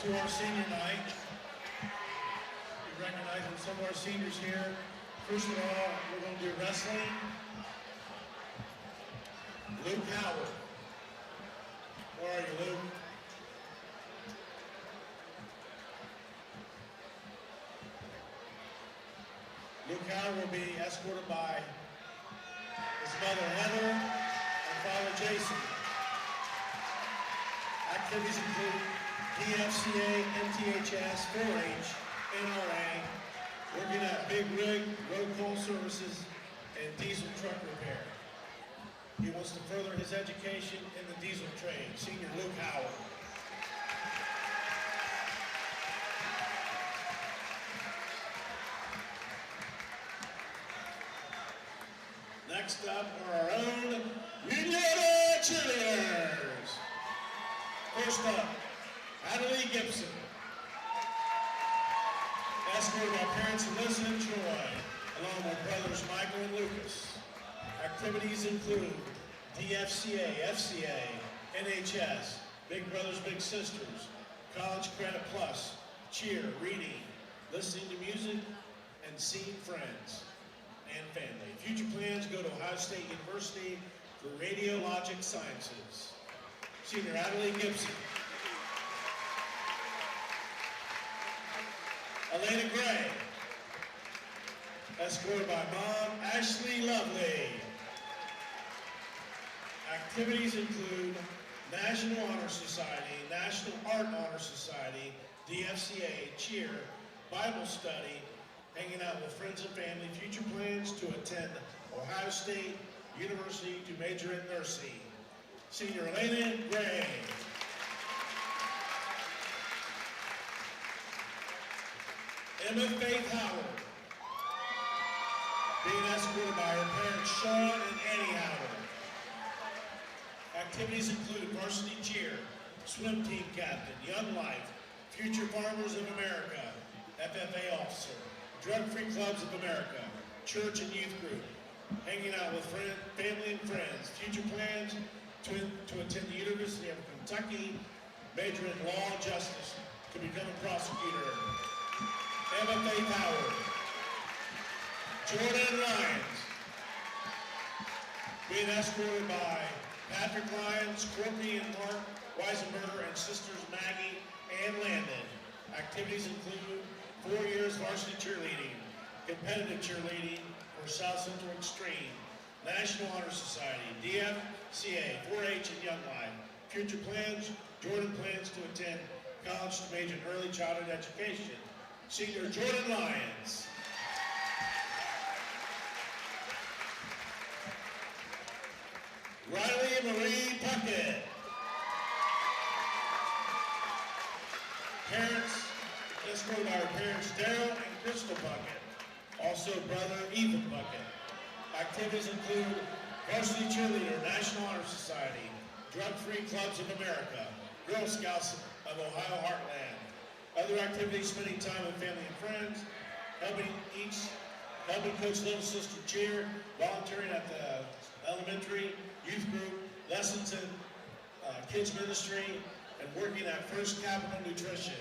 to our senior night. We recognize some of our seniors here. First of all, we're going to do wrestling. Luke Howard. Where are you, Luke? Luke Howard will be escorted by his mother Heather and father Jason. Activities include DFCA, MTHS, 4-H, NRA, working at Big Rig, road call services, and diesel truck repair. He wants to further his education in the diesel trade. Senior Luke Howard. Next up are our own Unioto Cheerleaders. First up, Adelie Gibson. Escorted by parents Alyssa and Troy, along with brothers Michael and Lucas. Activities include DFCA, FCA, NHS, Big Brothers Big Sisters, College Credit Plus, cheer, reading, listening to music, and seeing friends and family. Future plans go to Ohio State University for Radiologic Sciences. Senior Adelie Gibson. Elena Gray, escorted by Mom Ashley Lovely. Activities include National Honor Society, National Art Honor Society, DFCA, cheer, Bible study, hanging out with friends and family. Future plans to attend Ohio State University to major in nursing. Senior Elena Gray. Emma Faith Howard, being escorted by her parents Sean and Annie Howard. Activities include varsity cheer, swim team captain, Young Life, Future Farmers of America, FFA officer, Drug-Free Clubs of America, church and youth group, hanging out with family and friends. Future plans to attend the University of Kentucky, major in law and justice, to become a prosecutor. Emma Faith Howard. Jordan Lyons, being escorted by Patrick Lyons, Courtney and Mark Weisenberger, and sisters Maggie and Landon. Activities include 4 years varsity cheerleading, competitive cheerleading for South Central Extreme, National Honor Society, DFCA, 4-H, and Young Life. Future plans, Jordan plans to attend college to major in early childhood education. Senior Jordan Lyons. Riley Marie Puckett. Parents, escorted by her parents Daryl and Crystal Puckett. Also brother Ethan Puckett. Activities include varsity cheerleader, National Honor Society, Drug-Free Clubs of America, Girl Scouts of Ohio Heartland. Other activities, spending time with family and friends, helping coach Little Sister cheer, volunteering at the elementary, youth group, lessons in kids ministry, and working at First Capital Nutrition.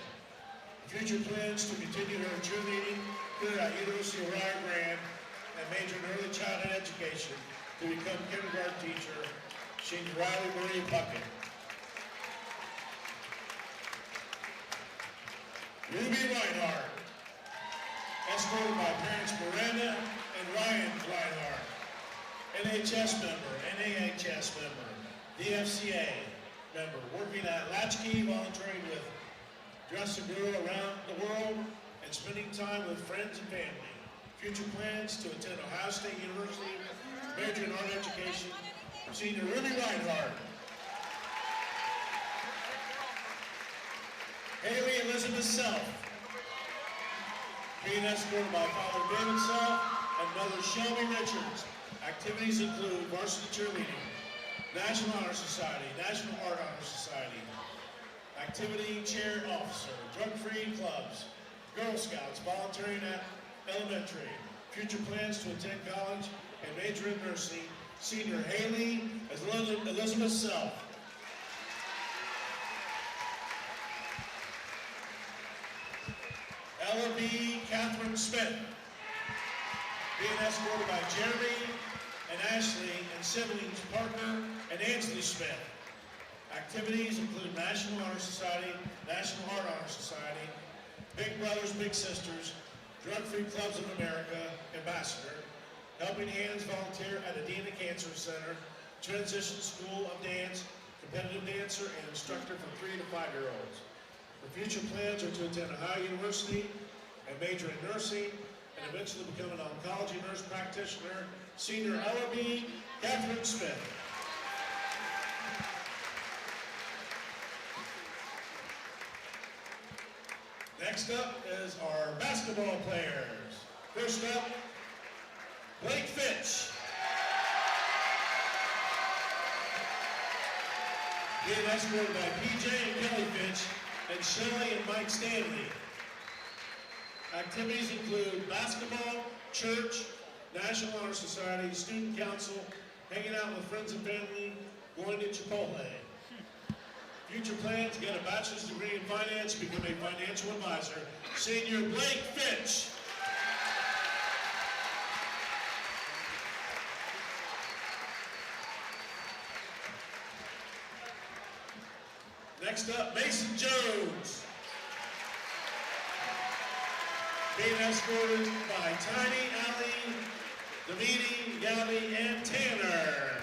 Future plans to continue her cheerleading here at University of Rio Grande and major in early childhood education to become kindergarten teacher. She's Riley Marie Puckett. Ruby Reinhardt, escorted by parents Miranda and Ryan Reinhardt. NHS member, NAHS member, DFCA member, working at Latchkey, volunteering with Dress a Girl around the world, and spending time with friends and family. Future plans to attend Ohio State University, major in art education. Senior Ruby Reinhardt. Haley Elizabeth Self, being escorted by Father David Self and Mother Shelby Richards. Activities include varsity cheerleading, National Honor Society, National Art Honor Society, activity chair officer, drug-free clubs, Girl Scouts, volunteering at elementary. Future plans to attend college and major in nursing. Senior Haley Elizabeth Self. Smith. Being escorted by Jeremy and Ashley and siblings Parker and Ansley Smith. Activities include National Honor Society, National Heart Honor Society, Big Brothers Big Sisters, Drug-Free Clubs of America, Ambassador, Helping Hands volunteer at Adena Cancer Center, Transition School of Dance, competitive dancer, and instructor for 3 to 5-year-olds. Her future plans are to attend Ohio University and major in nursing, and eventually become an oncology nurse practitioner. Senior LRB, Catherine Smith. Next up is our basketball players. First up, Blake Fitch. Being escorted by PJ and Kelly Fitch and Shelley and Mike Stanley. Activities include basketball, church, National Honor Society, student council, hanging out with friends and family, going to Chipotle. Future plans, get a bachelor's degree in finance, become a financial advisor. Senior Blake Fitch. Next up, Mason Jones. Being escorted by Tiny, Ali, Davidi, Gabby, and Tanner.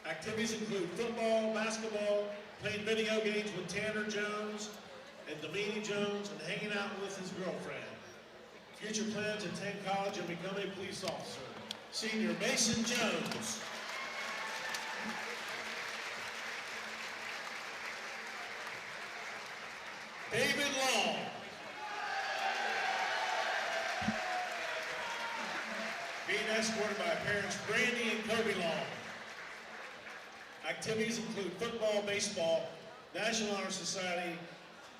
Activities include football, basketball, playing video games with Tanner Jones and Davidi Jones, and hanging out with his girlfriend. Future plans, attend college and become a police officer. Senior Mason Jones. David Long. Being escorted by parents Brandy and Kobe Long. Activities include football, baseball, National Honor Society,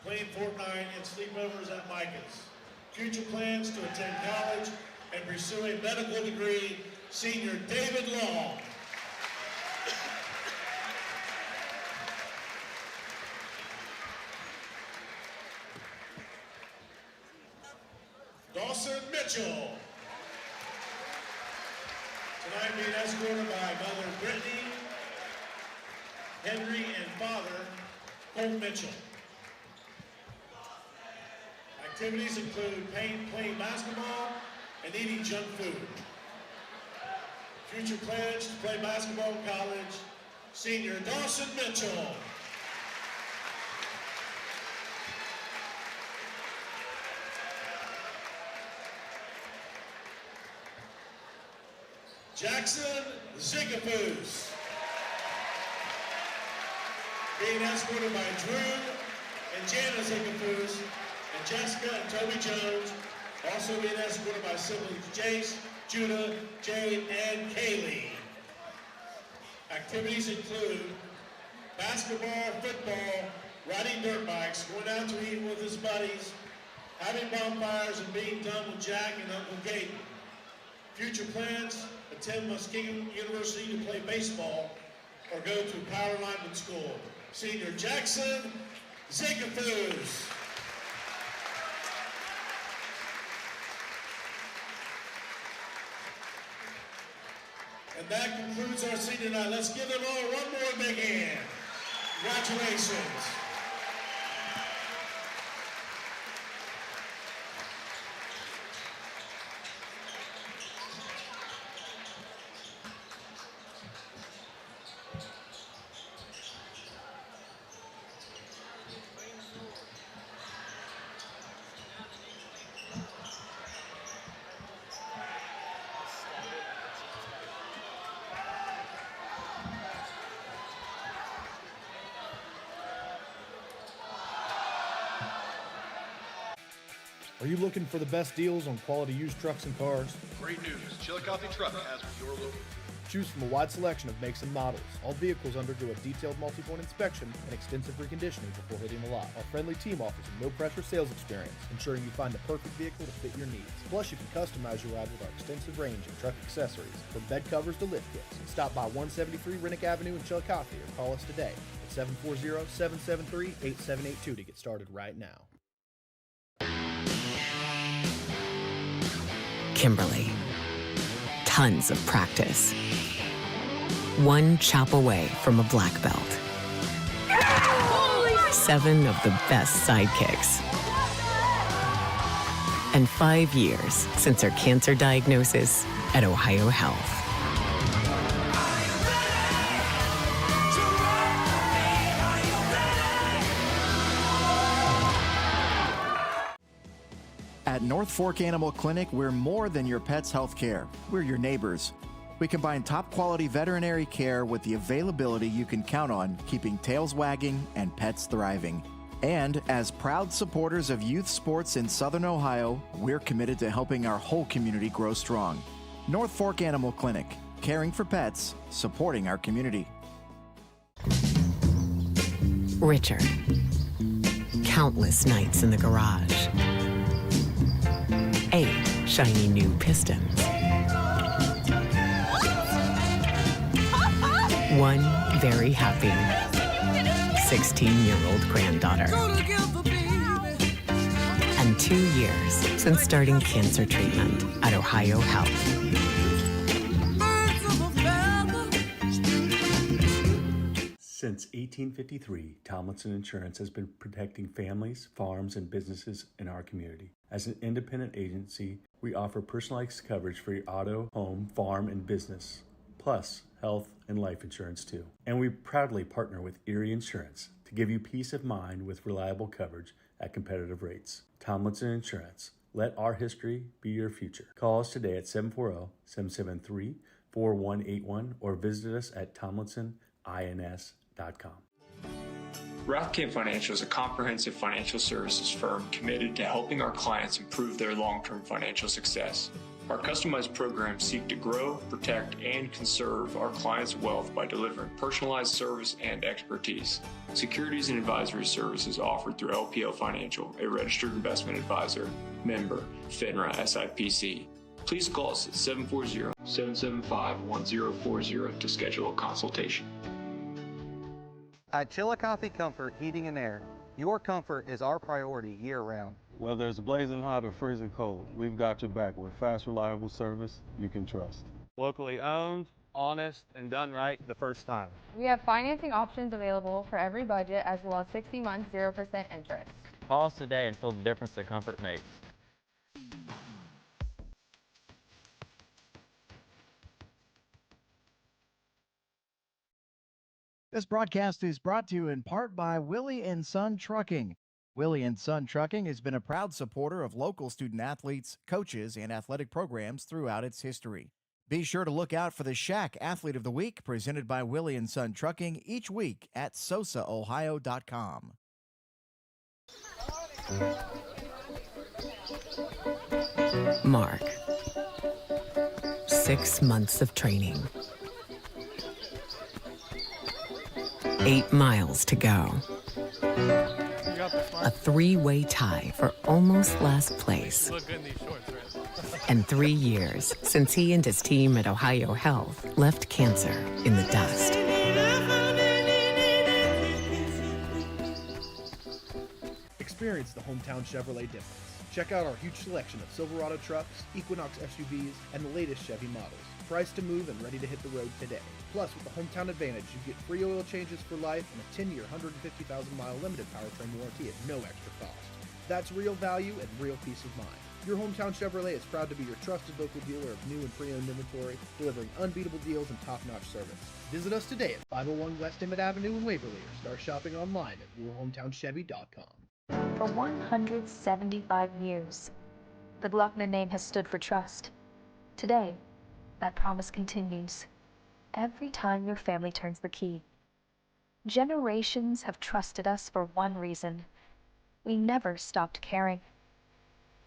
playing Fortnite, and sleepovers at Micah's. Future plans to attend college and pursue a medical degree. Senior David Long. Dawson Mitchell. Tonight being escorted by mother Brittany, Henry, and father Colt Mitchell. Activities include playing basketball and eating junk food. Future plans to play basketball in college. Senior Dawson Mitchell. Jackson Zigapus. Being escorted by Drew and Jana Zigapus and Jessica and Toby Jones. Also being escorted by siblings Jace, Judah, Jade, and Kaylee. Activities include basketball, football, riding dirt bikes, going out to eat with his buddies, having bonfires, and being done with Jack and Uncle Gaten. Future plans, attend Muskegon University to play baseball or go to Power Lineman School. Senior Jackson Zigapus. And that concludes our senior night. Let's give them all one more big hand. Congratulations. Are you looking for the best deals on quality used trucks and cars? Great news. Chillicothe Truck has your local. Choose from a wide selection of makes and models. All vehicles undergo a detailed multi-point inspection and extensive reconditioning before hitting the lot. Our friendly team offers a no-pressure sales experience, ensuring you find the perfect vehicle to fit your needs. Plus, you can customize your ride with our extensive range of truck accessories, from bed covers to lift kits. Stop by 173 Rennick Avenue in Chillicothe or call us today at 740-773-8782 to get started right now. Kimberly. Tons of practice. One chop away from a black belt. 7 of the best sidekicks. And 5 years since her cancer diagnosis at Ohio Health. At North Fork Animal Clinic, we're more than your pet's health care. We're your neighbors. We combine top-quality veterinary care with the availability you can count on, keeping tails wagging and pets thriving. And as proud supporters of youth sports in Southern Ohio, we're committed to helping our whole community grow strong. North Fork Animal Clinic, caring for pets, supporting our community. Richard. Countless nights in the garage. 8 shiny new pistons. 1 very happy 16-year-old granddaughter. And 2 years since starting cancer treatment at Ohio Health. Since 1853, Tomlinson Insurance has been protecting families, farms, and businesses in our community. As an independent agency, we offer personalized coverage for your auto, home, farm, and business, plus health and life insurance too. And we proudly partner with Erie Insurance to give you peace of mind with reliable coverage at competitive rates. Tomlinson Insurance. Let our history be your future. Call us today at 740-773-4181 or visit us at tomlinsonins.com. Rathkamp Financial is a comprehensive financial services firm committed to helping our clients improve their long-term financial success. Our customized programs seek to grow, protect, and conserve our clients' wealth by delivering personalized service and expertise. Securities and advisory services offered through LPL Financial, a registered investment advisor, member, FINRA SIPC. Please call us at 740-775-1040 to schedule a consultation. At Chillicothe Comfort Heating and Air, your comfort is our priority year-round. Whether it's blazing hot or freezing cold, we've got your back with fast, reliable service you can trust. Locally owned, honest, and done right the first time. We have financing options available for every budget, as well as 60 months, 0% interest. Call us today and feel the difference that comfort makes. This broadcast is brought to you in part by Willie & Son Trucking. Willie & Son Trucking has been a proud supporter of local student athletes, coaches, and athletic programs throughout its history. Be sure to look out for the Shack Athlete of the Week presented by Willie & Son Trucking each week at SOSAOhio.com. Mark. 6 months of training. 8 miles to go. A 3-way tie for almost last place. And 3 years since he and his team at Ohio Health left cancer in the dust. Experience the hometown Chevrolet difference. Check out our huge selection of Silverado trucks, Equinox SUVs, and the latest Chevy models. Priced to move and ready to hit the road today. Plus, with the Hometown Advantage, you get free oil changes for life and a 10-year, 150,000-mile limited powertrain warranty at no extra cost. That's real value and real peace of mind. Your Hometown Chevrolet is proud to be your trusted local dealer of new and pre-owned inventory, delivering unbeatable deals and top-notch service. Visit us today at 501 West Emmett Avenue in Waverly or start shopping online at yourhometownchevy.com. For 175 years, the Glockner name has stood for trust. Today, that promise continues. Every time your family turns the key. Generations have trusted us for one reason. We never stopped caring.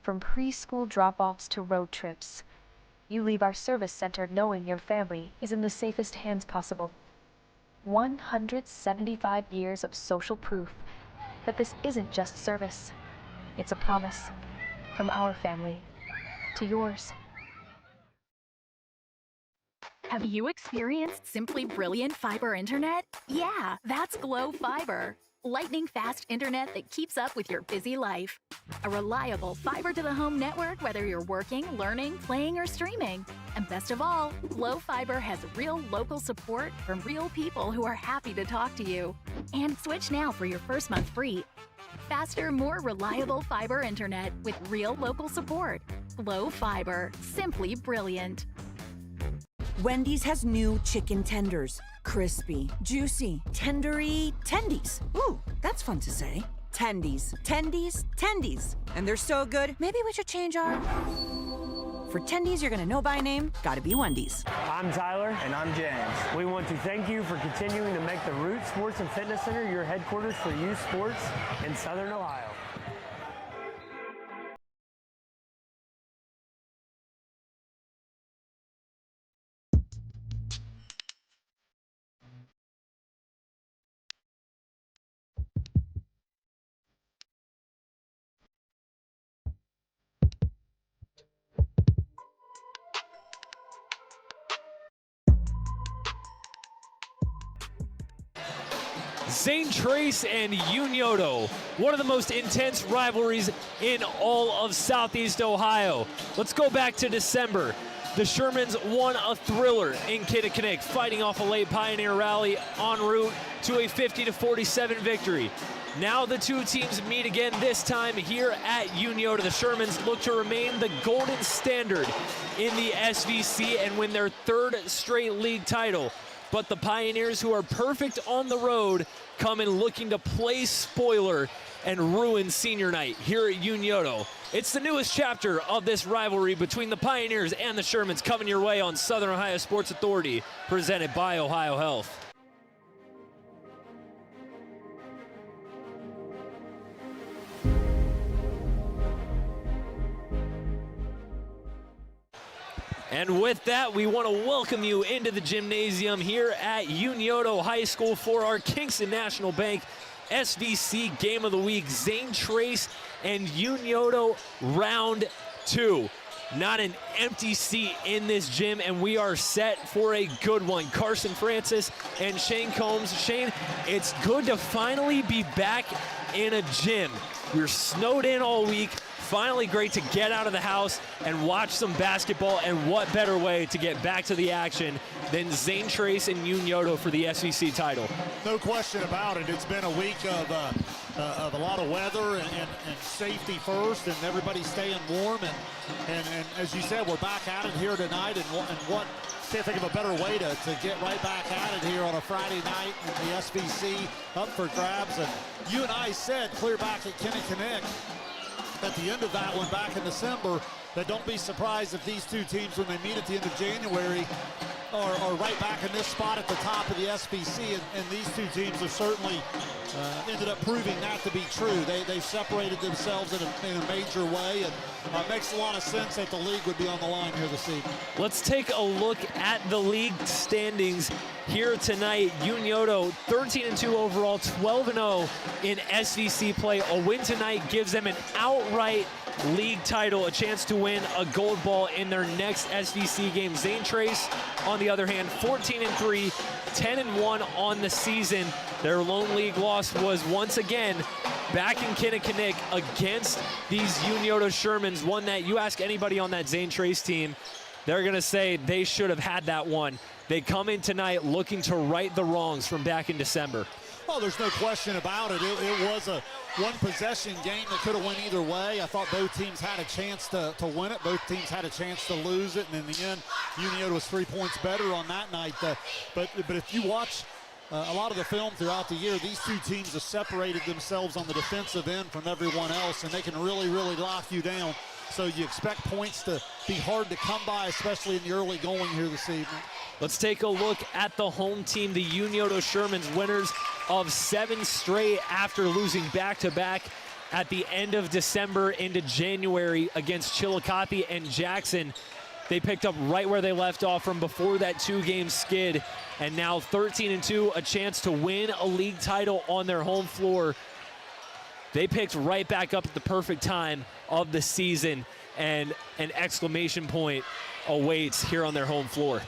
From preschool drop-offs to road trips, you leave our service center knowing your family is in the safest hands possible. 175 years of social proof that this isn't just service. It's a promise from our family to yours. Have you experienced simply brilliant fiber internet? Yeah, that's Glow Fiber. Lightning-fast internet that keeps up with your busy life. A reliable fiber-to-the-home network whether you're working, learning, playing, or streaming. And best of all, Glo Fiber has real local support from real people who are happy to talk to you. And switch now for your first month free. Faster, more reliable fiber internet with real local support. Glo Fiber. Simply brilliant. Wendy's has new chicken tenders. Crispy, juicy, tendery tendies. Ooh, that's fun to say. Tendies, tendies, tendies. And they're so good, maybe we should change our... For tendies you're gonna know by name, gotta be Wendy's. I'm Tyler. And I'm James. We want to thank you for continuing to make the Root Sports and Fitness Center your headquarters for youth sports in Southern Ohio. Zane Trace and Unioto, one of the most intense rivalries in all of Southeast Ohio. Let's go back to December. The Shermans won a thriller in Kinnickinnick, fighting off a late Pioneer rally en route to a 50-47 victory. Now the two teams meet again, this time here at Unioto. The Shermans look to remain the golden standard in the SVC and win their third straight league title. But the Pioneers, who are perfect on the road, come in looking to play spoiler and ruin senior night here at Unioto. It's the newest chapter of this rivalry between the Pioneers and the Shermans, coming your way on Southern Ohio Sports Authority, presented by Ohio Health. And with that, we want to welcome you into the gymnasium here at Unioto High School for our Kingston National Bank SVC Game of the Week, Zane Trace and Unioto Round 2. Not an empty seat in this gym, and we are set for a good one. Carson Francis and Shane Combs. Shane, it's good to finally be back in a gym. We were snowed in all week. Finally great to get out of the house and watch some basketball, and what better way to get back to the action than Zane Trace and Unioto for the SVC title. No question about it. It's been a week of a lot of weather and safety first, and everybody staying warm. And as you said, we're back at it here tonight, and what can't think of a better way to get right back at it here on a Friday night in the SVC up for grabs. And you and I said clear back at Kinnickinnick at the end of that one back in December that don't be surprised if these two teams, when they meet at the end of January, are right back in this spot at the top of the SVC, and these two teams have certainly ended up proving that to be true. They separated themselves in a major way, and it makes a lot of sense that the league would be on the line here this evening. Let's take a look at the league standings here tonight. Unioto 13-2 overall, 12-0 in SVC play. A win tonight gives them an outright league title, a chance to win a gold ball in their next SVC game. Zane Trace, on the other hand, 14-3, 10-1 on the season. Their lone league loss was once again back in Kinnickinnick against these Unioto Shermans, one that you ask anybody on that Zane Trace team, they're going to say they should have had that one. They come in tonight looking to right the wrongs from back in December. Oh, there's no question about it. It was a one-possession game that could have went either way. I thought both teams had a chance to win it. Both teams had a chance to lose it. And in the end, Unioto was 3 points better on that night. But if you watch a lot of the film throughout the year, these two teams have separated themselves on the defensive end from everyone else, and they can really, really lock you down. So you expect points to be hard to come by, especially in the early going here this evening. Let's take a look at the home team, the Unioto Shermans, winners of 7 straight after losing back-to-back at the end of December into January against Chillicothe and Jackson. They picked up right where they left off from before that 2-game skid, and now 13-2, a chance to win a league title on their home floor. They picked right back up at the perfect time of the season, and an exclamation point awaits here on their home floor.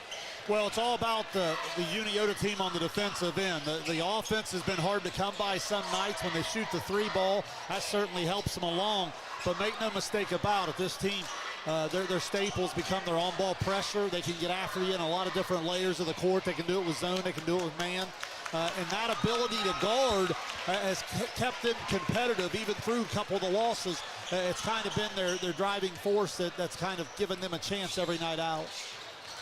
Well, it's all about the Unioto team on the defensive end. The offense has been hard to come by some nights when they shoot the three ball. That certainly helps them along. But make no mistake about it, this team, their staples become their on-ball pressure. They can get after you in a lot of different layers of the court. They can do it with zone. They can do it with man. And that ability to guard has kept them competitive even through a couple of the losses. It's kind of been their driving force that's kind of given them a chance every night out.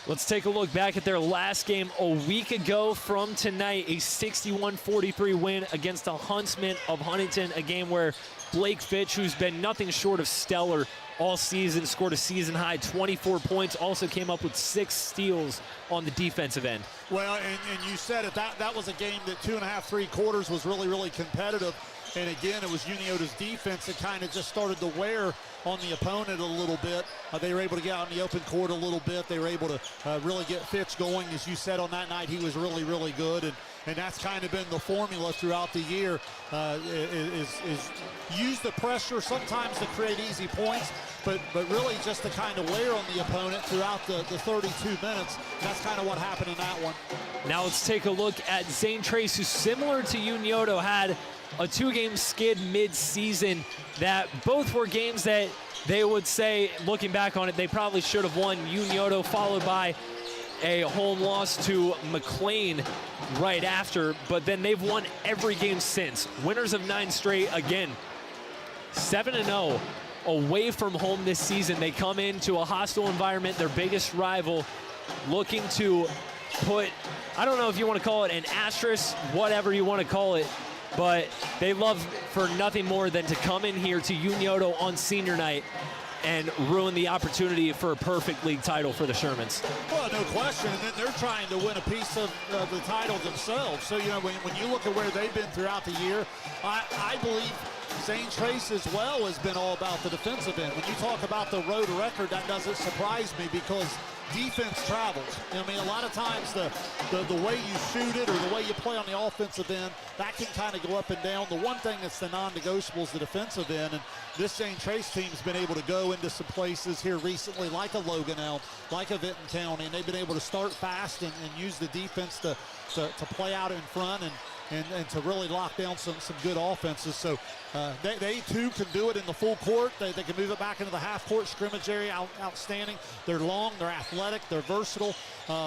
Let's take a look back at their last game a week ago from tonight, a 61-43 win against the Huntsmen of Huntington, a game where Blake Fitch, who's been nothing short of stellar all season, scored a season-high 24 points, also came up with 6 steals on the defensive end. Well, and you said it, that was a game that 2.5, 3 quarters was really, really competitive. And again, it was Unioto's defense that kind of just started to wear on the opponent a little bit. They were able to get out in the open court a little bit. They were able to really get Fitch going. As you said, on that night, he was really, really good. And that's kind of been the formula throughout the year, is use the pressure sometimes to create easy points, but really just to kind of wear on the opponent throughout the 32 minutes. That's kind of what happened in that one. Now let's take a look at Zane Trace, who, similar to Unioto, had a 2-game skid mid-season that both were games that they would say, looking back on it, they probably should have won. Unioto followed by a home loss to McLean right after, but then they've won every game since. Winners of 9 straight, again, 7-0 away from home this season. They come into a hostile environment, their biggest rival, looking to put, I don't know if you want to call it an asterisk, whatever you want to call it, but they love for nothing more than to come in here to Unioto on senior night and ruin the opportunity for a perfect league title for the Shermans. Well, no question, and then they're trying to win a piece of the title themselves. So, you know, when you look at where they've been throughout the year, I believe Zane Trace as well has been all about the defensive end. When you talk about the road record, that doesn't surprise me because defense travels. I mean, a lot of times the way you shoot it or the way you play on the offensive end, that can kind of go up and down. The one thing that's the non-negotiable is the defensive end, and this Zane Trace team's been able to go into some places here recently, like a Logan Elm, like a Vinton County, and they've been able to start fast and use the defense to play out in front and to really lock down some good offenses. So they too can do it in the full court. They can move it back into the half court scrimmage area. Outstanding. They're long, they're athletic, they're versatile.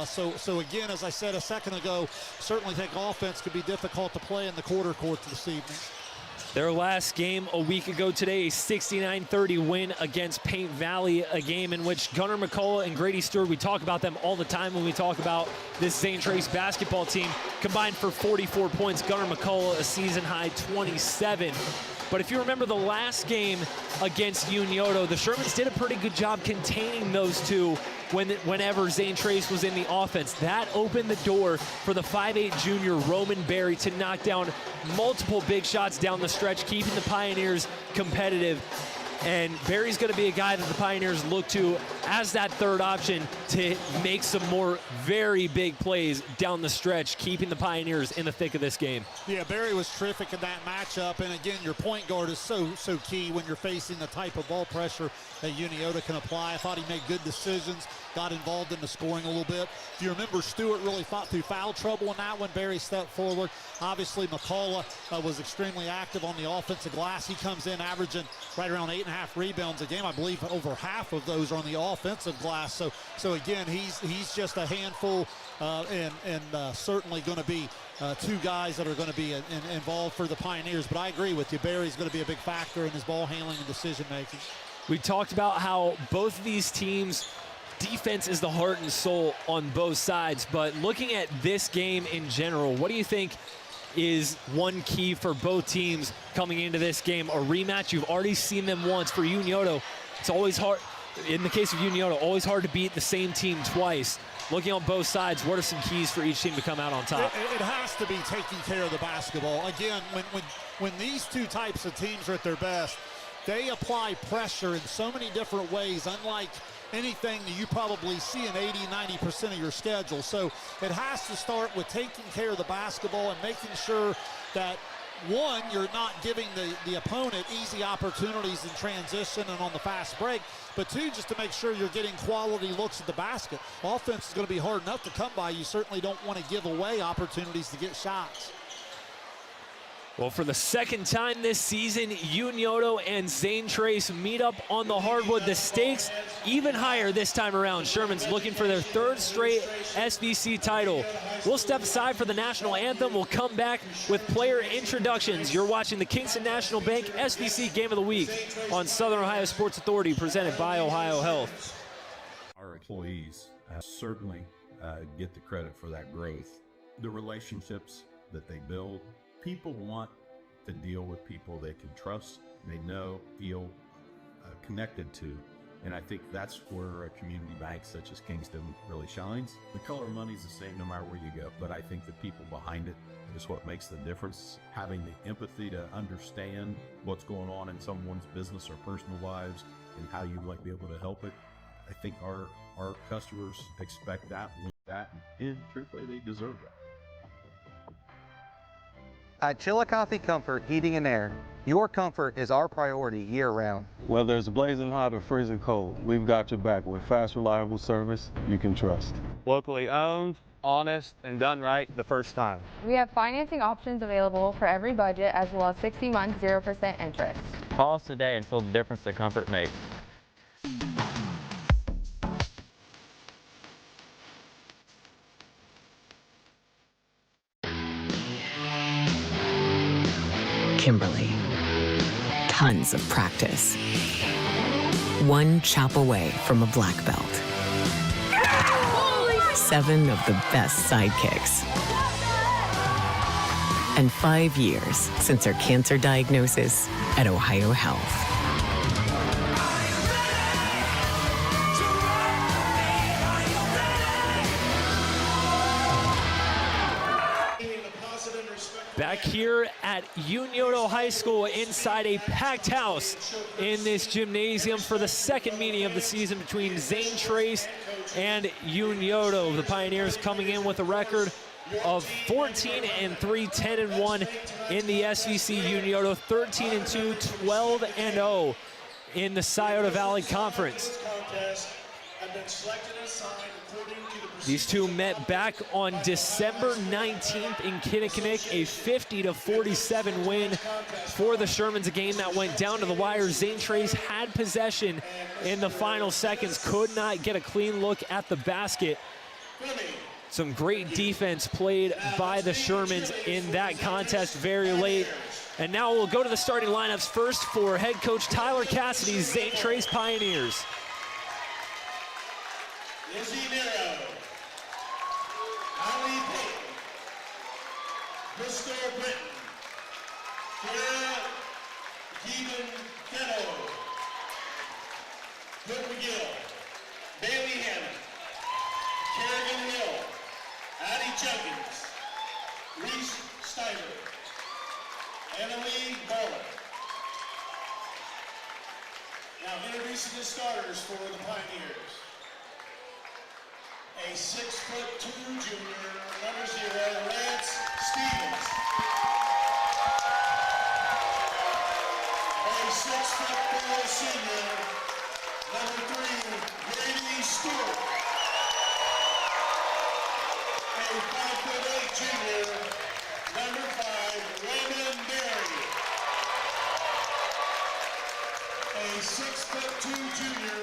So again, as I said a second ago, certainly think offense could be difficult to play in the quarter court this evening. Their last game a week ago today, a 69-30 win against Paint Valley, a game in which Gunnar McCullough and Grady Stewart, we talk about them all the time when we talk about this Zane Trace basketball team, combined for 44 points. Gunnar McCullough, a season-high 27. But if you remember the last game against Unioto, the Shermans did a pretty good job containing those two whenever Zane Trace was in the offense. That opened the door for the 5'8 junior Roman Berry to knock down multiple big shots down the stretch, keeping the Pioneers competitive. And Berry's going to be a guy that the Pioneers look to as that third option to make some more very big plays down the stretch, keeping the Pioneers in the thick of this game. Yeah, Berry was terrific in that matchup. And again, your point guard is so key when you're facing the type of ball pressure that Unioto can apply. I thought he made good decisions, got involved in the scoring a little bit. If you remember, Stewart really fought through foul trouble in that one. Berry stepped forward. Obviously, McCullough was extremely active on the offensive glass. He comes in averaging right around 8.5 rebounds a game. I believe over half of those are on the offensive glass. So again, he's just a handful, and certainly going to be two guys that are going to be involved for the Pioneers. But I agree with you. Berry's going to be a big factor in his ball handling and decision making. We talked about how both of these teams, defense is the heart and soul on both sides. But looking at this game in general, what do you think is one key for both teams coming into this game? A rematch, you've already seen them once. For Unioto, it's always hard, in the case of Unioto, always hard to beat the same team twice. Looking on both sides, what are some keys for each team to come out on top? It has to be taking care of the basketball. Again, when these two types of teams are at their best, they apply pressure in so many different ways, unlike anything that you probably see in 80-90% of your schedule. So it has to start with taking care of the basketball and making sure that one, you're not giving the opponent easy opportunities in transition and on the fast break, but two, just to make sure you're getting quality looks at the basket. Offense is going to be hard enough to come by. You certainly don't want to give away opportunities to get shots. Well, for the second time this season, Unioto and Zane Trace meet up on the hardwood. The stakes even higher this time around. Sherman's looking for their third straight SVC title. We'll step aside for the national anthem. We'll come back with player introductions. You're watching the Kingston National Bank SVC Game of the Week on Southern Ohio Sports Authority, presented by Ohio Health. Our employees certainly get the credit for that growth. The relationships that they build. People want to deal with people they can trust, they know, feel connected to. And I think that's where a community bank such as Kingston really shines. The color of money is the same no matter where you go, but I think the people behind it is what makes the difference. Having the empathy to understand what's going on in someone's business or personal lives and how you might be able to help it. I think our customers expect that, and truthfully, they deserve that. At Chillicothe Comfort Heating and Air, your comfort is our priority year-round. Whether it's blazing hot or freezing cold, we've got your back with fast, reliable service you can trust. Locally owned, honest, and done right the first time. We have financing options available for every budget, as well as 60 months, 0% interest. Call us today and feel the difference that comfort makes. Kimberly. Tons of practice. One chop away from a black belt. 7 of the best sidekicks. And 5 years since her cancer diagnosis at Ohio Health. Back here at Unioto High School inside a packed house in this gymnasium for the second meeting of the season between Zane Trace and Unioto. The Pioneers coming in with a record of 14-3, 10-1 in the SVC. Unioto 13-2, 12-0 in the Scioto Valley Conference. These two met back on December 19th in Kinnickinnick, a 50-47 win for the Shermans, a game that went down to the wire. Zane Trace had possession in the final seconds, could not get a clean look at the basket. Some great defense played by the Shermans in that contest very late. And now we'll go to the starting lineups first for head coach Tyler Cassidy's Zane Trace Pioneers. Izzy Nero, Ali Payton, Bristol Britton, Kara Keegan Ketto, Brooke McGill, Bailey Hammond, Kerrigan Hill, Addie Jenkins, Reese Steiner, Emily Bowler. Now introducing the starters for the Pioneers. A 6'2" junior, number 0, Lance Stevens. A 6'4" senior, number 3, Brady Stewart. A 5'8" junior, number 5, Raymond Berry. A 6'2" junior,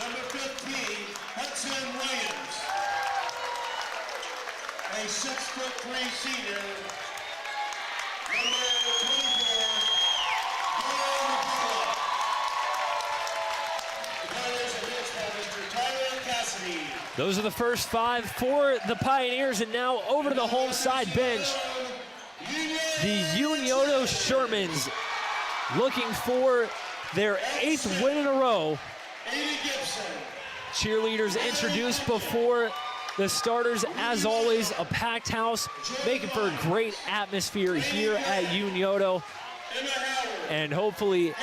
number 15, Hudson Williams. A 6'3" senior, number 24, Dylan McCullough. The Pioneers are hits by Mr. Tyler Cassidy. Those are the first 5 for the Pioneers, and now over to the home side bench. The Unioto Shermans looking for their 8th win in a row. Cheerleaders introduced before the starters. As always, a packed house, making for a great atmosphere here at Unioto. And hopefully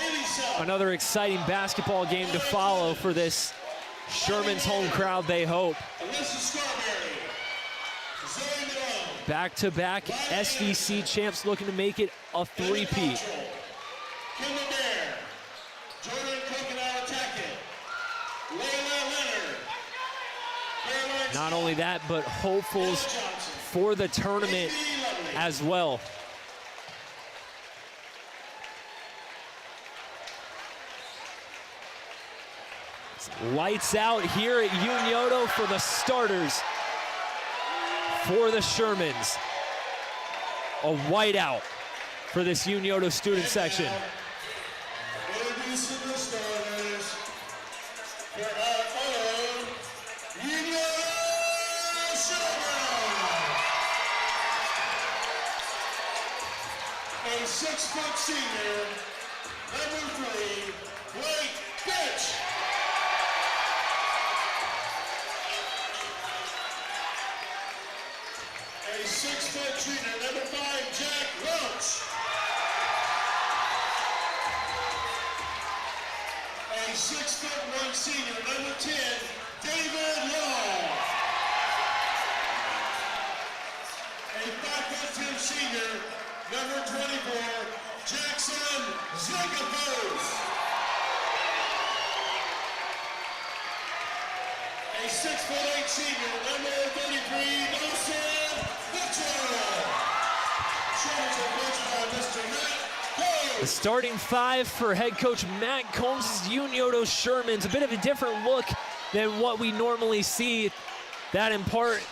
another exciting basketball game to follow for this Sherman's home crowd, they hope. Back-to-back SVC champs looking to make it a three-peat. Not only that, but hopefuls for the tournament as well. It's lights out here at Unioto for the starters for the Shermans. A whiteout for this Unioto student section. Introducing the starters for our own Unioto Shermans. A 6-foot senior, number 3, Blake Fitch. A 6-foot junior, number 5, Jack Welch. A 6'1" senior, number 10, David Law. A 5'10" senior, number 24, Jackson Zegafos. A 6'8" senior, number 33, Dawson Mitchell. Shermans are coached by Mr. Matt. The starting 5 for head coach Matt Combs' Unioto Shermans. A bit of a different look than what we normally see. That in part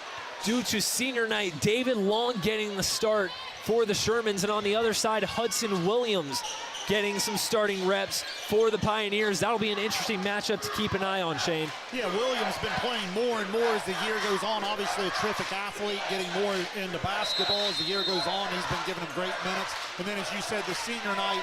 due to senior night. David Long getting the start for the Shermans. And on the other side, Hudson Williams getting some starting reps for the Pioneers. That'll be an interesting matchup to keep an eye on, Shane. Yeah, Williams been playing more and more as the year goes on. Obviously a terrific athlete, getting more into basketball as the year goes on. He's been giving him great minutes. And then, as you said, the senior night,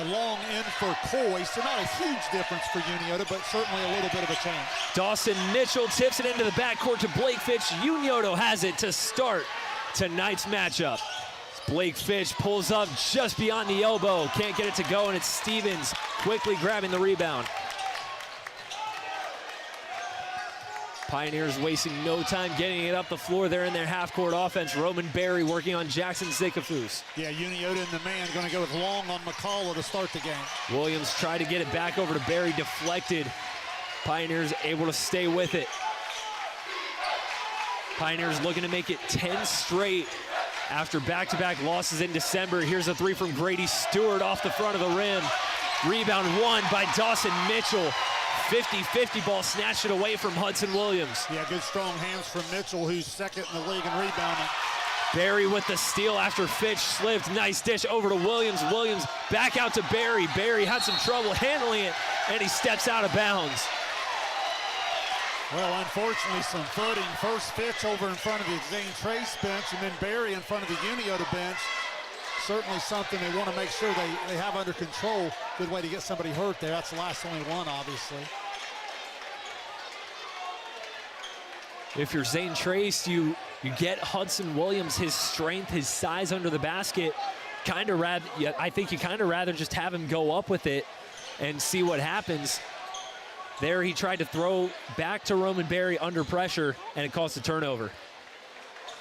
Long in for Coy. So not a huge difference for Unioto, but certainly a little bit of a change. Dawson Mitchell tips it into the backcourt to Blake Fitch. Unioto has it to start tonight's matchup. Blake Fitch pulls up just beyond the elbow. Can't get it to go, and it's Stevens quickly grabbing the rebound. Pioneers wasting no time getting it up the floor there in their half-court offense. Roman Berry working on Jackson Zekafus. Yeah, Unioto and the man going to go with Long on McCullough to start the game. Williams tried to get it back over to Berry, deflected. Pioneers able to stay with it. Pioneers looking to make it 10 straight after back-to-back losses in December. Here's a 3 from Grady Stewart off the front of the rim. Rebound won by Dawson Mitchell. 50-50 ball, snatched it away from Hudson Williams. Yeah, good strong hands from Mitchell, who's second in the league in rebounding. Berry with the steal after Fitch slipped. Nice dish over to Williams. Williams back out to Berry. Berry had some trouble handling it, and he steps out of bounds. Well, unfortunately, some footing. First Fitch over in front of the Zane Trace bench, and then Berry in front of the Unioto bench. Certainly something they want to make sure they have under control. Good way to get somebody hurt there. That's the last only one, obviously. If you're Zane Trace, you get Hudson Williams, his strength, his size under the basket. I think you kind of rather just have him go up with it and see what happens. There he tried to throw back to Roman Berry under pressure, and it caused a turnover.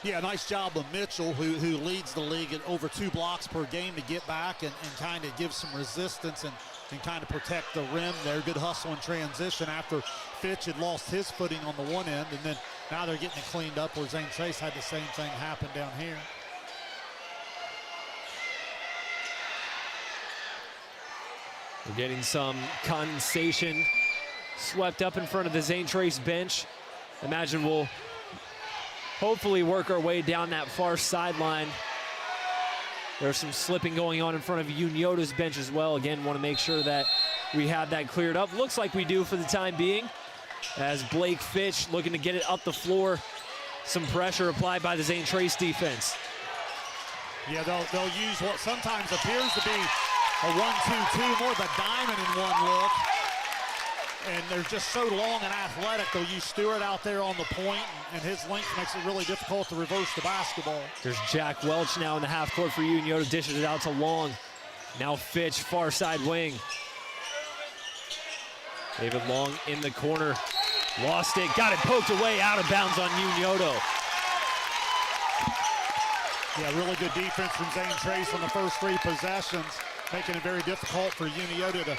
Yeah, nice job of Mitchell, who leads the league at over 2 blocks per game, to get back and kind of give some resistance and kind of protect the rim there. Good hustle and transition after Fitch had lost his footing on the one end, and then now they're getting it cleaned up where Zane Trace had the same thing happen down here. We're getting some condensation swept up in front of the Zane Trace bench. Imagine we'll hopefully work our way down that far sideline. There's some slipping going on in front of Unioto's bench as well. Again, want to make sure that we have that cleared up. Looks like we do for the time being, as Blake Fitch looking to get it up the floor. Some pressure applied by the Zane Trace defense. Yeah, they'll use what sometimes appears to be a 1-2-2, more of a diamond in one look. And they're just so long and athletic. They'll use Stewart out there on the point, and his length makes it really difficult to reverse the basketball. There's Jack Welch now in the half court for Unioto, dishes it out to Long. Now Fitch, far side wing. David Long in the corner, lost it, got it poked away, out of bounds on Unioto. Yeah, really good defense from Zane Trace on the first 3 possessions, making it very difficult for Unioto to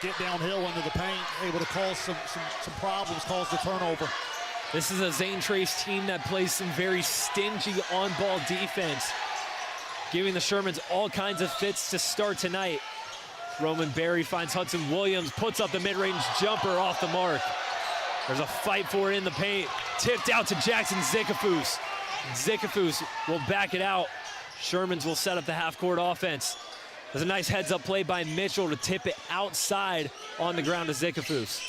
get downhill into the paint, able to cause some problems, cause the turnover. This is a Zane Trace team that plays some very stingy on-ball defense, giving the Shermans all kinds of fits to start tonight. Roman Berry finds Hudson Williams, puts up the mid-range jumper off the mark. There's a fight for it in the paint. Tipped out to Jackson Zikafus. Zikafus will back it out. Shermans will set up the half-court offense. There's a nice heads-up play by Mitchell to tip it outside on the ground to Zikafus.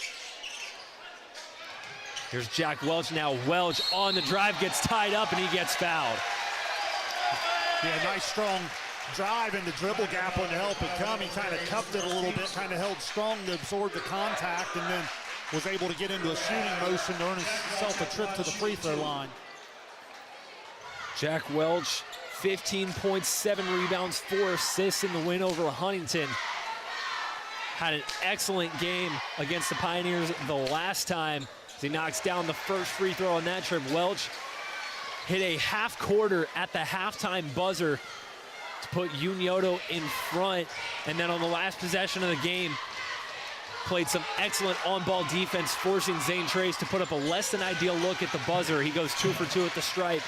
Here's Jack Welch now. Welch on the drive, gets tied up, and he gets fouled. Yeah, nice strong drive in the dribble gap when the help had come. He kind of cupped it a little bit, kind of held strong to absorb the contact, and then was able to get into a shooting motion to earn himself a trip to the free throw line. Jack Welch, 15 points, 7 rebounds, 4 assists in the win over Huntington. Had an excellent game against the Pioneers the last time as he knocks down the first free throw on that trip. Welch hit a half quarter at the halftime buzzer to put Unioto in front, and then on the last possession of the game, played some excellent on-ball defense, forcing Zane Trace to put up a less than ideal look at the buzzer. He goes 2 for 2 at the stripe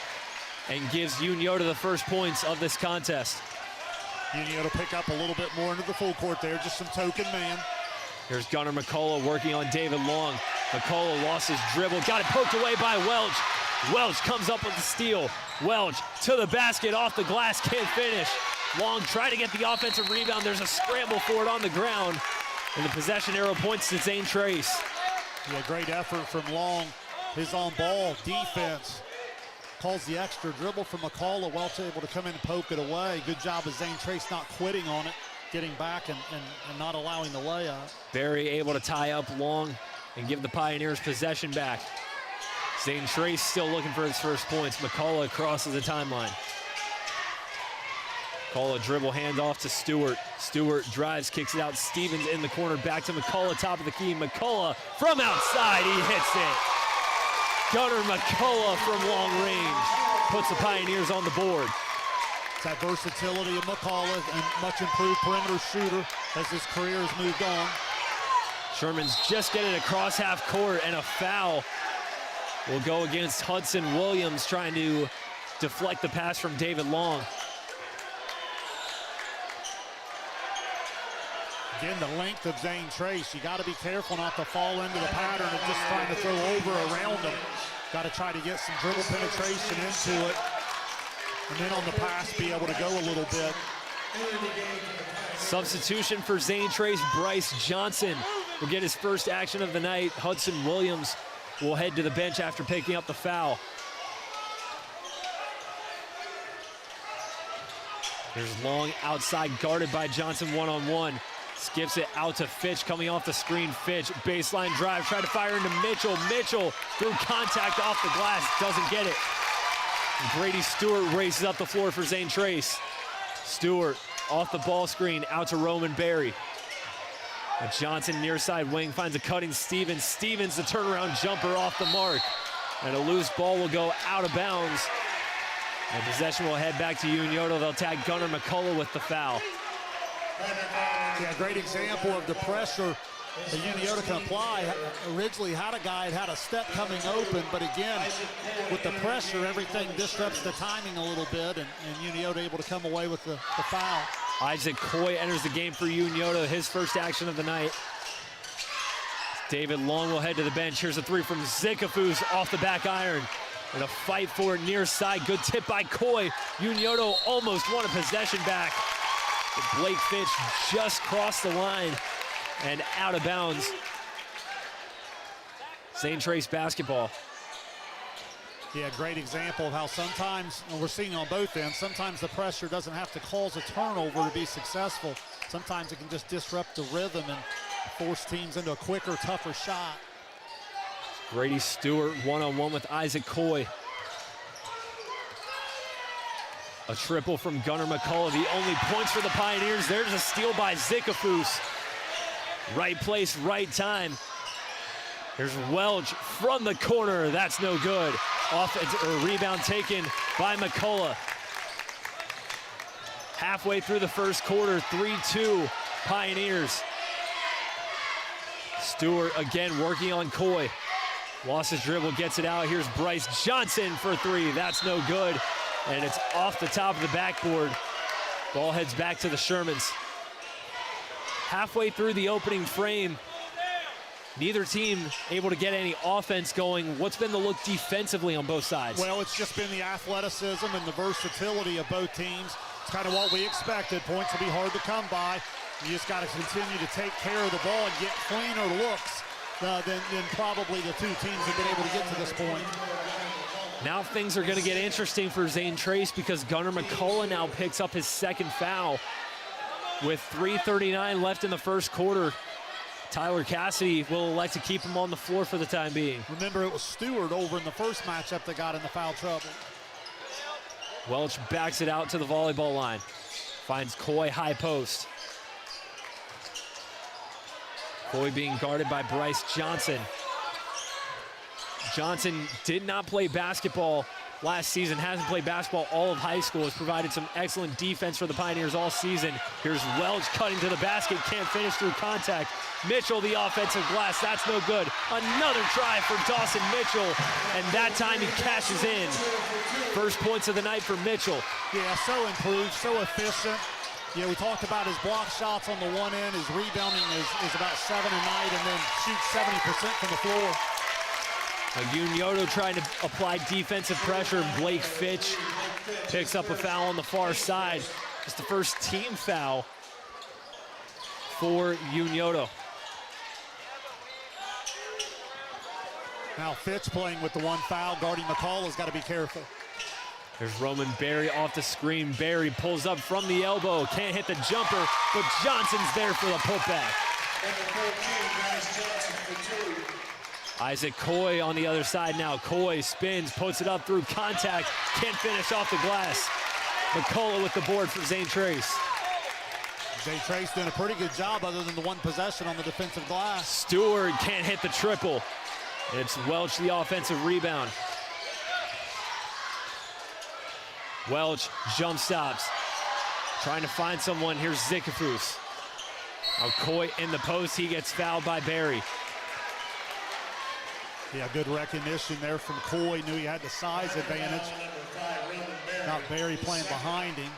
and gives Unioto the first points of this contest. Unioto pick up a little bit more into the full court there, just some token man. Here's Gunnar McCullough working on David Long. McCullough lost his dribble, got it poked away by Welch. Welch comes up with the steal. Welch to the basket, off the glass, can't finish. Long tried to get the offensive rebound. There's a scramble for it on the ground. And the possession arrow points to Zane Trace. Yeah, great effort from Long. His on-ball defense calls the extra dribble from McCullough. Welch able to come in and poke it away. Good job of Zane Trace not quitting on it, getting back and not allowing the layup. Barry able to tie up Long and give the Pioneers possession back. Zane Trace still looking for his first points. McCullough crosses the timeline. McCullough dribble handoff to Stewart. Stewart drives, kicks it out. Stevens in the corner, back to McCullough, top of the key. McCullough from outside, he hits it. Gunnar McCullough from long range puts the Pioneers on the board. It's that versatility of McCullough, and much improved perimeter shooter as his career has moved on. Sherman's just getting across half court, and a foul will go against Hudson Williams, trying to deflect the pass from David Long. Again, the length of Zane Trace. You got to be careful not to fall into the pattern of just trying to throw over around him. Got to try to get some dribble penetration into it, and then on the pass be able to go a little bit. Substitution for Zane Trace, Bryce Johnson will get his first action of the night. Hudson Williams will head to the bench after picking up the foul. There's Long outside, guarded by Johnson one-on-one. Skips it out to Fitch, coming off the screen. Fitch, baseline drive, tried to fire into Mitchell. Mitchell through contact off the glass, doesn't get it. Grady Stewart races up the floor for Zane Trace. Stewart off the ball screen, out to Roman Berry. Johnson near side wing finds a cutting Stevens. Stevens, the turnaround jumper off the mark. And a loose ball will go out of bounds. And possession will head back to Unioto. They'll tag Gunnar McCullough with the foul. Yeah, great example of the pressure that Unioto can apply. Originally had a guy had a step coming open, but again, with the pressure, everything disrupts the timing a little bit, and Unioto able to come away with the foul. Isaac Coy enters the game for Unioto, his first action of the night. David Long will head to the bench. Here's a three from Zikafus off the back iron. And a fight for it near side. Good tip by Coy. Unioto almost won a possession back. But Blake Fitch just crossed the line and out of bounds. Zane Trace basketball. Yeah, great example of how sometimes, and we're seeing on both ends, sometimes the pressure doesn't have to cause a turnover to be successful. Sometimes it can just disrupt the rhythm and force teams into a quicker, tougher shot. Grady Stewart one-on-one with Isaac Coy. A triple from Gunnar McCullough, the only points for the Pioneers. There's a steal by Zikafus. Right place, right time. Here's Welch from the corner. That's no good. Rebound taken by McCullough. Halfway through the first quarter, 3-2 Pioneers. Stewart again working on Coy. Lost his dribble, gets it out. Here's Bryce Johnson for three. That's no good. And it's off the top of the backboard. Ball heads back to the Shermans. Halfway through the opening frame, neither team able to get any offense going. What's been the look defensively on both sides? Well, it's just been the athleticism and the versatility of both teams. It's kind of what we expected. Points will be hard to come by. You just got to continue to take care of the ball and get cleaner looks than probably the two teams have been able to get to this point. Now things are going to get interesting for Zane Trace because Gunnar McCullough now picks up his second foul. With 3:39 left in the first quarter, Tyler Cassidy will elect to keep him on the floor for the time being. Remember, it was Stewart over in the first matchup that got in the foul trouble. Welch backs it out to the volleyball line. Finds Coy high post. Coy being guarded by Bryce Johnson. Johnson did not play basketball last season, hasn't played basketball all of high school, has provided some excellent defense for the Pioneers all season. Here's Welch cutting to the basket, can't finish through contact. Mitchell, the offensive glass, that's no good. Another try for Dawson Mitchell, and that time he cashes in. First points of the night for Mitchell. Yeah, so improved, so efficient. Yeah, we talked about his block shots on the one end, his rebounding is about 7 a night, and then shoots 70% from the floor. Unioto trying to apply defensive pressure. Blake Fitch picks up a foul on the far side. It's the first team foul for Unioto. Now Fitch playing with the one foul. Guarding McCall has got to be careful. There's Roman Berry off the screen. Berry pulls up from the elbow. Can't hit the jumper, but Johnson's there for the putback. Isaac Coy on the other side now. Coy spins, puts it up through contact. Can't finish off the glass. McCullough with the board for Zane Trace. Zane Trace doing a pretty good job other than the one possession on the defensive glass. Stewart can't hit the triple. It's Welch the offensive rebound. Welch jump stops. Trying to find someone. Here's Zikafus. Now Coy in the post. He gets fouled by Berry. Yeah, good recognition there from Coy. Knew he had the size advantage. Not Berry playing behind him.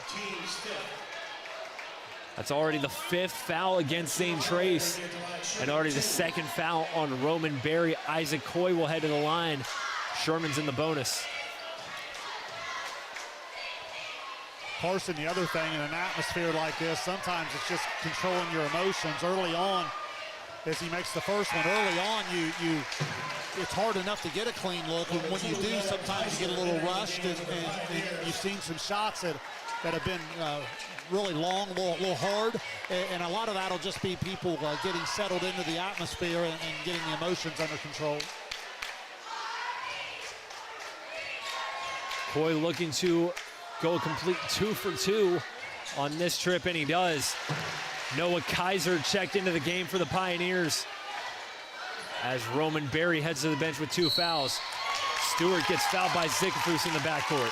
That's already the fifth foul against Zane Trace, and already the second foul on Roman Berry. Isaac Coy will head to the line. Sherman's in the bonus. Carson, the other thing in an atmosphere like this, sometimes it's just controlling your emotions. Early on, as he makes the first one, early on, it's hard enough to get a clean look. And when you do, sometimes you get a little rushed, and you've seen some shots that have been really long, a little hard, and a lot of that will just be people getting settled into the atmosphere and getting the emotions under control. Coy looking to go a complete 2 for 2 on this trip, and he does. Noah Kaiser checked into the game for the Pioneers as Roman Berry heads to the bench with 2 fouls. Stewart gets fouled by Zikafus in the backcourt.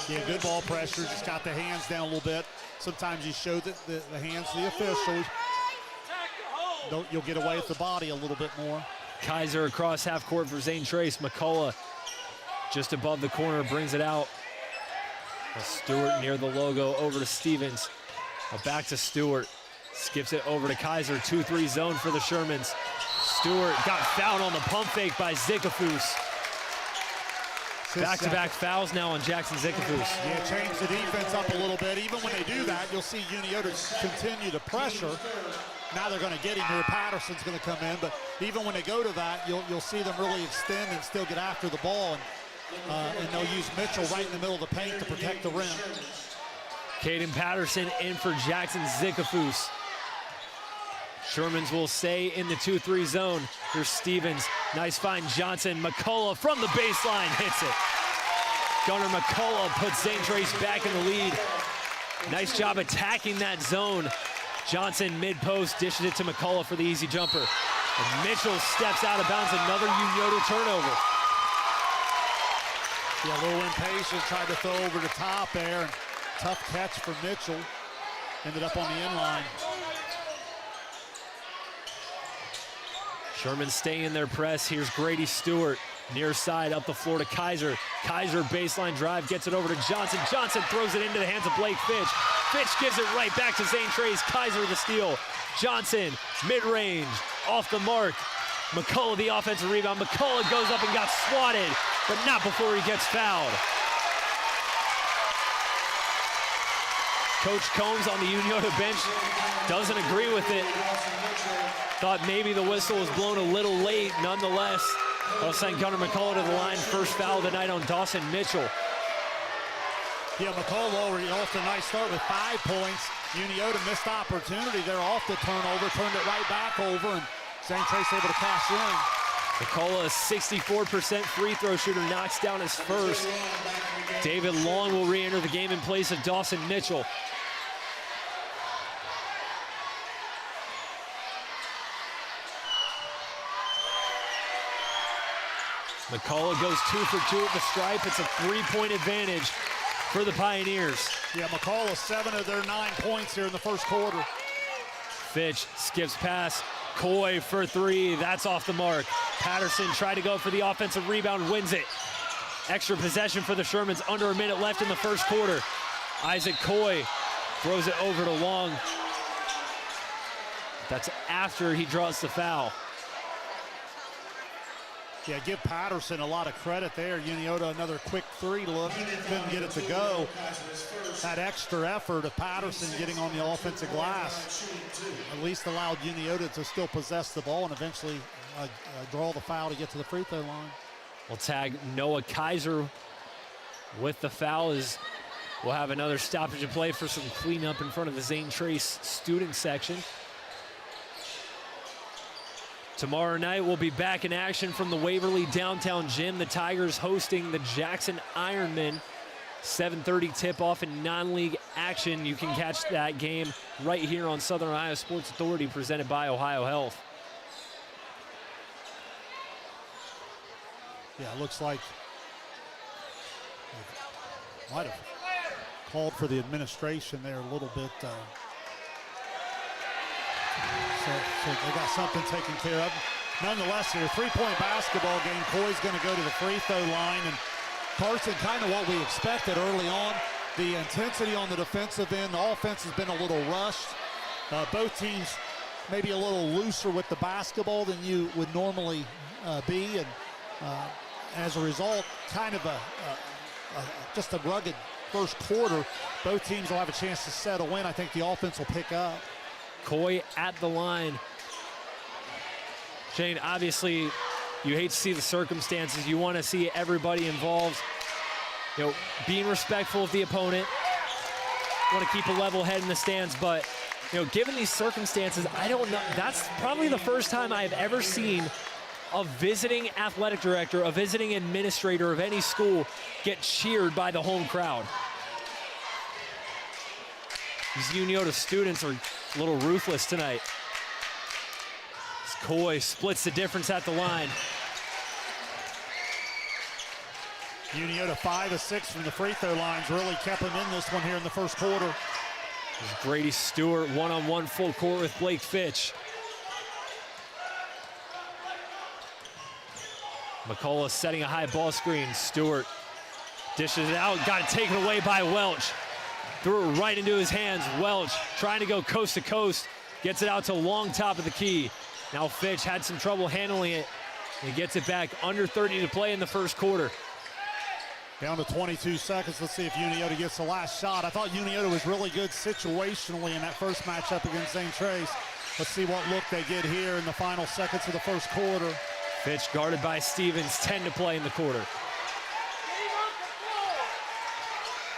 Yeah, good ball pressure, just got the hands down a little bit. Sometimes you show the hands to the officials. You'll get away with the body a little bit more. Kaiser across half court for Zane Trace. McCullough just above the corner brings it out. Stewart near the logo over to Stevens. Back to Stewart. Skips it over to Kaiser. 2-3 zone for the Shermans. Stewart got fouled on the pump fake by Zikafus. Back-to-back fouls now on Jackson Zikafus. Yeah, change the defense up a little bit. Even when they do that, you'll see Unioto continue to pressure. Now they're going to get him here. Patterson's going to come in, but even when they go to that, you'll see them really extend and still get after the ball, and they'll use Mitchell right in the middle of the paint to protect the rim. Caden Patterson in for Jackson Zikafus. Shermans will stay in the 2-3 zone. Here's Stevens. Nice find, Johnson. McCullough from the baseline hits it. Gunnar McCullough puts Zane Trace back in the lead. Nice job attacking that zone. Johnson mid-post dishes it to McCullough for the easy jumper. And Mitchell steps out of bounds, another Unioto turnover. Yeah, a little impatient, tried to throw over the top there. And tough catch for Mitchell. Ended up on the end line. Sherman staying in their press. Here's Grady Stewart. Near side up the floor to Kaiser. Kaiser baseline drive, gets it over to Johnson. Johnson throws it into the hands of Blake Fitch. Fitch gives it right back to Zane Trace. Kaiser the steal. Johnson, mid-range, off the mark. McCullough the offensive rebound. McCullough goes up and got swatted, but not before he gets fouled. Coach Combs on the Unioto bench doesn't agree with it. Thought maybe the whistle was blown a little late. Nonetheless, they'll send Gunnar McCullough to the line. First foul of the night on Dawson Mitchell. Yeah, McCullough already off to a nice start with 5 points. Unioto missed opportunity there off the turnover, turned it right back over, and Zane Trace able to cash in. McCullough, a 64% free throw shooter, knocks down his first. David Long will re-enter the game in place of Dawson Mitchell. McCullough goes 2 for 2 at the stripe. It's a 3-point advantage for the Pioneers. Yeah, McCullough 7 of their 9 points here in the first quarter. Fitch skips past Coy for 3. That's off the mark. Patterson tried to go for the offensive rebound, wins it. Extra possession for the Shermans, under a minute left in the first quarter. Isaac Coy throws it over to Long. That's after he draws the foul. Yeah, give Patterson a lot of credit there. Unioto, another quick 3 look, couldn't get it to go. That extra effort of Patterson getting on the offensive glass at least allowed Unioto to still possess the ball and eventually draw the foul to get to the free throw line. We'll tag Noah Kaiser with the foul as we'll have another stoppage of play for some cleanup in front of the Zane Trace student section. Tomorrow night, we'll be back in action from the Waverly Downtown Gym. The Tigers hosting the Jackson Ironmen. 7:30 tip-off in non-league action. You can catch that game right here on Southern Ohio Sports Authority, presented by Ohio Health. Yeah, it looks like might have called for the administration there a little bit. So they got something taken care of. Nonetheless, here, 3-point basketball game. Coy's going to go to the free throw line. And Carson, kind of what we expected early on. The intensity on the defensive end. The offense has been a little rushed. Both teams maybe a little looser with the basketball than you would normally be. And as a result, kind of just a rugged first quarter. Both teams will have a chance to settle in. I think the offense will pick up. Coy at the line. Shane, obviously, you hate to see the circumstances. You want to see everybody involved, being respectful of the opponent. Want to keep a level head in the stands, but, given these circumstances, I don't know. That's probably the first time I've ever seen a visiting athletic director, a visiting administrator of any school get cheered by the home crowd. These Unioto students are a little ruthless tonight. Coy splits the difference at the line. Unioto 5 of 6 from the free throw lines really kept him in this one here in the first quarter. There's Grady Stewart one-on-one full court with Blake Fitch. McCullough setting a high ball screen. Stewart dishes it out, got it taken away by Welch. Threw it right into his hands. Welch trying to go coast to coast. Gets it out to Long, top of the key. Now Fitch had some trouble handling it. He gets it back, under 30 to play in the first quarter. Down to 22 seconds. Let's see if Unioto gets the last shot. I thought Unioto was really good situationally in that first matchup against Zane Trace. Let's see what look they get here in the final seconds of the first quarter. Fitch guarded by Stevens, 10 to play in the quarter.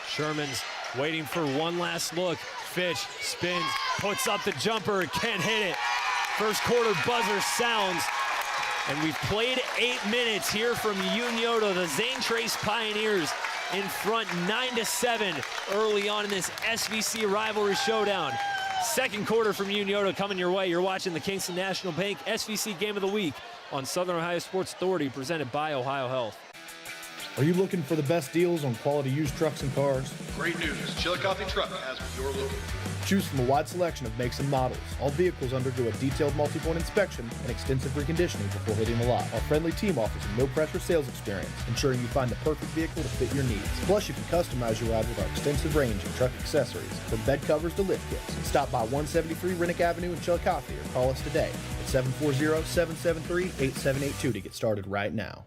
Sherman's waiting for one last look. Fitch spins, puts up the jumper, can't hit it. First quarter buzzer sounds, and we've played 8 minutes here from Unioto. The Zane Trace Pioneers in front 9-7 early on in this SVC rivalry showdown. Second quarter from Unioto coming your way. You're watching the Kingston National Bank SVC Game of the Week on Southern Ohio Sports Authority, presented by Ohio Health. Are you looking for the best deals on quality used trucks and cars? Great news, Chillicothe Truck has what you're looking for. Choose from a wide selection of makes and models. All vehicles undergo a detailed multi-point inspection and extensive reconditioning before hitting the lot. Our friendly team offers a no-pressure sales experience, ensuring you find the perfect vehicle to fit your needs. Plus, you can customize your ride with our extensive range of truck accessories, from bed covers to lift kits. Stop by 173 Rennick Avenue in Chillicothe or call us today at 740-773-8782 to get started right now.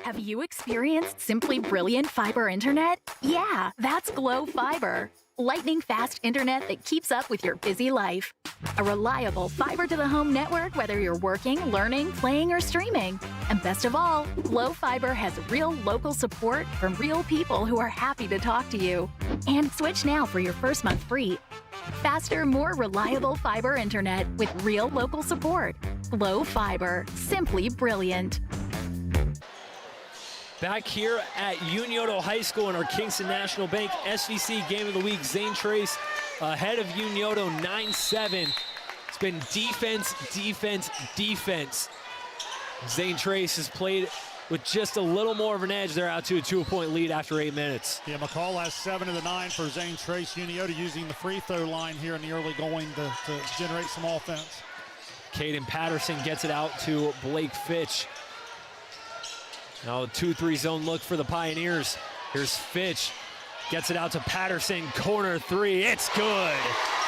Have you experienced simply brilliant fiber internet? Yeah, that's Glow Fiber. Lightning-fast internet that keeps up with your busy life. A reliable fiber-to-the-home network whether you're working, learning, playing, or streaming. And best of all, Glow Fiber has real local support from real people who are happy to talk to you. And switch now for your first month free. Faster, more reliable fiber internet with real local support. Glow Fiber. Simply brilliant. Back here at Unioto High School in our Kingston National Bank SVC Game of the Week, Zane Trace ahead of Unioto 9-7. It's been defense, defense, defense. Zane Trace has played with just a little more of an edge. They're out to a 2-point lead after 8 minutes. Yeah, McCall has 7 of the 9 for Zane Trace. Unioto using the free throw line here in the early going to generate some offense. Caden Patterson gets it out to Blake Fitch. Now a 2-3 zone look for the Pioneers. Here's Fitch, gets it out to Patterson, corner 3, it's good.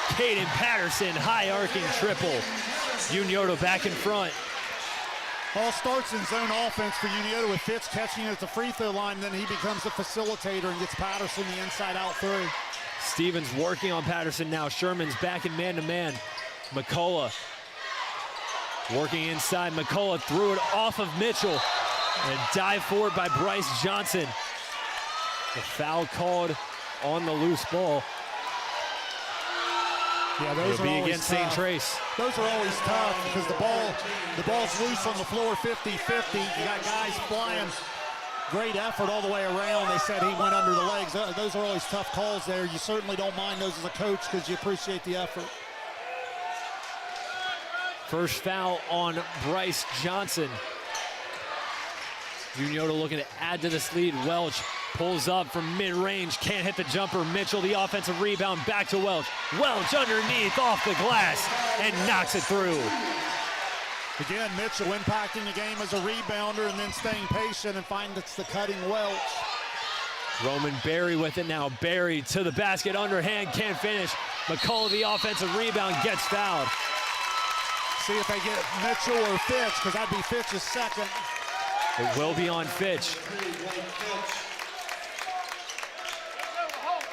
Caden Patterson, high arcing triple. Unioto back in front. All starts in zone offense for Unioto with Fitch catching it at the free throw line, then he becomes the facilitator and gets Patterson the inside out 3. Stevens working on Patterson now. Sherman's back in man-to-man. McCullough working inside. McCullough threw it off of Mitchell. And dive forward by Bryce Johnson. The foul called on the loose ball. Yeah, those It'll are be always against tough. St. Trace. Those are always tough because the ball's loose on the floor 50-50. You got guys flying. Great effort all the way around. They said he went under the legs. Those are always tough calls there. You certainly don't mind those as a coach because you appreciate the effort. First foul on Bryce Johnson. Unioto looking to add to this lead. Welch pulls up from mid-range, can't hit the jumper. Mitchell, the offensive rebound, back to Welch. Welch underneath, off the glass, and knocks it through. Again, Mitchell impacting the game as a rebounder and then staying patient and finds it's the cutting Welch. Roman Berry with it now. Berry to the basket, underhand, can't finish. McCullough, the offensive rebound, gets fouled. See if they get Mitchell or Fitch, because that'd be Fitch's second. It will be on Fitch.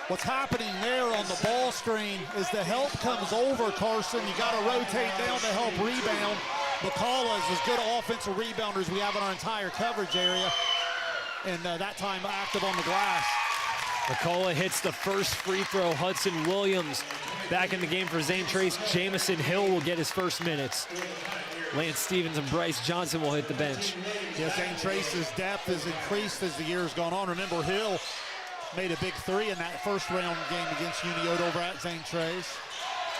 What's happening there on the ball screen is the help comes over Carson. You got to rotate down to help rebound. McCullough is as good an offensive rebounder as we have in our entire coverage area. And that time active on the glass. McCullough hits the first free throw. Hudson Williams back in the game for Zane Trace. Jamison Hill will get his first minutes. Lance Stevens and Bryce Johnson will hit the bench. Yeah, Zane Trace's depth has increased as the year's gone on. Remember, Hill made a big 3 in that first round game against Unioto over at Zane Trace.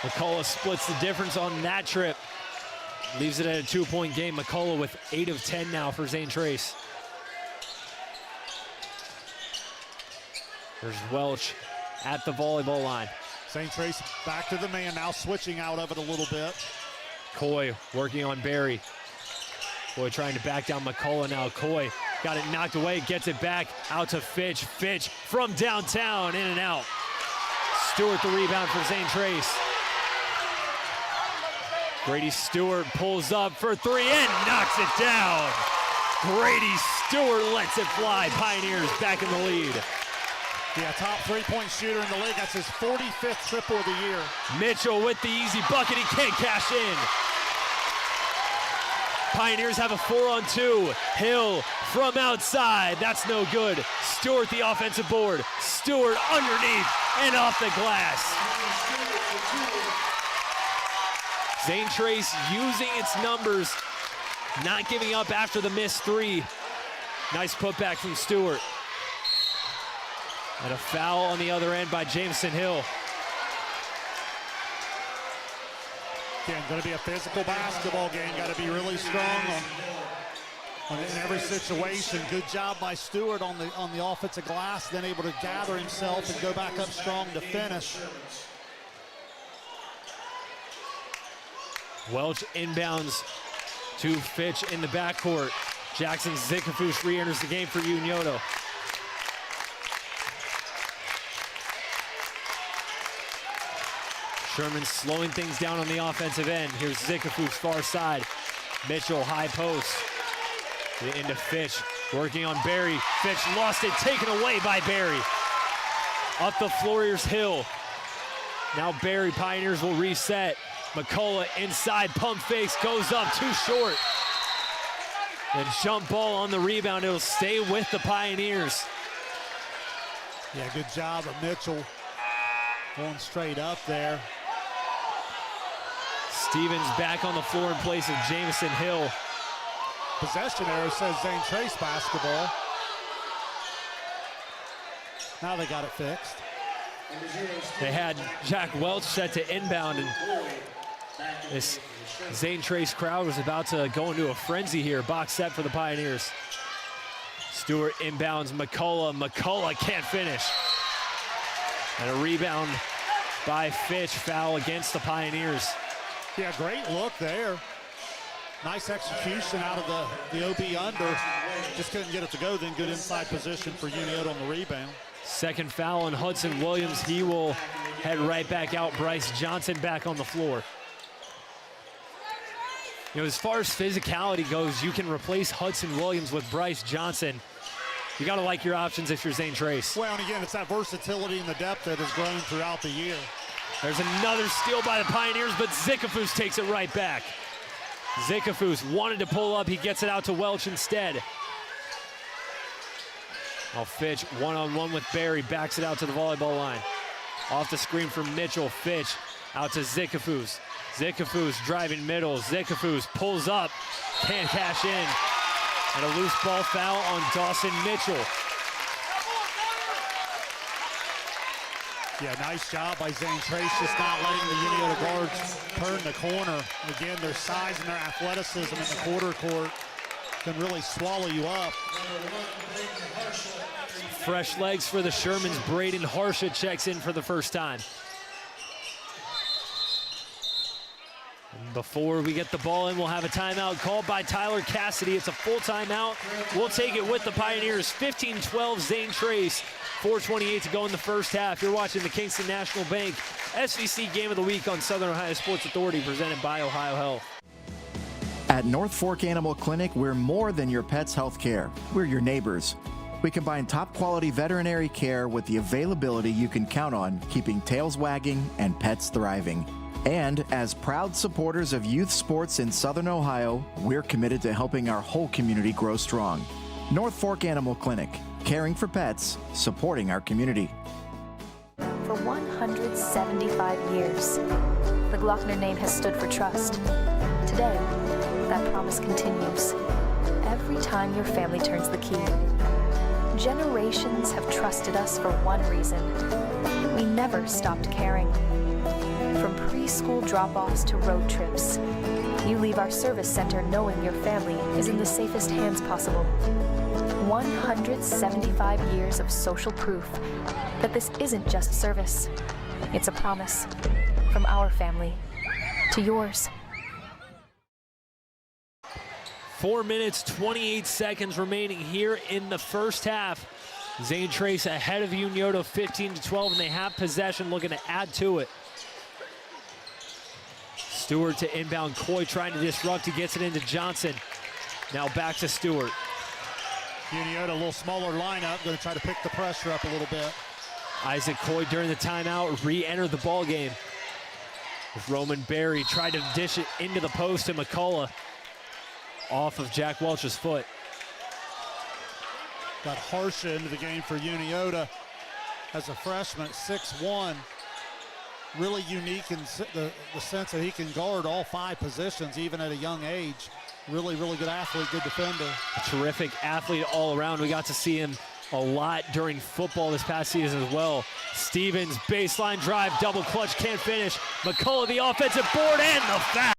McCullough splits the difference on that trip. Leaves it at a 2-point game. McCullough with 8 of 10 now for Zane Trace. There's Welch at the volleyball line. Zane Trace back to the man now, switching out of it a little bit. Coy working on Barry. Coy trying to back down McCullough now. Coy got it knocked away, gets it back out to Fitch. Fitch from downtown, in and out. Stewart the rebound for Zane Trace. Grady Stewart pulls up for 3 and knocks it down. Grady Stewart lets it fly. Pioneers back in the lead. Yeah, top 3-point shooter in the league. That's his 45th triple of the year. Mitchell with the easy bucket. He can't cash in. Pioneers have a 4-on-2. Hill from outside. That's no good. Stewart the offensive board. Stewart underneath and off the glass. Zane Trace using its numbers, not giving up after the missed 3. Nice putback from Stewart. And a foul on the other end by Jameson Hill. Again, going to be a physical basketball game. Got to be really strong In every situation, good job by Stewart on the offensive glass, then able to gather himself and go back up strong to finish. Welch inbounds to Fitch in the backcourt. Jackson Zikafus re-enters the game for Unioto. Sherman slowing things down on the offensive end. Here's Zikafus far side. Mitchell high post. Into Fitch, working on Barry. Fitch lost it, taken away by Barry. Up the Floriers Hill. Now Barry, Pioneers will reset. McCullough inside, pump fakes, goes up, too short. And jump ball on the rebound, it'll stay with the Pioneers. Yeah, good job of Mitchell going straight up there. Stevens back on the floor in place of Jamison Hill. Possession error, says Zane Trace basketball. Now they got it fixed. They had Jack Welch set to inbound, and this Zane Trace crowd was about to go into a frenzy here. Box set for the Pioneers. Stewart inbounds McCullough. McCullough can't finish. And a rebound by Fitch, foul against the Pioneers. Yeah, great look there. Nice execution out of the OB under. Just couldn't get it to go, then good inside position for Unioto on the rebound. Second foul on Hudson Williams. He will head right back out. Bryce Johnson back on the floor. You know, as far as physicality goes, you can replace Hudson Williams with Bryce Johnson. You got to like your options if you're Zane Trace. Well, and again, it's that versatility and the depth that has grown throughout the year. There's another steal by the Pioneers, but Zikafus takes it right back. Zikafus wanted to pull up. He gets it out to Welch instead. Now Fitch one-on-one with Barry, backs it out to the volleyball line. Off the screen from Mitchell. Fitch out to Zikafus. Zikafus driving middle. Zikafus pulls up, can't cash in. And a loose ball foul on Dawson Mitchell. Yeah, nice job by Zane Trace, just not letting the Unioto guards turn the corner. Again, their size and their athleticism in the quarter court can really swallow you up. Fresh legs for the Shermans. Braden Harsha checks in for the first time. Before we get the ball in, we'll have a timeout called by Tyler Cassidy. It's a full timeout. We'll take it with the Pioneers. 15-12, Zane Trace. 4:28 to go in the first half. You're watching the Kingston National Bank SVC Game of the Week on Southern Ohio Sports Authority, presented by Ohio Health. At North Fork Animal Clinic, we're more than your pet's health care. We're your neighbors. We combine top quality veterinary care with the availability you can count on, keeping tails wagging and pets thriving. And as proud supporters of youth sports in Southern Ohio, we're committed to helping our whole community grow strong. North Fork Animal Clinic, caring for pets, supporting our community. For 175 years, the Glockner name has stood for trust. Today, that promise continues. Every time your family turns the key. Generations have trusted us for one reason. We never stopped caring. From preschool drop-offs to road trips, you leave our service center knowing your family is in the safest hands possible. 175 years of social proof that this isn't just service. It's a promise from our family to yours. 4 minutes, 28 seconds remaining here in the first half. Zane Trace ahead of Unioto, 15-12, and they have possession, looking to add to it. Stewart to inbound. Coy trying to disrupt. He gets it into Johnson. Now back to Stewart. Unioto, a little smaller lineup, going to try to pick the pressure up a little bit. Isaac Coy during the timeout re-entered the ball game. Roman Berry tried to dish it into the post to McCullough. Off of Jack Welch's foot. Got Harsha into the game for Unioto as a freshman at 6'1". Really unique in the sense that he can guard all 5 positions, even at a young age. Really, really good athlete, good defender. A terrific athlete all around. We got to see him a lot during football this past season as well. Stevens, baseline drive, double clutch, can't finish. McCullough, the offensive board, and the foul.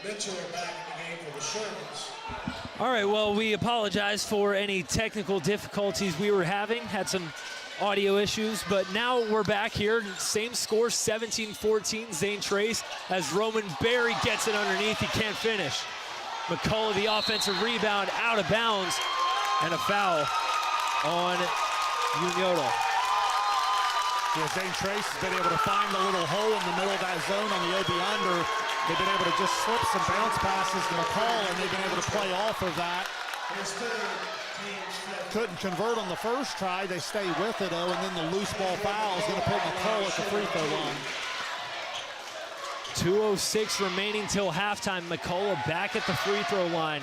Mitchell are back in the game for the Shermans. All right, well, we apologize for any technical difficulties we were having. Had some audio issues, but now we're back here. Same score, 17-14, Zane Trace, as Roman Berry gets it underneath. He can't finish. McCullough, the offensive rebound, out of bounds, and a foul on Unioto. Yeah, Zane Trace has been able to find the little hole in the middle of that zone on the OB under. They've been able to just slip some bounce passes to McCullough, and they've been able to play off of that. Couldn't convert on the first try. They stay with it, though, and then the loose ball foul is going to put McCullough at the free throw line. 2:06 remaining till halftime. McCullough back at the free throw line.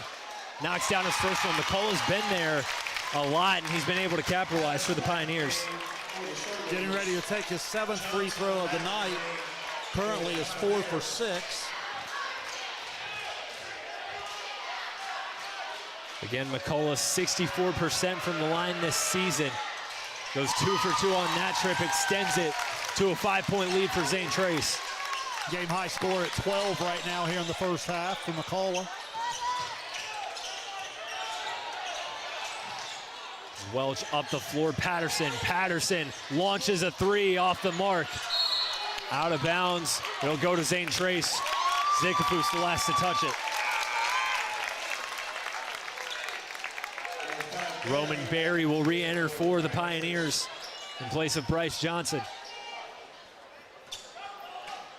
Knocks down his first one. McCullough's been there a lot, and he's been able to capitalize for the Pioneers. Getting ready to take his 7th free throw of the night. Currently is 4 for 6. Again, McCullough 64% from the line this season. Goes 2 for 2 on that trip, extends it to a 5-point lead for Zane Trace. Game high score at 12 right now here in the first half for McCullough. Welch up the floor, Patterson launches a 3 off the mark. Out of bounds, it'll go to Zane Trace. Zikafus the last to touch it. Roman Berry will re-enter for the Pioneers in place of Bryce Johnson.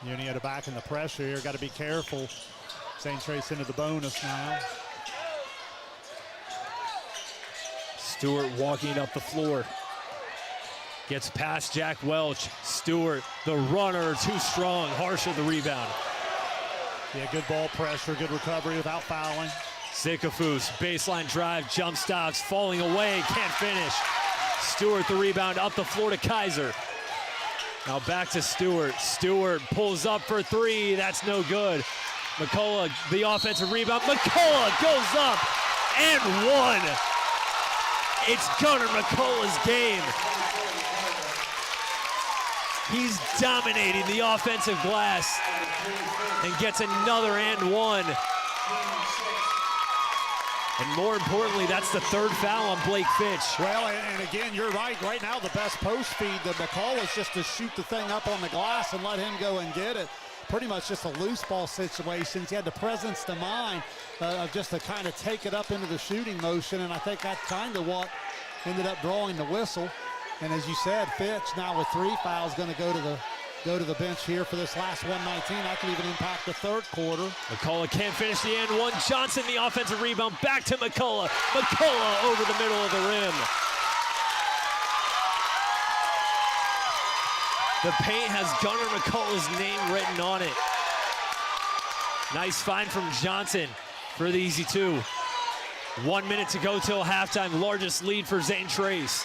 Unioto back in the pressure here, got to be careful. Zane Trace into the bonus now. Stewart walking up the floor. Gets past Jack Welch. Stewart, the runner, too strong. Harsh at the rebound. Yeah, good ball pressure, good recovery without fouling. Zikafus, baseline drive, jump stops, falling away, can't finish. Stewart the rebound, up the floor to Kaiser. Now back to Stewart. Stewart pulls up for 3, that's no good. McCullough, the offensive rebound. McCullough goes up and 1. It's Gunnar McCullough's game. He's dominating the offensive glass and gets another and 1. And more importantly, that's the 3rd foul on Blake Fitch. Well, and again, you're right. Right now, the best post feed to McCullough is just to shoot the thing up on the glass and let him go and get it. Pretty much just a loose ball situations. He had the presence to mind of just to kind of take it up into the shooting motion, and I think that's kind of what ended up drawing the whistle. And as you said, Fitch now with 3 fouls going to go to the bench here for this last 119. That could even impact the 3rd quarter. McCullough can't finish the and 1. Johnson, the offensive rebound, back to McCullough. McCullough over the middle of the rim. The paint has Gunnar McCullough's name written on it. Nice find from Johnson for the easy 2. 1 minute to go till halftime. Largest lead for Zane Trace.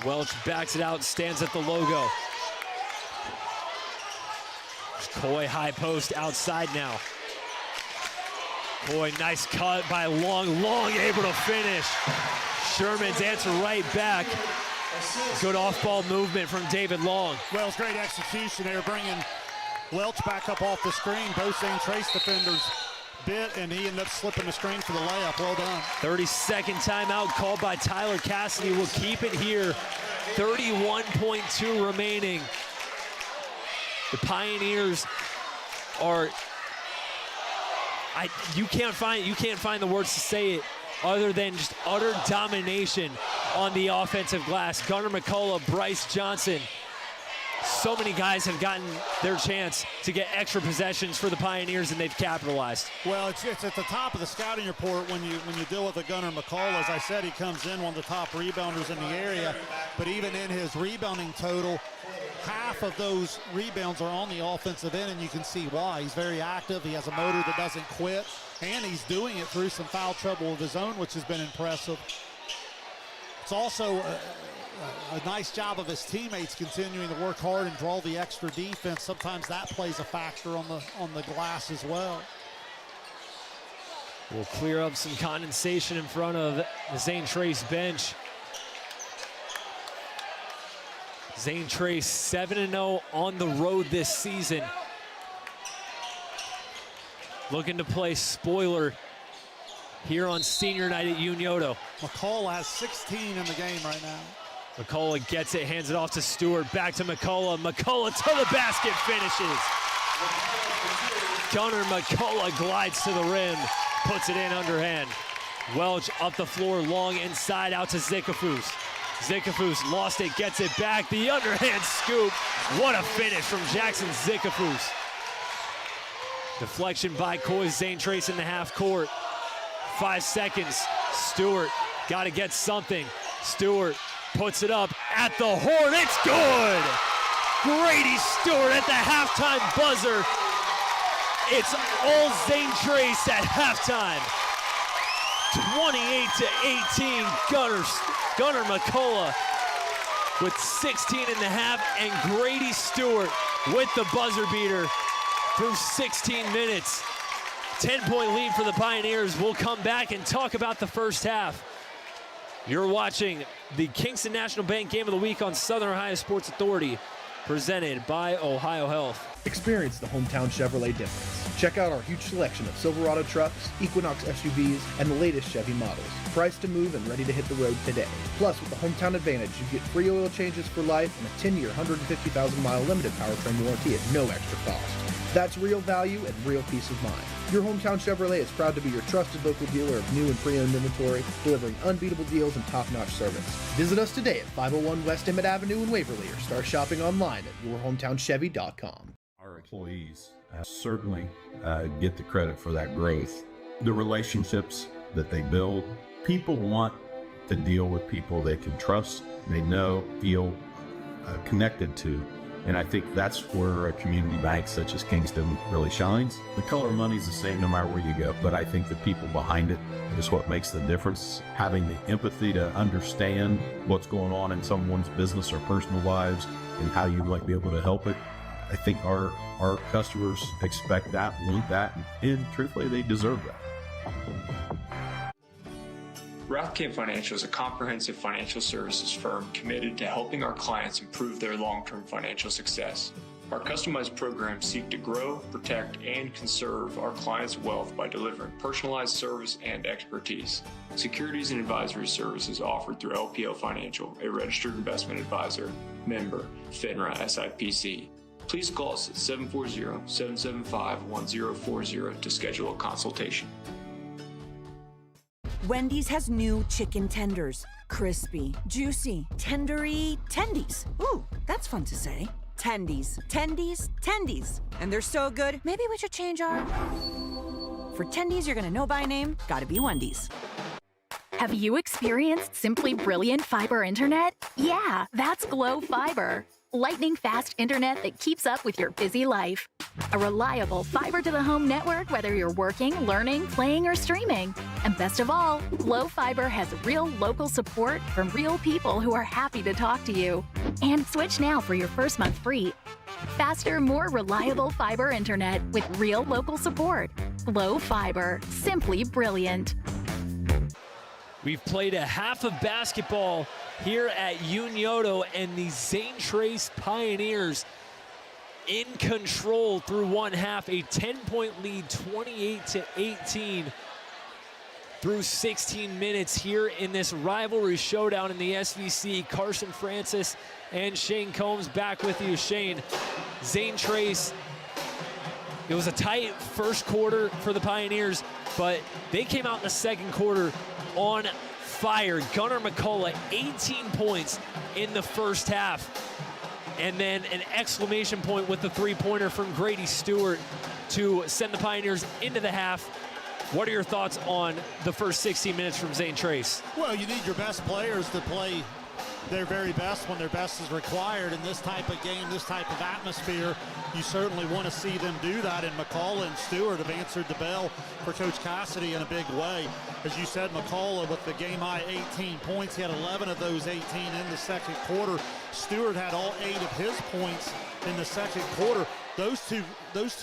Welch backs it out, stands at the logo. Coy high post outside now. Coy, nice cut by Long able to finish. Shermans answer right back. Good off-ball movement from David Long. Well, it's great execution there, bringing Welch back up off the screen. Both Zane Trace defenders bit, and he ended up slipping the screen for the layup. Well done. 32nd timeout called by Tyler Cassidy. Will keep it here. 31.2 remaining. The Pioneers are, you can't find the words to say it other than just utter domination on the offensive glass. Gunnar McCullough, Bryce Johnson. So many guys have gotten their chance to get extra possessions for the Pioneers, and they've capitalized. Well, it's at the top of the scouting report when you deal with a Gunnar McCullough. As I said, he comes in one of the top rebounders in the area, but even in his rebounding total, half of those rebounds are on the offensive end, and you can see why. He's very active. He has a motor that doesn't quit, and he's doing it through some foul trouble of his own, which has been impressive. It's also a nice job of his teammates continuing to work hard and draw the extra defense. Sometimes that plays a factor on the glass as well. We'll clear up some condensation in front of the Zane Trace bench. Zane Trace 7-0 on the road this season. looking to play spoiler here on senior night at Unioto. McCullough has 16 in the game right now. McCullough gets it, hands it off to Stewart, back to McCullough. McCullough to the basket, finishes. Gunnar McCullough glides to the rim, puts it in underhand. Welch up the floor, long inside, out to Zikafus. Zikafus lost it, gets it back. The underhand scoop. What a finish from Jackson Zikafus. Deflection by Coy. Zane Trace in the half court. 5 seconds. Stewart got to get something. Stewart puts it up at the horn. It's good. Grady Stewart at the halftime buzzer. It's all Zane Trace at halftime. 28-18. Gunnar McCullough with 16 in the half, and Grady Stewart with the buzzer beater through 16 minutes. 10-point lead for the Pioneers. We'll come back and talk about the first half. You're watching the Kingston National Bank Game of the Week on Southern Ohio Sports Authority, presented by Ohio Health. Experience the hometown Chevrolet difference. Check out our huge selection of Silverado trucks, Equinox SUVs, and the latest Chevy models. Priced to move and ready to hit the road today. Plus, with the Hometown Advantage, you get free oil changes for life and a 10-year, 150,000-mile limited powertrain warranty at no extra cost. That's real value and real peace of mind. Your hometown Chevrolet is proud to be your trusted local dealer of new and pre-owned inventory, delivering unbeatable deals and top-notch service. Visit us today at 501 West Emmett Avenue in Waverly, or start shopping online at yourhometownchevy.com. Our employees certainly get the credit for that growth. The relationships that they build, people want to deal with people they can trust, they know, feel connected to. And I think that's where a community bank such as Kingston really shines. The color of money is the same no matter where you go, but I think the people behind it is what makes the difference. Having the empathy to understand what's going on in someone's business or personal lives and how you might be able to help it. I think our customers expect that, want that, and truthfully, they deserve that. Pregame Financial is a comprehensive financial services firm committed to helping our clients improve their long-term financial success. Our customized programs seek to grow, protect, and conserve our clients' wealth by delivering personalized service and expertise. Securities and advisory services offered through LPL Financial, a registered investment advisor, member, FINRA SIPC. Please call us at 740-775-1040 to schedule a consultation. Wendy's has new chicken tenders. Crispy, juicy, tendery tendies. Ooh, that's fun to say. Tendies, tendies, tendies. And they're so good, maybe we should change our... For tendies you're gonna know by name, gotta be Wendy's. Have you experienced simply brilliant fiber internet? Yeah, that's Glow Fiber. Lightning-fast internet that keeps up with your busy life. A reliable fiber-to-the-home network, whether you're working, learning, playing, or streaming. And best of all, Glow Fiber has real local support from real people who are happy to talk to you. And switch now for your first month free. Faster, more reliable fiber internet with real local support. Glow Fiber. Simply brilliant. We've played a half of basketball here at Unioto, and the Zane Trace Pioneers in control through one half, a 10-point lead, 28-18 through 16 minutes here in this rivalry showdown in the SVC. Carson Francis and Shane Combs back with you. Shane, Zane Trace, it was a tight first quarter for the Pioneers, but they came out in the second quarter on fire. Gunnar McCullough, 18 points in the first half. And then an exclamation point with the three-pointer from Grady Stewart to send the Pioneers into the half. What are your thoughts on the first 16 minutes from Zane Trace? Well, you need your best players to play their very best when their best is required. In this type of game, this type of atmosphere, you certainly want to see them do that, and McCullough and Stewart have answered the bell for Coach Cassidy in a big way. As you said, McCullough with the game-high 18 points. He had 11 of those 18 in the second quarter. Stewart had all 8 of his points in the second quarter. Those two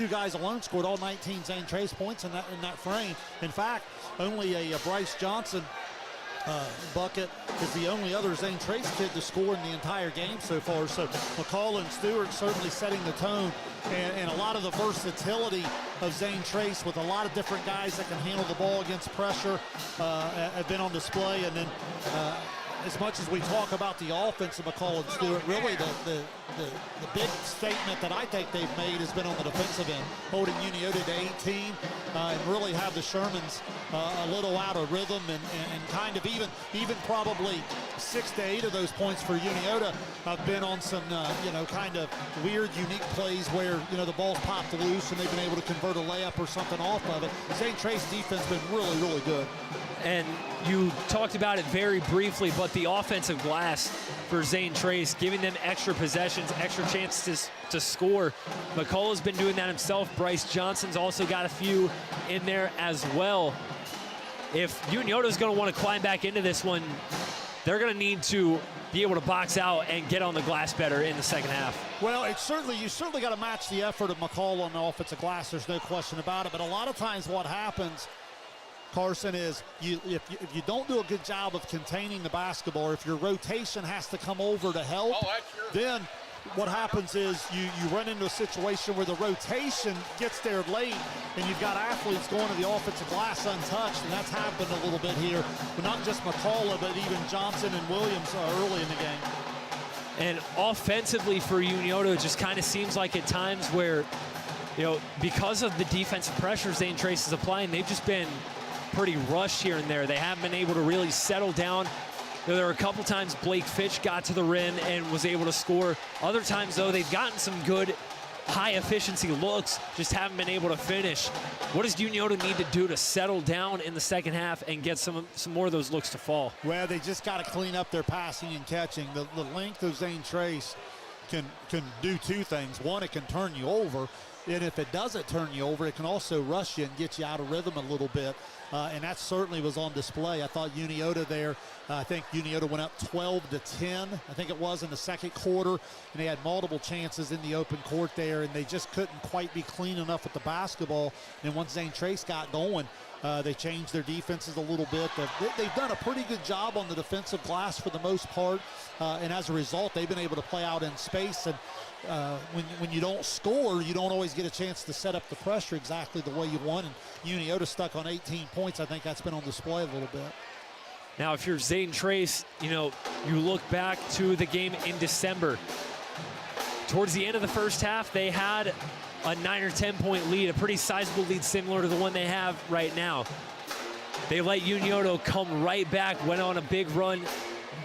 guys alone scored all 19 Zane Trace points in that frame. In fact, only a Bryce Johnson bucket is the only other Zane Trace kid to score in the entire game so far. So McCall and Stewart certainly setting the tone, and a lot of the versatility of Zane Trace with a lot of different guys that can handle the ball against pressure have been on display. And then as much as we talk about the offense of McCall and Stewart, really the big statement that I think they've made has been on the defensive end, holding Unioto to 18 and really have the Shermans a little out of rhythm, and kind of even probably 6 to 8 of those points for Unioto have been on some kind of weird, unique plays where the ball's popped loose and they've been able to convert a layup or something off of it. Zane Trace defense has been really, really good. And you talked about it very briefly, but the offensive glass for Zane Trace, giving them extra possessions, extra chances to score. McCall has been doing that himself. Bryce Johnson's also got a few in there as well. If Unioto's going to want to climb back into this one, they're going to need to be able to box out and get on the glass better in the second half. Well, you certainly got to match the effort of McCall on the offensive glass. There's no question about it. But a lot of times what happens, Carson, is if you don't do a good job of containing the basketball, or if your rotation has to come over to help, then what happens is you run into a situation where the rotation gets there late and you've got athletes going to the offensive glass untouched, and that's happened a little bit here. But not just McCullough, but even Johnson and Williams early in the game. And offensively for Unioto, it just kind of seems like at times where, because of the defensive pressure Zane Trace is applying, they've just been pretty rushed here and there. They haven't been able to really settle down. There were a couple times Blake Fitch got to the rim and was able to score. Other times, though, they've gotten some good high-efficiency looks, just haven't been able to finish. What does Unioto need to do to settle down in the second half and get some more of those looks to fall? Well, they just got to clean up their passing and catching. The length of Zane Trace can do two things. One, it can turn you over, and if it doesn't turn you over, it can also rush you and get you out of rhythm a little bit. And that certainly was on display. I thought Unioto there, I think Unioto went up 12-10, I think it was, in the second quarter. And they had multiple chances in the open court there, and they just couldn't quite be clean enough with the basketball. And once Zane Trace got going, they changed their defenses a little bit. They've done a pretty good job on the defensive glass for the most part. And as a result, they've been able to play out in space. And when you don't score, you don't always get a chance to set up the pressure exactly the way you want. And Unioto stuck on 18 points. I think that's been on display a little bit. Now, if you're Zane Trace, you look back to the game in December. Towards the end of the first half, they had a 9 or 10 point lead, a pretty sizable lead similar to the one they have right now. They let Unioto come right back, went on a big run.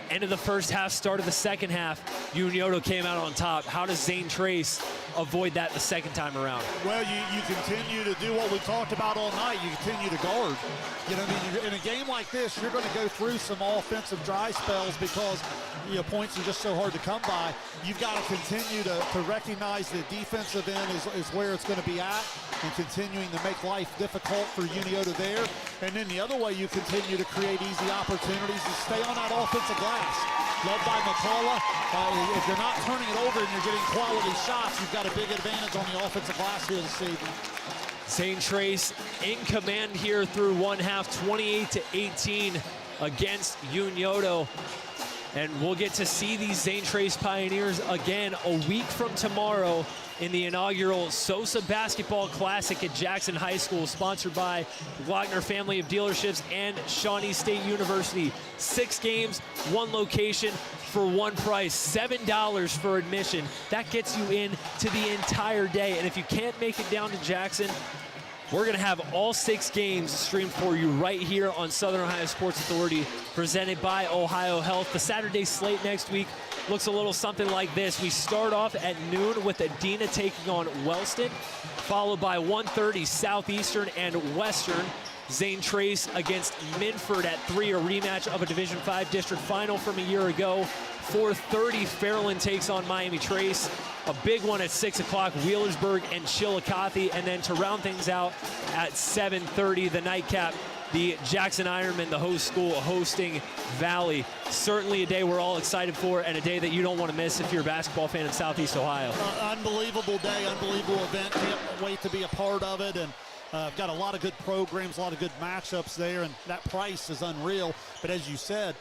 End of the first half, start of the second half, Unioto came out on top. How does Zane Trace avoid that the second time around? Well, you continue to do what we talked about all night. You continue to guard. In a game like this, you're going to go through some offensive dry spells because points are just so hard to come by. You've got to continue to recognize the defensive end is where it's going to be at, and continuing to make life difficult for Unioto there. And then the other way you continue to create easy opportunities is stay on that offensive glass. Led by McCullough. If you're not turning it over and you're getting quality shots, you've got a big advantage on the offensive glass here this evening. Zane Trace in command here through one half, 28-18 against Unioto. And we'll get to see these Zane Trace Pioneers again a week from tomorrow in the inaugural SOSA Basketball Classic at Jackson High School, sponsored by the Glockner Family of Dealerships and Shawnee State University. 6 games, 1 location for one price, $7 for admission. That gets you in to the entire day. And if you can't make it down to Jackson, we're going to have all 6 games streamed for you right here on Southern Ohio Sports Authority, presented by Ohio Health. The Saturday slate next week looks a little something like this. We start off at noon with Adena taking on Wellston, followed by 1:30 Southeastern and Western. Zane Trace against Minford at 3, a rematch of a Division V district final from a year ago. 4:30 Fairland takes on Miami Trace. A big one at 6 o'clock, Wheelersburg and Chillicothe. And then to round things out at 7:30, the nightcap, the Jackson Ironmen, the host school, hosting Valley. Certainly a day we're all excited for, and a day that you don't want to miss if you're a basketball fan in Southeast Ohio. Unbelievable day, unbelievable event. Can't wait to be a part of it. And got a lot of good programs, a lot of good matchups there, and that price is unreal. But as you said,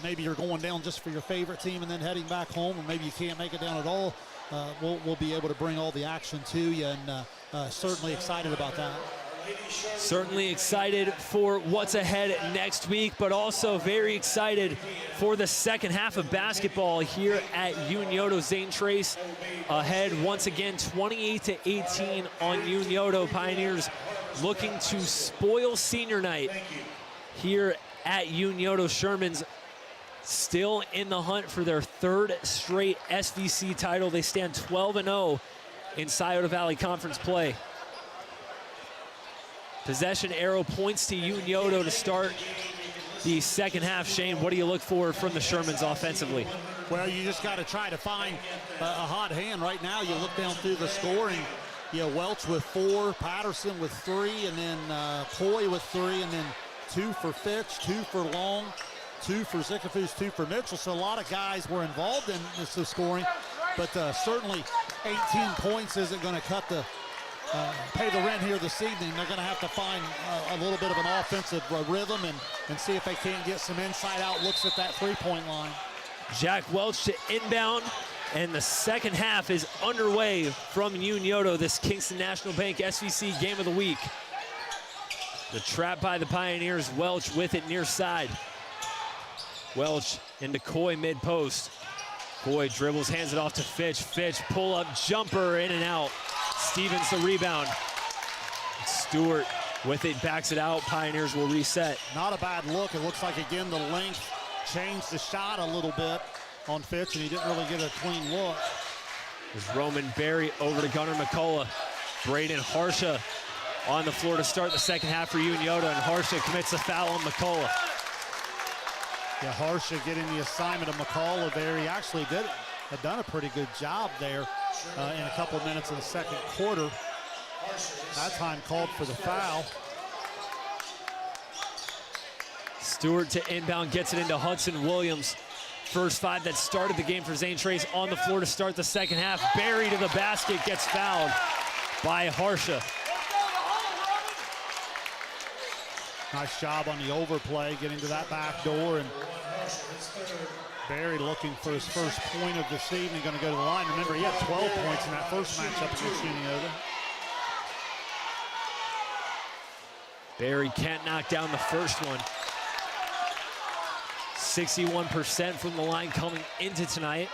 maybe you're going down just for your favorite team and then heading back home, or maybe you can't make it down at all. We'll be able to bring all the action to you, and certainly excited about that. Certainly excited for what's ahead next week, but also very excited for the second half of basketball here at Unioto. Zane Trace ahead once again, 28-18 on Unioto. Pioneers looking to spoil senior night here at Unioto Shermans. Still in the hunt for their third straight SVC title. They stand 12-0 in Scioto Valley Conference play. Possession arrow points to Unioto to start the second half. Shane, what do you look for from the Shermans offensively? Well, you just got to try to find a hot hand. Right now, you look down through the scoring. You know, Welch with 4, Patterson with 3, and then Coy with 3, and then 2 for Fitch, 2 for Long, 2 for Zickafus, 2 for Mitchell. So a lot of guys were involved in this scoring, but certainly 18 points isn't going to cut the pay the rent here this evening. They're going to have to find a little bit of an offensive rhythm and see if they can't get some inside-out looks at that three-point line. Jack Welch to inbound, and the second half is underway from Unioto, this Kingston National Bank SVC Game of the Week. The trap by the Pioneers, Welch with it near side. Welch into Coy mid-post. Coy dribbles, hands it off to Fitch. Fitch pull-up jumper, in and out. Stevens the rebound. Stewart with it, backs it out. Pioneers will reset. Not a bad look. It looks like, again, the length changed the shot a little bit on Fitch, and he didn't really get a clean look. There's Roman Berry over to Gunnar McCullough. Braden Harsha on the floor to start the second half for Unioto, and Harsha commits a foul on McCullough. Yeah, Harsha getting the assignment of McCullough there. He actually had done a pretty good job there in a couple of minutes of the second quarter. That time called for the foul. Stewart to inbound, gets it into Hudson Williams. First 5 that started the game for Zane Trace on the floor to start the second half. Berry to the basket, gets fouled by Harsha. Nice job on the overplay, getting to that back door, and Berry looking for his first point of this evening, going to go to the line. Remember, he had 12 points in that first matchup against Unioto. Berry can't knock down the first one. 61% from the line coming into tonight.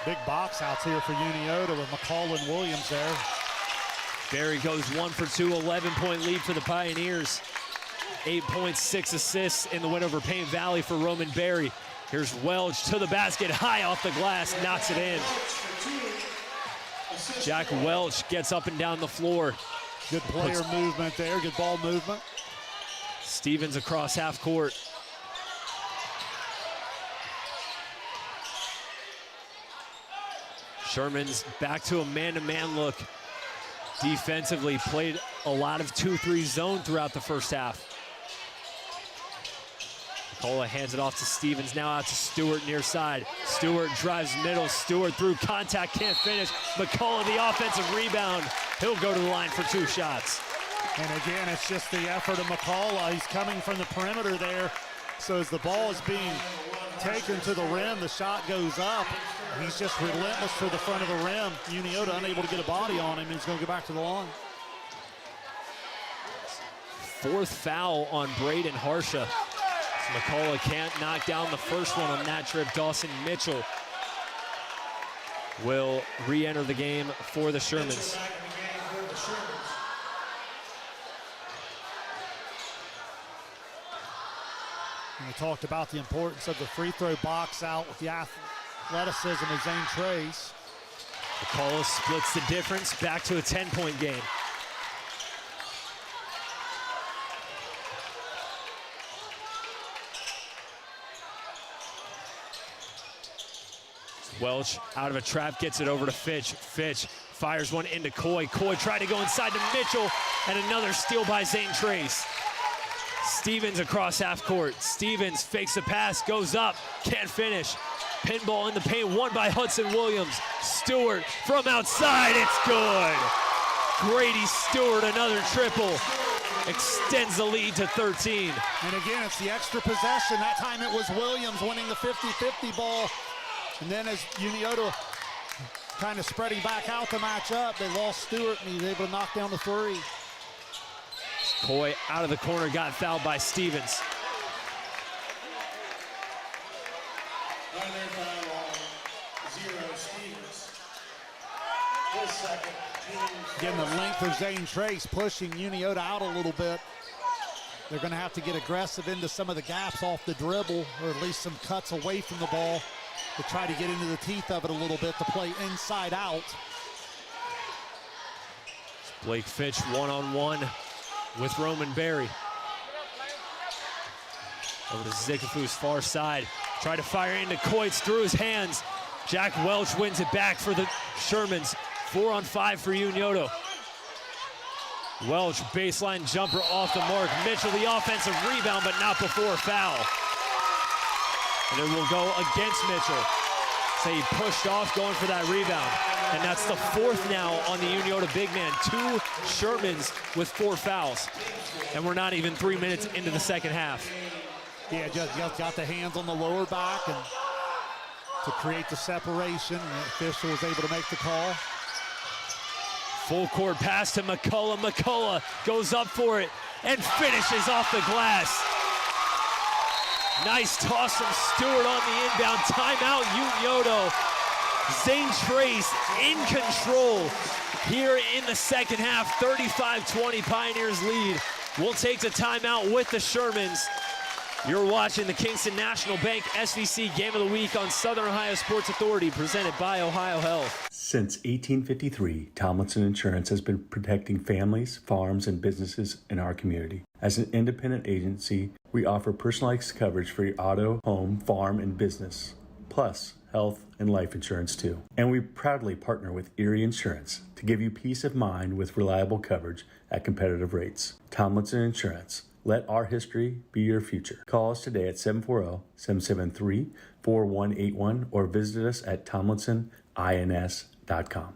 Big box outs here for Unioto with McCall and Williams there. Berry goes 1 for 2, 11-point lead for the Pioneers. 8 points, 6 assists in the win over Payne Valley for Roman Berry. Here's Welch to the basket, high off the glass, knocks it in. Jack Welch gets up and down the floor. Good player movement there, good ball movement. Stevens across half court. Sherman's back to a man-to-man look. Defensively, played a lot of 2-3 zone throughout the first half. McCullough hands it off to Stevens, now out to Stewart near side. Stewart drives middle, Stewart through contact, can't finish. McCullough the offensive rebound. He'll go to the line for 2 shots. And again, it's just the effort of McCullough. He's coming from the perimeter there. So as the ball is being taken to the rim, the shot goes up. He's just relentless to the front of the rim. Unioto unable to get a body on him. He's going to go back to the line. 4th foul on Braden Harsha. So McCullough can't knock down the first one on that trip. Dawson Mitchell will re-enter the game for the Shermans. We talked about the importance of the free throw box out with the athleticism of Zane Trace. McCullough splits the difference, back to a 10-point game. Welch out of a trap, gets it over to Fitch. Fitch fires one into Coy. Coy tried to go inside to Mitchell, and another steal by Zane Trace. Stevens across half court. Stevens fakes a pass, goes up, can't finish. Pinball in the paint, won by Hudson Williams. Stewart from outside, it's good. Grady Stewart, another triple. Extends the lead to 13. And again, it's the extra possession. That time it was Williams winning the 50-50 ball. And then as Unioto kind of spreading back out the matchup, they lost Stewart and he was able to knock down the three. Coy out of the corner, got fouled by Stevens. Again, the length of Zane Trace pushing Unioto out a little bit. They're going to have to get aggressive into some of the gaps off the dribble, or at least some cuts away from the ball to try to get into the teeth of it a little bit to play inside out. Blake Fitch one-on-one with Roman Berry. Over to Zikafu's far side. Try to fire into Coit's through his hands. Jack Welch wins it back for the Shermans. 4-on-5 for Unioto. Welch, baseline jumper off the mark. Mitchell, the offensive rebound, but not before foul. And it will go against Mitchell. So he pushed off, going for that rebound. And that's the fourth now on the Unioto big man. 2 Shermans with 4 fouls. And we're not even 3 minutes into the second half. Yeah, just got the hands on the lower back and to create the separation. And the official was able to make the call. Full court pass to McCullough. McCullough goes up for it and finishes off the glass. Nice toss from Stewart on the inbound. Timeout, Unioto. Zane Trace in control here in the second half. 35-20 Pioneers lead. We'll take the timeout with the Shermans. You're watching the Kingston National Bank SVC Game of the Week on Southern Ohio Sports Authority, presented by Ohio Health. Since 1853, Tomlinson Insurance has been protecting families, farms, and businesses in our community. As an independent agency, we offer personalized coverage for your auto, home, farm, and business, plus health and life insurance too. And we proudly partner with Erie Insurance to give you peace of mind with reliable coverage at competitive rates. Tomlinson Insurance. Let our history be your future. Call us today at 740-773-4181 or visit us at tomlinsonins.com.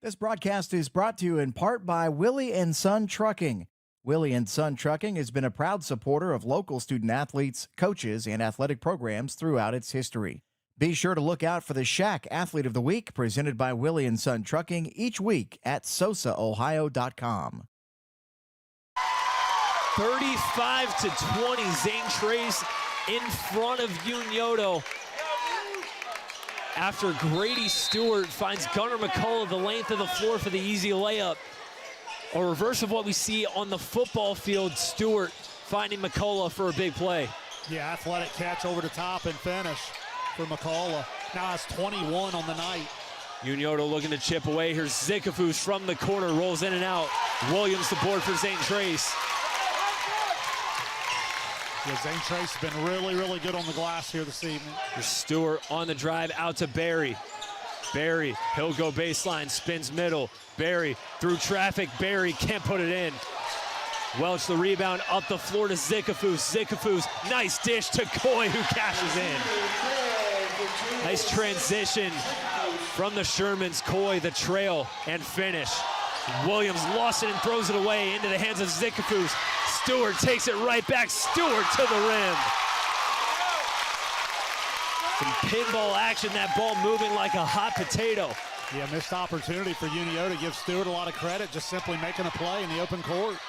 This broadcast is brought to you in part by Willie & Son Trucking. Willie & Son Trucking has been a proud supporter of local student athletes, coaches, and athletic programs throughout its history. Be sure to look out for the Shack Athlete of the Week presented by Willie & Son Trucking each week at SOSAOhio.com. 35-20, Zane Trace in front of Unioto. After Grady Stewart finds Gunnar McCullough the length of the floor for the easy layup. A reverse of what we see on the football field. Stewart finding McCullough for a big play. Yeah, athletic catch over the top and finish for McCullough. Now has 21 on the night. Unioto looking to chip away. Here's Zikafus from the corner, rolls in and out. Williams the board for Zane Trace. Yeah, Zane Trace has been really, really good on the glass here this evening. Here's Stewart on the drive out to Barry. Barry, he'll go baseline, spins middle. Barry through traffic. Barry can't put it in. Welch the rebound up the floor to Zikafus. Zikafus, nice dish to Coy, who cashes in. Nice transition from the Shermans. Coy the trail and finish. Williams lost it and throws it away into the hands of Zikafus. Stewart takes it right back. Stewart to the rim. Some pinball action, that ball moving like a hot potato. Yeah, missed opportunity for Unioto to give Stewart a lot of credit, just simply making a play in the open court.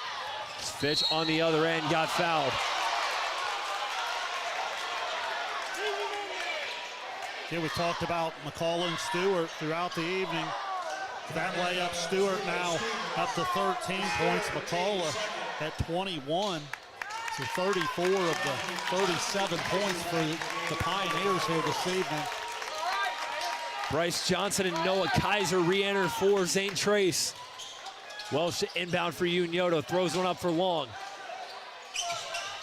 Fitch on the other end got fouled. Yeah, we talked about McCullough and Stewart throughout the evening. That layup, Stewart now up to 13 points. McCullough at 21. So 34 of the 37 points for the Pioneers here this evening. Bryce Johnson and Noah Kaiser re-enter for Zane Trace. Welch inbound for Unioto, throws one up for Long.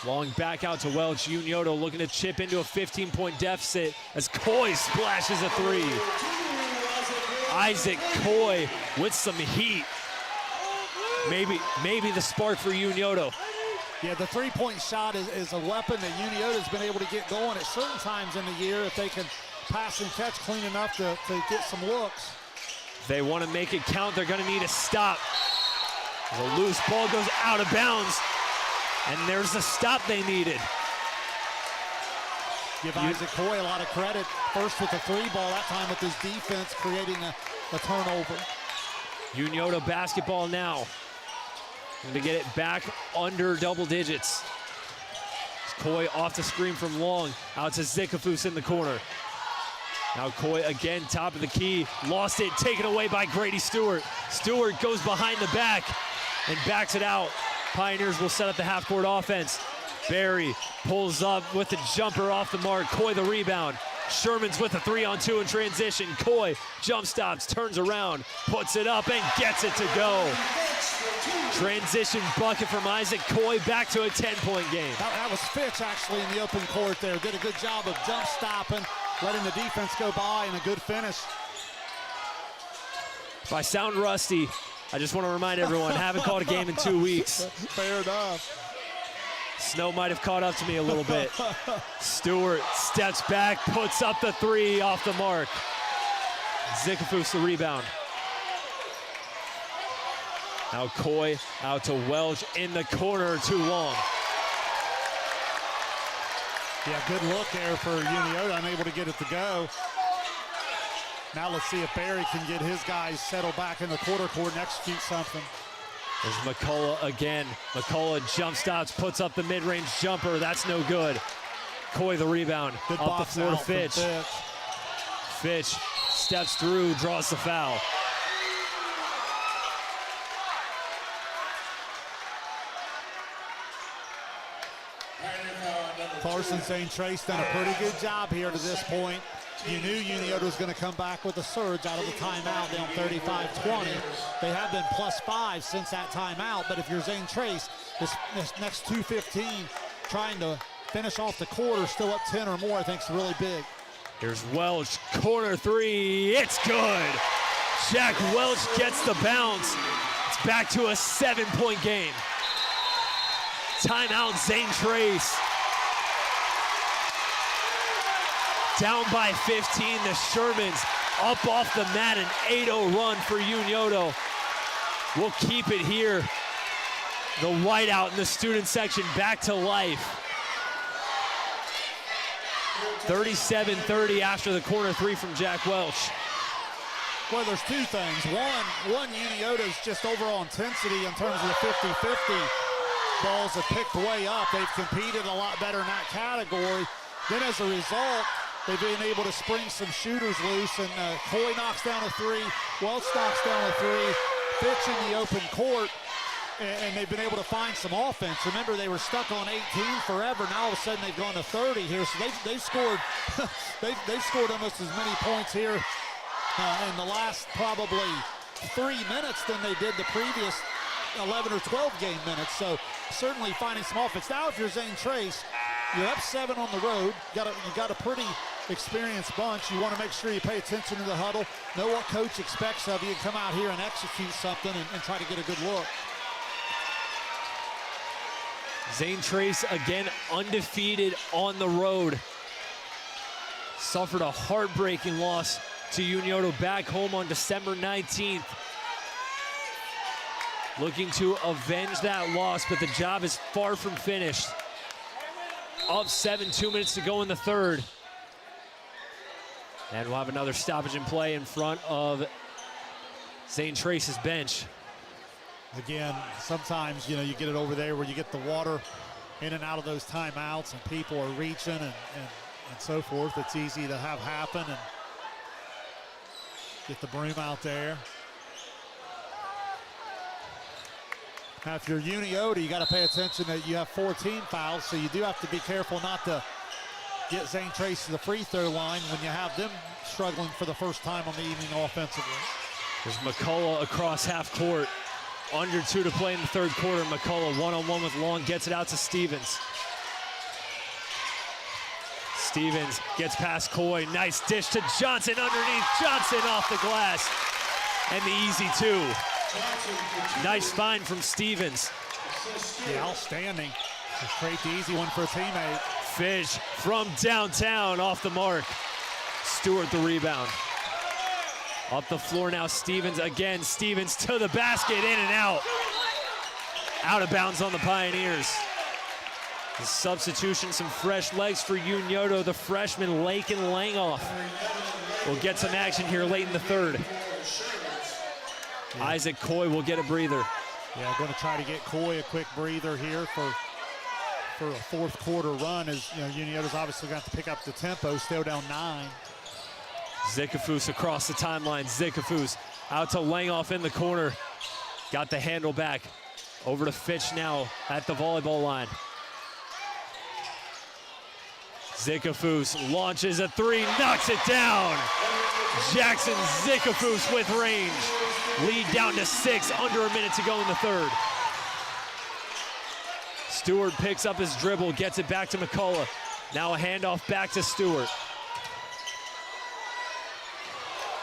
Long back out to Welch. Unioto looking to chip into a 15-point deficit as Coy splashes a three. Isaac Coy with some heat. Maybe the spark for Unioto. Yeah, the three-point shot is a weapon that Unioto's been able to get going at certain times in the year if they can pass and catch clean enough to get some looks. If they want to make it count, they're going to need a stop. The loose ball goes out of bounds, and there's the stop they needed. Give Isaac Coy a lot of credit. First with the 3-ball, that time with his defense creating a turnover. Unioto basketball now. Going to get it back under double digits. Coy off the screen from Long, out to Zikafus in the corner. Now Coy again, top of the key, lost it, taken away by Grady Stewart. Stewart goes behind the back and backs it out. Pioneers will set up the half-court offense. Barry pulls up with the jumper off the mark. Coy the rebound. Shermans with a 3-on-2 in transition. Coy jump stops, turns around, puts it up, and gets it to go. Transition bucket from Isaac Coy, back to a 10-point game. That was Fitch actually in the open court there. Did a good job of jump stopping, letting the defense go by, and a good finish. If I sound rusty, I just want to remind everyone, haven't called a game in 2 weeks. Fair enough. Snow might have caught up to me a little bit. Stewart steps back, puts up the 3 off the mark. Zikafus the rebound. Now Coy out to Welch in the corner, too long. Yeah, good look there for Unioto, unable to get it to go. Now let's see if Barry can get his guys settled back in the quarter court and execute something. There's McCullough again. McCullough jump stops, puts up the mid-range jumper. That's no good. Coy the rebound. Good off the floor to Fitch. Fitch steps through, draws the foul. Carson Zane Trace done a pretty good job here to this point. You knew Unioto was going to come back with a surge out of the timeout down 35-20. They have been +5 since that timeout, but if you're Zane Trace, this next 2:15, trying to finish off the quarter, still up 10 or more, I think is really big. Here's Welch, corner 3, it's good. Jack Welch gets the bounce. It's back to a 7-point game. Timeout, Zane Trace. Down by 15, the Shermans up off the mat, an 8-0 run for Unioto. We'll keep it here. The whiteout in the student section back to life. 37-30 after the corner 3 from Jack Welch. Well, there's two things. One Unioto's just overall intensity in terms of the 50-50 balls have picked way up. They've competed a lot better in that category. Then as a result, they've been able to spring some shooters loose, and Coy knocks down a 3, Welch knocks down a 3, Fitch in the open court, and they've been able to find some offense. Remember, they were stuck on 18 forever. Now all of a sudden they've gone to 30 here, so they've scored they've scored almost as many points here in the last probably 3 minutes than they did the previous 11 or 12 game minutes. So certainly finding some offense. Now if you're Zane Trace, you're up 7 on the road. You got a pretty experienced bunch. You want to make sure you pay attention to the huddle, know what coach expects of you, and come out here and execute something and try to get a good look. Zane Trace again undefeated on the road. Suffered a heartbreaking loss to Unioto back home on December 19th. Looking to avenge that loss, but the job is far from finished. Up 7, 2 minutes to go in the third. And we'll have another stoppage in play in front of Zane Trace's bench. Again, sometimes, you get it over there where you get the water in and out of those timeouts and people are reaching and so forth. It's easy to have happen and get the broom out there. Now, if you're Unioto, you got to pay attention that you have 4 team fouls, so you do have to be careful not to get Zane Trace to the free throw line when you have them struggling for the first time on the evening offensively. There's McCullough across half court. Under 2 to play in the third quarter. McCullough one-on-one with Long, gets it out to Stevens. Stevens gets past Coy. Nice dish to Johnson underneath. Johnson off the glass. And the easy 2. Nice find from Stevens. Yeah, outstanding. Just create the easy one for a teammate. Fish from downtown off the mark. Stewart the rebound. Up the floor now, Stevens again. Stevens to the basket, in and out. Out of bounds on the Pioneers. The substitution, some fresh legs for Unioto. The freshman, Lakin Langoff, will get some action here late in the third. Isaac Coy will get a breather. Yeah, going to try to get Coy a quick breather here for a fourth quarter run, as Unioto's obviously got to pick up the tempo, still down 9. Zikafus across the timeline. Zikafus out to Langoff in the corner. Got the handle back. Over to Fitch now at the volleyball line. Zikafus launches a 3, knocks it down. Jackson Zikafus with range. Lead down to 6, under a minute to go in the third. Stewart picks up his dribble, gets it back to McCullough. Now a handoff back to Stewart.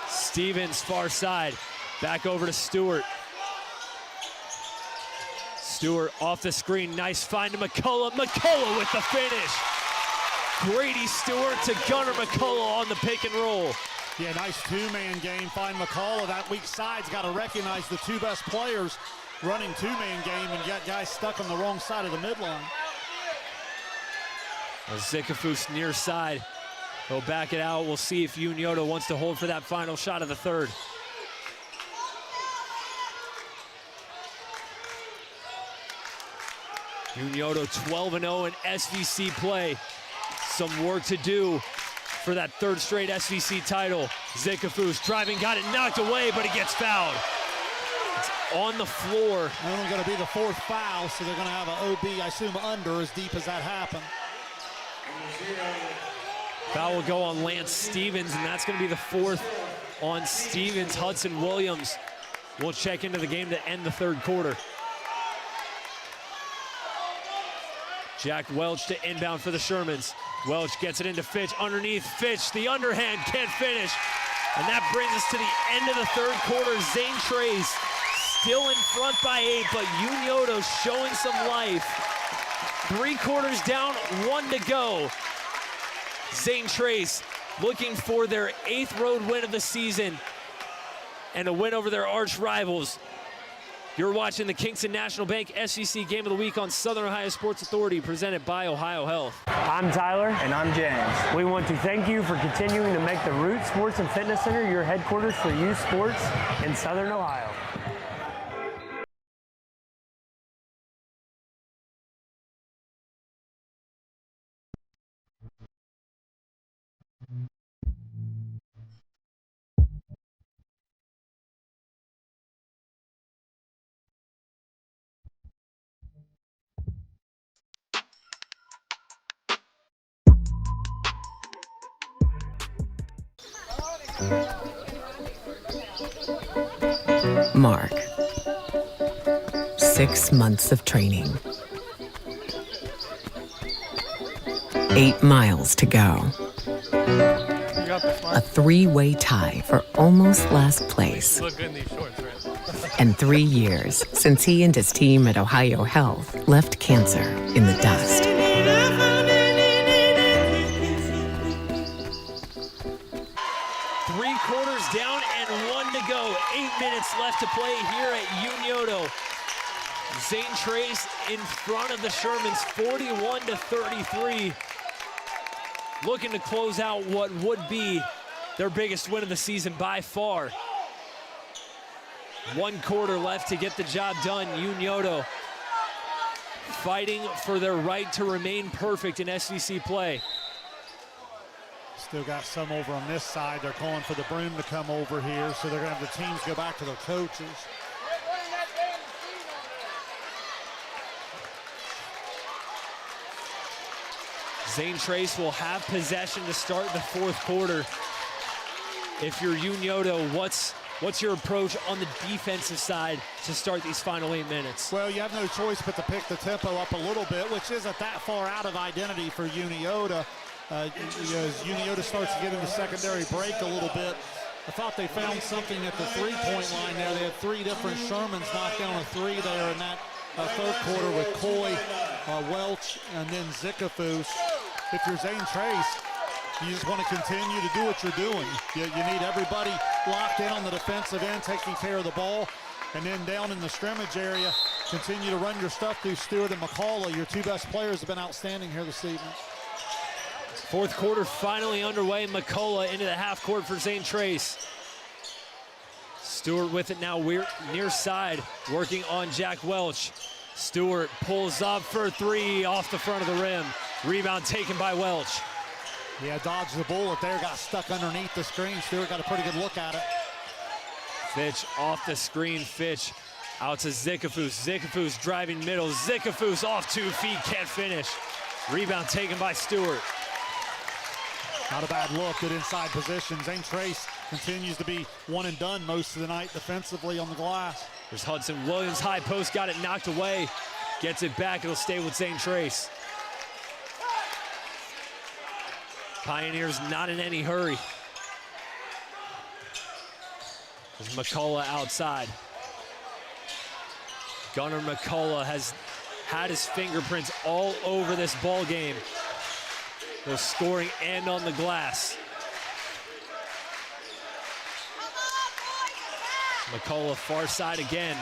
Stevens far side, back over to Stewart. Stewart off the screen, nice find to McCullough. McCullough with the finish. Grady Stewart to Gunnar McCullough on the pick and roll. Yeah, nice two-man game. Find McCullough. That weak side's got to recognize the two best players running two-man game and got guys stuck on the wrong side of the midline. Zikafus near side. He'll back it out. We'll see if Unioto wants to hold for that final shot of the third. Unioto 12-0 in SVC play. Some work to do for that third straight SVC title. Zikafus driving, got it knocked away, but he gets fouled. It's on the floor. Only going to be the fourth foul, so they're going to have an OB, I assume, under as deep as that happened. Foul will go on Lance Stevens, and that's going to be the fourth on Stevens. Hudson Williams will check into the game to end the third quarter. Jack Welch to inbound for the Shermans. Welch gets it into Fitch, underneath Fitch, the underhand, can't finish. And that brings us to the end of the third quarter. Zane Trace still in front by 8, but Unioto showing some life. 3 quarters down, 1 to go. Zane Trace looking for their 8th road win of the season and a win over their arch rivals. You're watching the Kingston National Bank SVC Game of the Week on Southern Ohio Sports Authority, presented by Ohio Health. I'm Tyler. And I'm James. We want to thank you for continuing to make the Root Sports and Fitness Center your headquarters for youth sports in Southern Ohio. Mark. 6 months of training. 8 miles to go. A 3-way tie for almost last place. Look good in these shorts, right? And 3 years since he and his team at Ohio Health left cancer in the dust. 3 quarters down and 1 to go. 8 minutes left to play here at Unioto. Zane Trace in front of the Shermans, 41-33. Looking to close out what would be their biggest win of the season by far. 1 quarter left to get the job done. Unioto fighting for their right to remain perfect in SVC play. Still got some over on this side. They're calling for the broom to come over here, so they're going to have the teams go back to their coaches. Zane Trace will have possession to start the 4th quarter. If you're Unioto, what's your approach on the defensive side to start these final 8 minutes? Well, you have no choice but to pick the tempo up a little bit, which isn't that far out of identity for Unioto. As Unioto starts to get into secondary break a little bit, I thought they found something at the three-point line there. They had 3 different Shermans knock down a 3 there in that third quarter with Coy, Welch, and then Zikafus. If you're Zane Trace, You just want to continue to do what you're doing. You need everybody locked in on the defensive end, taking care of the ball. And then down in the scrimmage area, continue to run your stuff through Stewart and McCullough. Your two best players have been outstanding here this evening. Fourth quarter finally underway. McCullough into the half court for Zane Trace. Stewart with it now, we're near side, working on Jack Welch. Stewart pulls up for three off the front of the rim. Rebound taken by Welch. Yeah, dodged the bullet there, got stuck underneath the screen. Stewart got a pretty good look at it. Fitch off the screen. Fitch out to Zickafoos. Zickafoos driving middle. Zickafoos off 2 feet, can't finish. Rebound taken by Stewart. Not a bad look, good inside position. Zane Trace continues to be one and done most of the night defensively on the glass. There's Hudson Williams, high post, got it knocked away. Gets it back, it'll stay with Zane Trace. Pioneers not in any hurry. There's McCullough outside. Gunnar McCullough has had his fingerprints all over this ball game, both scoring and on the glass. McCullough far side again.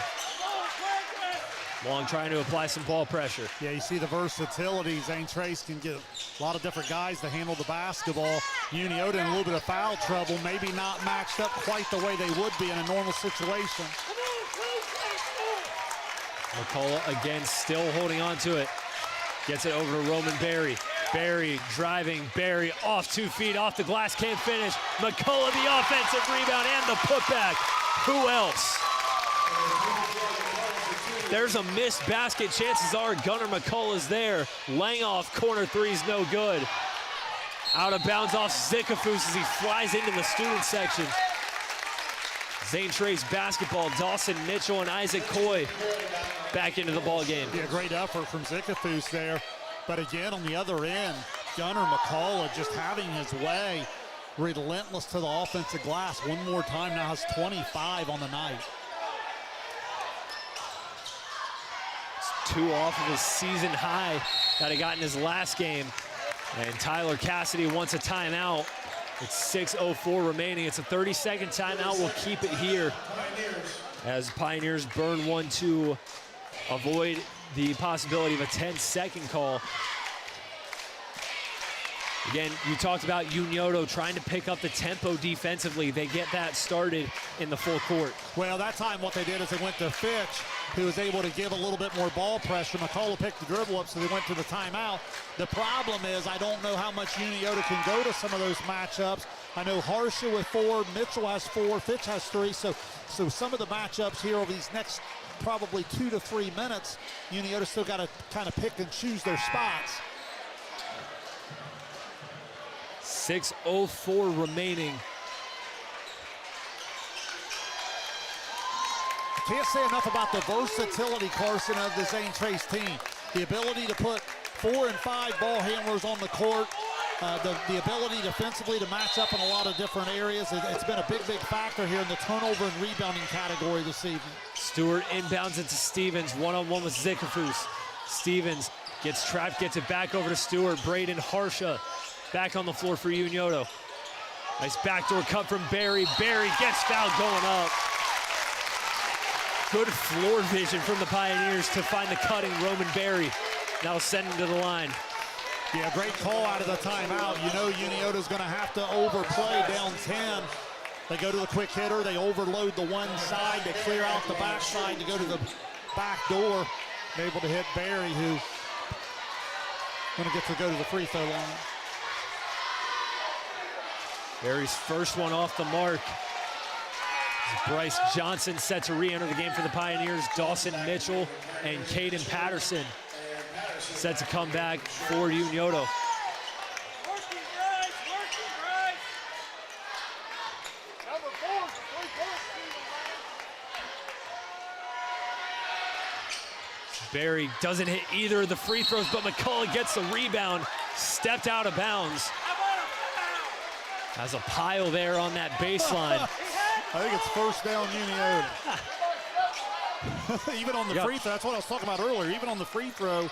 Long trying to apply some ball pressure. Yeah, you see the versatility. Zane Trace can get a lot of different guys to handle the basketball. Unioto in a little bit of foul trouble, maybe not matched up quite the way they would be in a normal situation. McCullough again still holding on to it. Gets it over to Roman Berry. Berry driving, Berry off 2 feet, off the glass, can't finish. McCullough the offensive rebound and the putback. Who else? There's a missed basket. Chances are Gunnar McCullough's there. Laying off corner three's no good. Out of bounds off Zickafoos as he flies into the student section. Zane Trace basketball. Dawson Mitchell and Isaac Coy back into the ball game. Yeah, great effort from Zickafoos there. But again, on the other end, Gunnar McCullough just having his way. Relentless to the offensive glass. One more time, now has 25 on the night. It's 2 off of his season high that he got in his last game. And Tyler Cassidy wants a timeout. It's 6:04 remaining. It's a 30-second timeout. We'll keep it here as Pioneers burn one to avoid the possibility of a 10-second call. Again, you talked about Unioto trying to pick up the tempo defensively. They get that started in the full court. Well, that time what they did is they went to Fitch, who was able to give a little bit more ball pressure. McCullough picked the dribble up, so they went to the timeout. The problem is I don't know how much Unioto can go to some of those matchups. I know Harsha with 4, Mitchell has 4, Fitch has 3, so some of the matchups here over these next probably 2 to 3 minutes, Unioto still got to kind of pick and choose their spots. 6:04 remaining. Can't say enough about the versatility, Carson, of the Zane Trace team. The ability to put 4 and 5 ball handlers on the court, the ability defensively to match up in a lot of different areas. It's been a big factor here in the turnover and rebounding category this evening. Stewart inbounds it to Stevens, one-on-one with Zickafoos. Stevens gets trapped, gets it back over to Stewart. Braden Harsha back on the floor for Unioto. Nice backdoor cut from Berry. Berry gets fouled going up. Good floor vision from the Pioneers to find the cutting Roman Berry. Now send him to the line. Yeah, great call out of the timeout. You know Unioto's going to have to overplay down 10. They go to the quick hitter. They overload the one side. They clear out the back side to go to the back door. Able to hit Berry, who's going to get to go to the free throw line. Berry's first one off the mark. Bryce Johnson set to re-enter the game for the Pioneers. Dawson Mitchell and Caden Patterson set to come back for Unioto. Berry doesn't hit either of the free throws, but McCullough gets the rebound, stepped out of bounds. Has a pile there on that baseline. I think it's first down Unioto. Even on the free throw, that's what I was talking about earlier. Even on the free throw,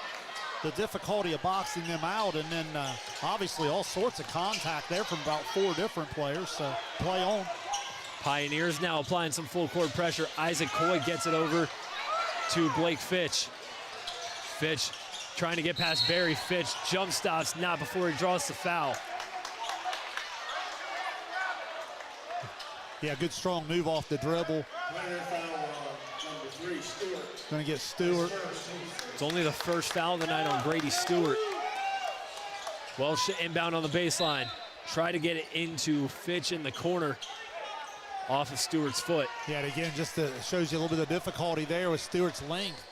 the difficulty of boxing them out, and then obviously all sorts of contact there from about 4 different players, so play on. Pioneers now applying some full court pressure. Isaac Coy gets it over to Blake Fitch. Fitch trying to get past Barry. Fitch jump stops, not before he draws the foul. Yeah, good strong move off the dribble. Gonna get Stewart. It's only the first foul of the night on Grady Stewart. Welsh inbound on the baseline. Try to get it into Fitch in the corner. Off of Stewart's foot. Yeah, and again, just shows you a little bit of difficulty there with Stewart's length.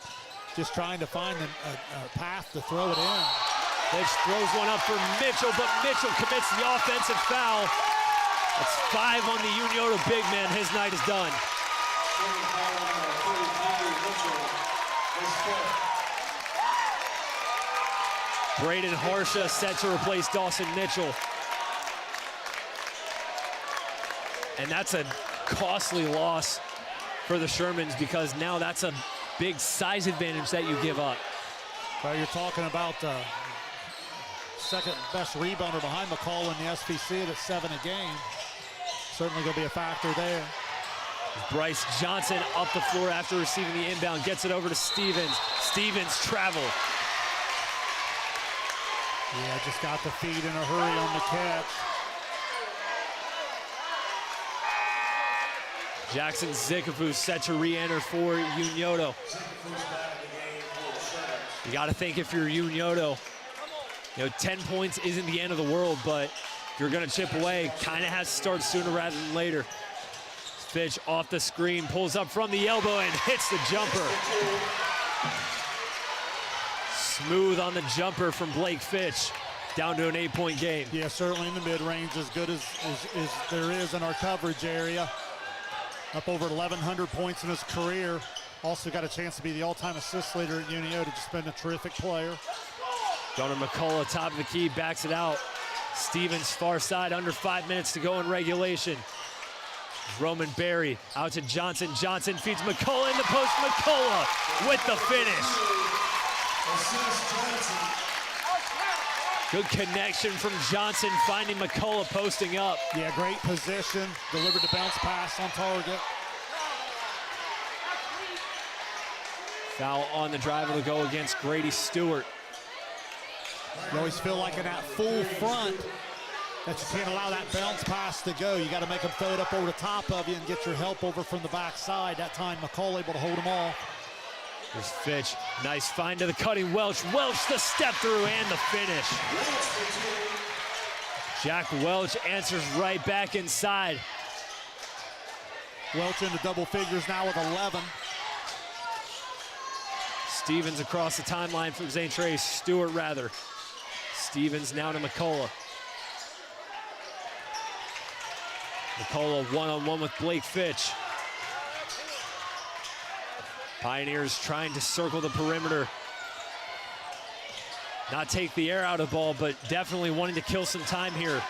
Just trying to find a path to throw it in. Fitch throws one up for Mitchell, but Mitchell commits the offensive foul. That's 5 on the Unioto big man. His night is done. Braden Harsha set to replace Dawson Mitchell. And that's a costly loss for the Shermans, because now that's a big size advantage that you give up. Well, you're talking about second best rebounder behind McCall in the SPC at 7 a game. Certainly going to be a factor there. Bryce Johnson up the floor after receiving the inbound, gets it over to Stevens. Stevens travel. Yeah, just got the feed in a hurry on the catch. Jackson Zikafu set to re-enter for Unioto. You got to think, if you're Unioto, 10 points isn't the end of the world, but if you're going to chip away, kind of has to start sooner rather than later. Fitch off the screen, pulls up from the elbow and hits the jumper. Smooth on the jumper from Blake Fitch. Down to an 8-point game. Yeah, certainly in the mid-range, as good as there is in our coverage area. Up over 1,100 points in his career. Also got a chance to be the all-time assist leader at Unioto. Just been a terrific player. Gunnar McCullough, top of the key, backs it out. Stevens far side, under 5 minutes to go in regulation. Roman Berry out to Johnson. Johnson feeds McCullough in the post. McCullough with the finish. Good connection from Johnson, finding McCullough posting up. Yeah, great position. Delivered the bounce pass on target. Foul on the drive. It'll go against Grady Stewart. You always feel like in that full front that you can't allow that bounce pass to go. You got to make them throw it up over the top of you and get your help over from the backside. That time McCullough able to hold them off. There's Fitch, nice find to the cutting Welch. Welch the step through and the finish. Jack Welch answers right back inside. Welch into double figures now with 11. Stevens across the timeline from Zane Trace, Stewart rather. Stevens now to McCullough. McCullough one-on-one with Blake Fitch. Pioneers trying to circle the perimeter. Not take the air out of the ball, but definitely wanting to kill some time here.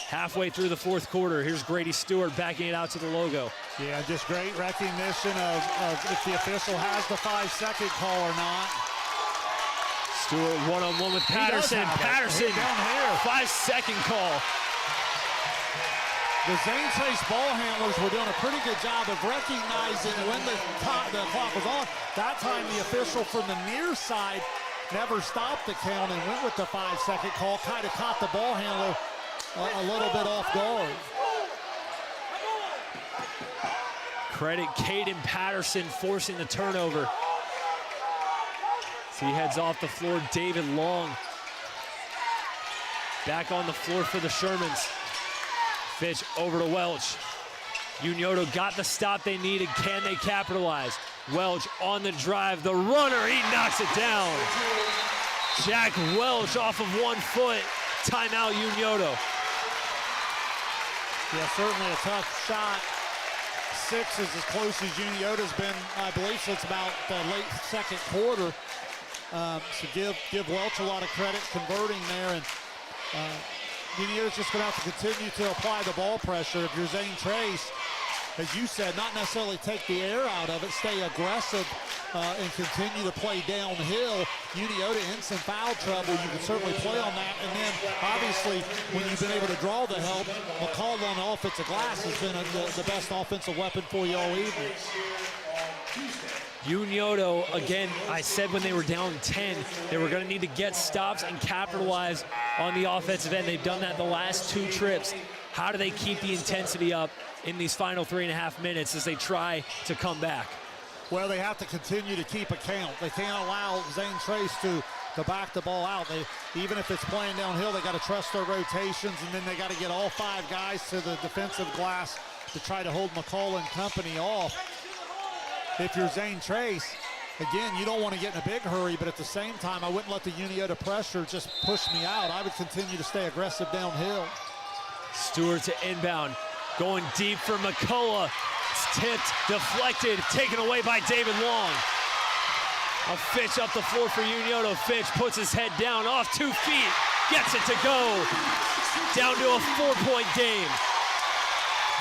Halfway through the fourth quarter, here's Grady Stewart backing it out to the logo. Yeah, just great recognition of if the official has the 5-second call or not. Stewart one-on-one with Patterson. Patterson, 5-second call. The Zane Trace ball handlers were doing a pretty good job of recognizing when the clock was on. That time the official from the near side never stopped the count and went with the 5-second call. Kind of caught the ball handler a little bit off guard. Credit Caden Patterson forcing the turnover. So he heads off the floor. David Long back on the floor for the Shermans. Fitch over to Welch. Unioto got the stop they needed. Can they capitalize? Welch on the drive. The runner, he knocks it down. Jack Welch off of 1 foot. Timeout, Unioto. Yeah, certainly a tough shot. 6 is as close as Unioto's been, I believe, since about the late second quarter. So give Welch a lot of credit converting there. And Unioto's just going to have to continue to apply the ball pressure. If you're Zane Trace, as you said, not necessarily take the air out of it, stay aggressive, and continue to play downhill. Unioto in some foul trouble, you can certainly play on that. And then, obviously, when you've been able to draw the help, McCall on the offensive glass has been the best offensive weapon for you all evening. Unioto, again, I said when they were down 10, they were going to need to get stops and capitalize on the offensive end. They've done that the last 2 trips. How do they keep the intensity up in these final 3.5 minutes as they try to come back? Well, they have to continue to keep a count. They can't allow Zane Trace to back the ball out. Even if it's playing downhill, they got to trust their rotations, and then they got to get all 5 guys to the defensive glass to try to hold McCall and company off. If you're Zane Trace, again, you don't want to get in a big hurry, but at the same time, I wouldn't let the Unioto pressure just push me out. I would continue to stay aggressive downhill. Stewart to inbound, going deep for McCullough. It's tipped, deflected, taken away by David Long. A Fitch up the floor for Unioto. Fitch puts his head down, off 2 feet, gets it to go. Down to a 4-point game.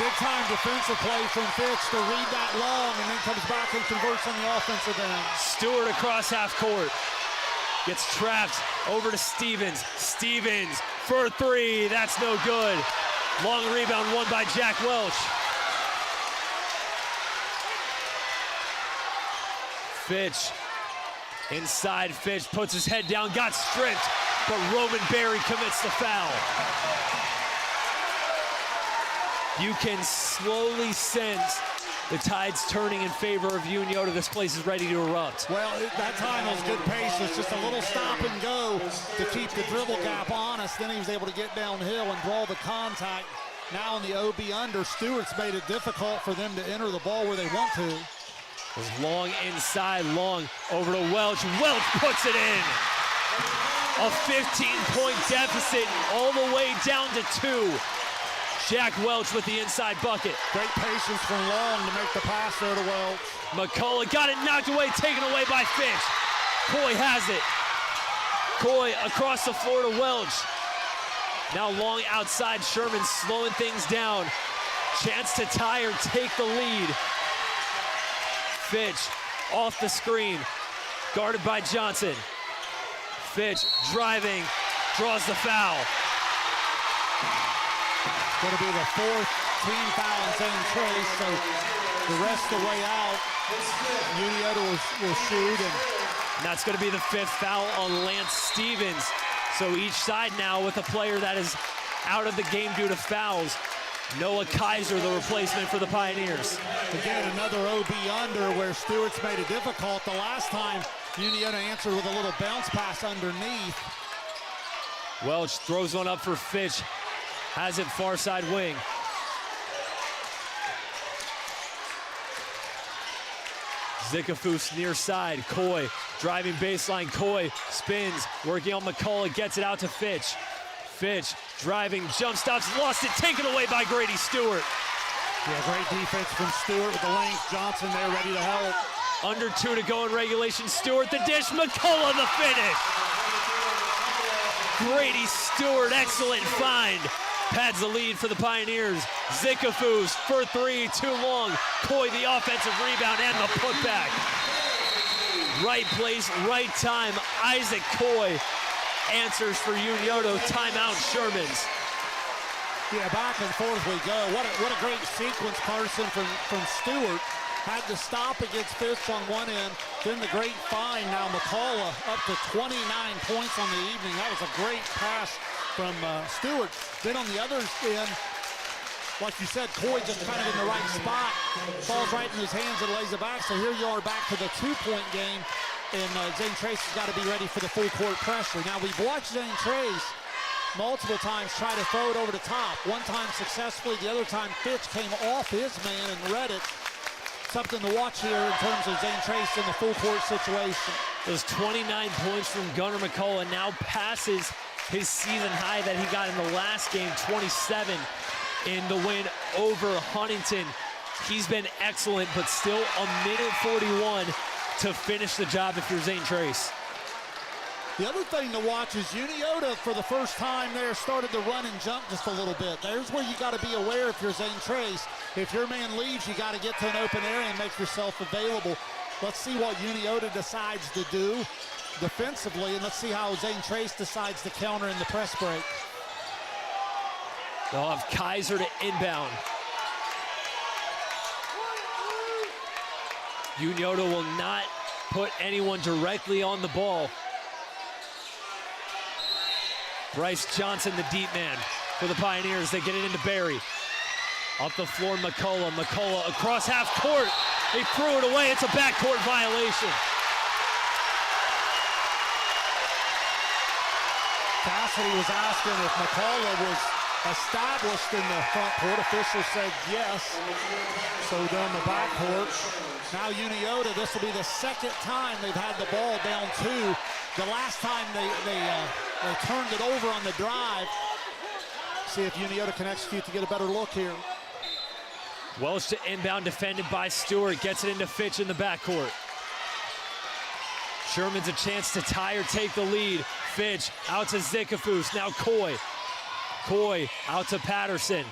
Big-time defensive play from Fitch to read that long, and then comes back and converts on the offensive end. Stewart across half court. Gets trapped over to Stevens. Stevens for 3, that's no good. Long rebound won by Jack Welch. Fitch, inside Fitch, puts his head down, got stripped, but Roman Berry commits the foul. You can slowly sense the tide's turning in favor of Unioto. This place is ready to erupt. Well, that time was good pace. It's just a little stop and go to keep the dribble gap honest. Then he was able to get downhill and draw the contact. Now in the OB under, Stewart's made it difficult for them to enter the ball where they want to. Was Long inside, Long over to Welch. Welch puts it in. A 15-point deficit all the way down to 2. Jack Welch with the inside bucket. Great patience from Long to make the pass there to Welch. McCullough got it knocked away, taken away by Fitch. Coy has it. Coy across the floor to Welch. Now Long outside, Sherman slowing things down. Chance to tie or take the lead. Fitch off the screen, guarded by Johnson. Fitch driving, draws the foul. Going to be the 4th team foul on Zane Trace, so the rest of the way out, Unioto will shoot. And that's going to be the 5th foul on Lance Stevens. So each side now with a player that is out of the game due to fouls. Noah Kaiser, the replacement for the Pioneers. Again, another OB under where Stewart's made it difficult. The last time, Unioto answered with a little bounce pass underneath. Welch throws one up for Fitch. Has it far side wing. Zikafus near side. Coy driving baseline. Coy spins, working on McCullough, gets it out to Fitch. Fitch driving, jump stops, lost it, taken away by Grady Stewart. Yeah, great defense from Stewart with the length. Johnson there ready to help. Under 2 to go in regulation. Stewart the dish, McCullough the finish. Grady Stewart, excellent find. Pads the lead for the Pioneers. Zikafus for 3, too long. Coy the offensive rebound and the putback. Right place, right time. Isaac Coy answers for Unioto. Timeout, Shermans. Yeah, back and forth we go. What a great sequence, Carson, from Stewart. Had to stop against Fitch on one end. Then the great find. Now McCullough up to 29 points on the evening. That was a great pass from Stewart. Then on the other end, like you said, Coy just kind of in the right spot. Falls right in his hands and lays it back. So here you are back to the 2-point game. And Zane Trace has got to be ready for the full court pressure. Now we've watched Zane Trace multiple times try to throw it over the top. One time successfully, the other time Fitch came off his man and read it. Something to watch here in terms of Zane Trace in the full court situation. Those 29 points from Gunnar McCullough now passes his season high that he got in the last game, 27 in the win over Huntington. He's been excellent, but still a minute 41 to finish the job if you're Zane Trace. The other thing to watch is Unioto, for the first time there, started to run and jump just a little bit. There's where you got to be aware if you're Zane Trace. If your man leaves, you got to get to an open area and make yourself available. Let's see what Unioto decides to do defensively, and let's see how Zane Trace decides to counter in the press break. They'll have Kaiser to inbound. Unioto will not put anyone directly on the ball. Bryce Johnson, the deep man for the Pioneers. They get it into Barry. Up the floor, McCullough. McCullough across half court. They threw it away. It's a backcourt violation. Cassidy was asking if McCullough was established in the front court. Officials said yes. So down the backcourt. Now Unioto, this will be the second time they've had the ball down 2. The last time they turned it over on the drive. See if Unioto can execute to get a better look here. Welsh to inbound, defended by Stewart. Gets it into Fitch in the backcourt. Sherman's a chance to tie or take the lead. Fitch out to Zikafus. Now Coy. Coy out to Patterson.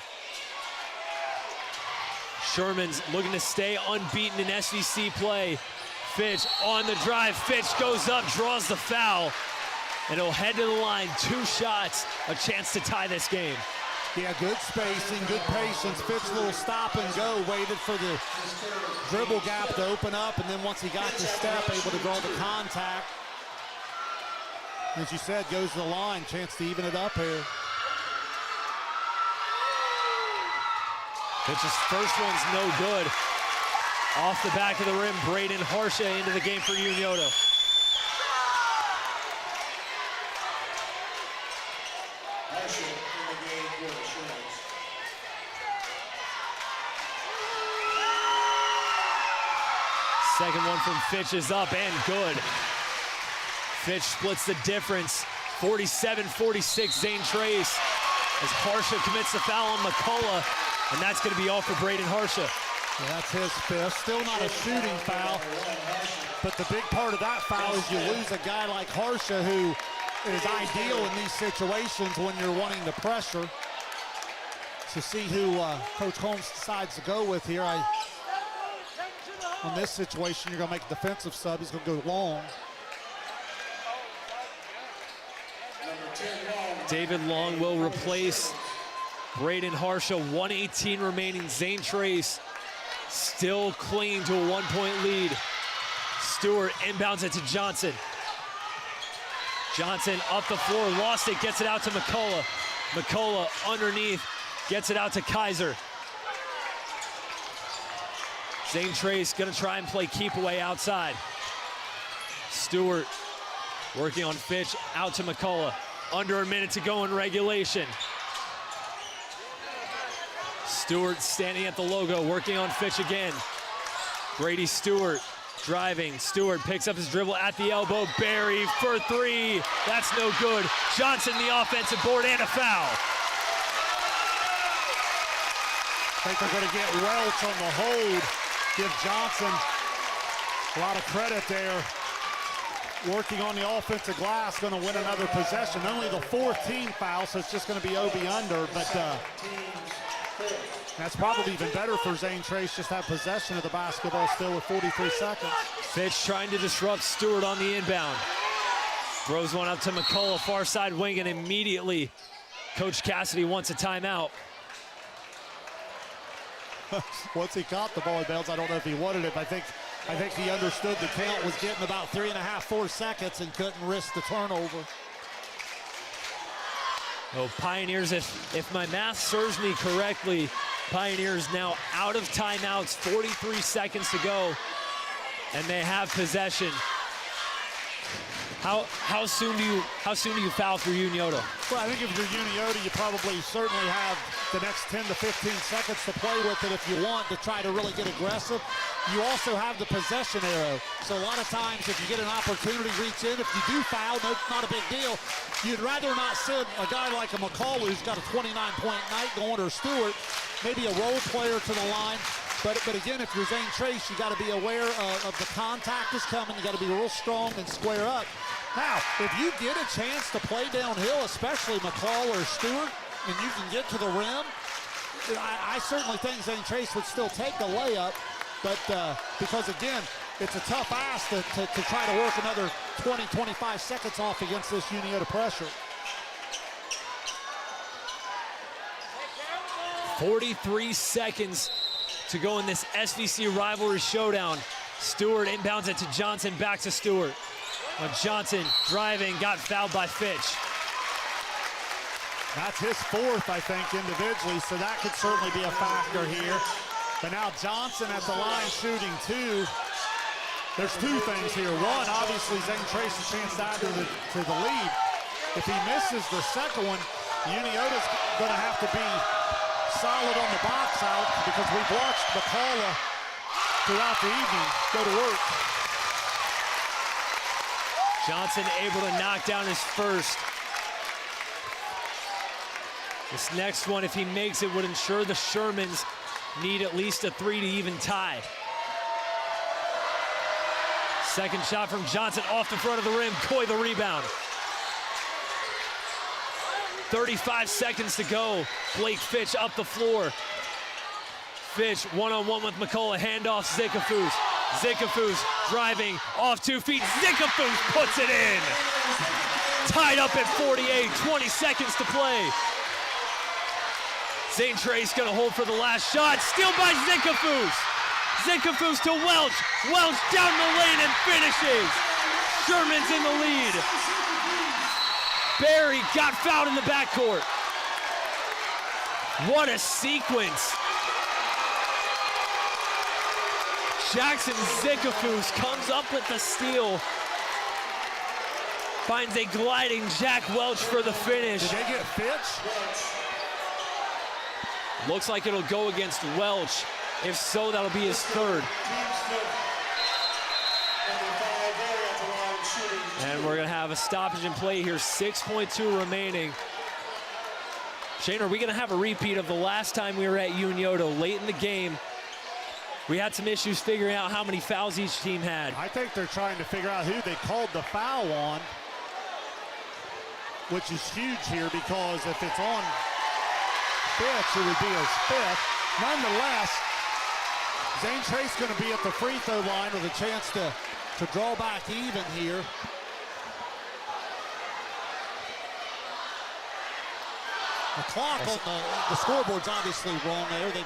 Sherman's looking to stay unbeaten in SVC play. Fitch on the drive. Fitch goes up, draws the foul, and he'll head to the line. 2 shots, a chance to tie this game. Yeah, good spacing, good patience. Fitch, little stop and go, waited for the dribble gap to open up, and then once he got the step, able to draw the contact. As you said, goes to the line, chance to even it up here. Fitch's first one's no good. Off the back of the rim, Braden Harsha into the game for Unioto. Harsha in the game for the Shermans. Second one from Fitch is up and good. Fitch splits the difference. 47-46, Zane Trace, as Harsha commits the foul on McCullough, and that's going to be all for Braden Harsha. Yeah, that's his 5th. Still not a shooting foul, but the big part of that foul is you lose a guy like Harsha, who is ideal in these situations when you're wanting the pressure. To see who Coach Holmes decides to go with here. On this situation, you're going to make a defensive sub. He's going to go long. David Long will replace Braden Harsha. 1:18 remaining. Zane Trace still clinging to a 1-point lead. Stewart inbounds it to Johnson. Johnson up the floor, lost it, gets it out to McCullough. McCullough underneath, gets it out to Kaiser. Zane Trace gonna try and play keep away outside. Stewart working on Fitch, out to McCullough. Under a minute to go in regulation. Stewart standing at the logo, working on Fitch again. Brady Stewart driving. Stewart picks up his dribble at the elbow. Barry for 3. That's no good. Johnson the offensive board and a foul. I think they're going to get Welch on the hold. Give Johnson a lot of credit there. Working on the offensive glass, going to win another possession. Only the 4th team foul, so it's just going to be OB under, but that's probably even better for Zane Trace, just have possession of the basketball still with 43 seconds. Fitch trying to disrupt Stewart on the inbound. Throws one up to McCullough, far side wing, and immediately Coach Cassidy wants a timeout. Once he caught the ball in bounds, I don't know if he wanted it, but I think he understood the count was getting about 3.5, 4 seconds and couldn't risk the turnover. Oh, Pioneers, if my math serves me correctly, Pioneers now out of timeouts, 43 seconds to go, and they have possession. How soon do you foul for Unioto? Well, I think if you're Unioto, you probably certainly have the next 10 to 15 seconds to play with it if you want to try to really get aggressive. You also have the possession arrow. So a lot of times if you get an opportunity, reach in. If you do foul, not a big deal. You'd rather not send a guy like a McCullough who's got a 29-point night going, or Stewart, maybe a role player to the line. But again, if you're Zane Trace, you got to be aware of the contact is coming. You got to be real strong and square up. Now, if you get a chance to play downhill, especially McCall or Stewart, and you can get to the rim, I certainly think Zane Trace would still take the layup. But because, again, it's a tough ask to try to work another 20, 25 seconds off against this Unioto pressure. 43 seconds to go in this SVC rivalry showdown. Stewart inbounds it to Johnson, back to Stewart. Johnson driving, got fouled by Fitch. That's his fourth, I think, individually, so that could certainly be a factor here. But now Johnson at the line shooting two. There's two things here. One, obviously, Zane Trace a chance to add to the lead. If he misses the second one, Unioto's going to have to be solid on the box out because we've watched McCullough throughout the evening go to work. Johnson able to knock down his first. This next one, if he makes it, would ensure the Shermans need at least a 3 to even tie. Second shot from Johnson off the front of the rim. Coy the rebound. 35 seconds to go. Blake Fitch up the floor. Fitch one-on-one with McCullough. Handoff Zickafoos. Zickafoos driving off 2 feet. Zickafoos puts it in. Tied up at 48. 20 seconds to play. Zane Trace gonna hold for the last shot. Steal by Zickafoos. Zickafoos to Welch. Welch down the lane and finishes. Sherman's in the lead. Barry got fouled in the backcourt. What a sequence. Jackson Zickafoos comes up with the steal. Finds a gliding Jack Welch for the finish. Did they get Fitch? Looks like it'll go against Welch. If so, that'll be his third. And we're gonna have a stoppage in play here, 6.2 remaining. Shane, are we gonna have a repeat of the last time we were at Unioto late in the game? We had some issues figuring out how many fouls each team had. I think they're trying to figure out who they called the foul on, which is huge here because if it's on Fitch, it would be his fifth. Nonetheless, Zane Trace going to be at the free throw line with a chance to draw back even here. The clock on the scoreboard's obviously wrong there. They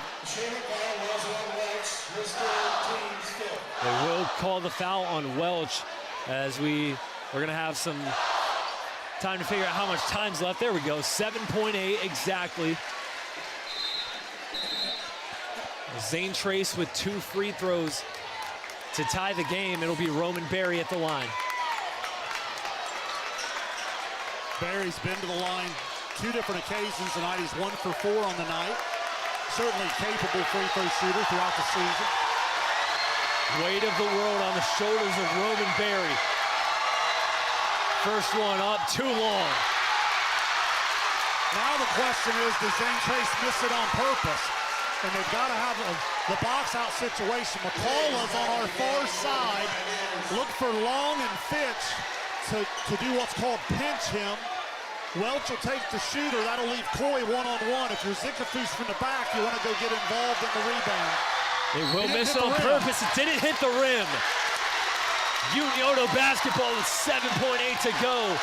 will call the foul on Welch as we're going to have some time to figure out how much time's left. There we go, 7.8 exactly. Zane Trace with 2 free throws to tie the game. It'll be Roman Barry at the line. Barry's been to the line 2 different occasions tonight. He's 1 for 4 on the night. Certainly capable free throw shooter throughout the season. Weight of the world on the shoulders of Roman Barry. First one up, too long. Now the question is, does Zane Trace miss it on purpose? And they've got to have the box-out situation. McCullough's on our far side. Look for Long and Fitch to do what's called pinch him. Welch will take the shooter. That'll leave Coy one-on-one. If you're Zickafoos from the back, you want to go get involved in the rebound. They will miss it on purpose. It didn't hit the rim. Unioto basketball with 7.8 to go.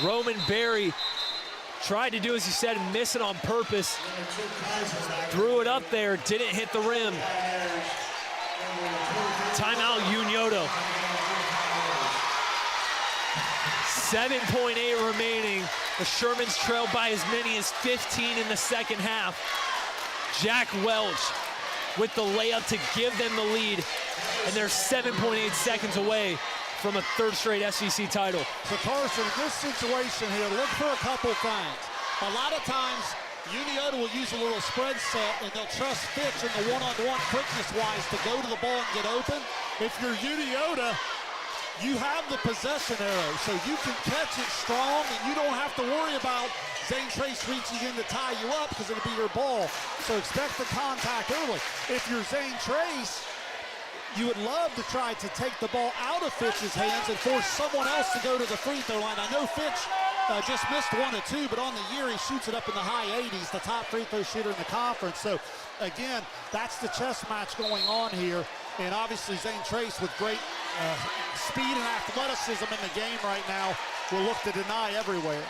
Roman Barry tried to do, as you said, miss it on purpose. Threw it up there, didn't hit the rim. Timeout, Unioto. 7.8 remaining. The Shermans trail by as many as 15 in the second half. Jack Welch with the layup to give them the lead, and they're 7.8 seconds away from a 3rd straight SVC title. So Carson, in this situation here, look for a couple things. A lot of times, Unioto will use a little spread set, and they'll trust Fitch in the one-on-one quickness-wise to go to the ball and get open. If you're Unioto, you have the possession arrow, so you can catch it strong, and you don't have to worry about Zane Trace reaches in to tie you up because it'll be your ball. So expect the contact early. If you're Zane Trace, you would love to try to take the ball out of Fitch's hands and force someone else to go to the free throw line. I know Fitch just missed 1 or 2, but on the year he shoots it up in the high 80s, the top free throw shooter in the conference. So again, that's the chess match going on here. And obviously Zane Trace with great speed and athleticism in the game right now will look to deny everywhere.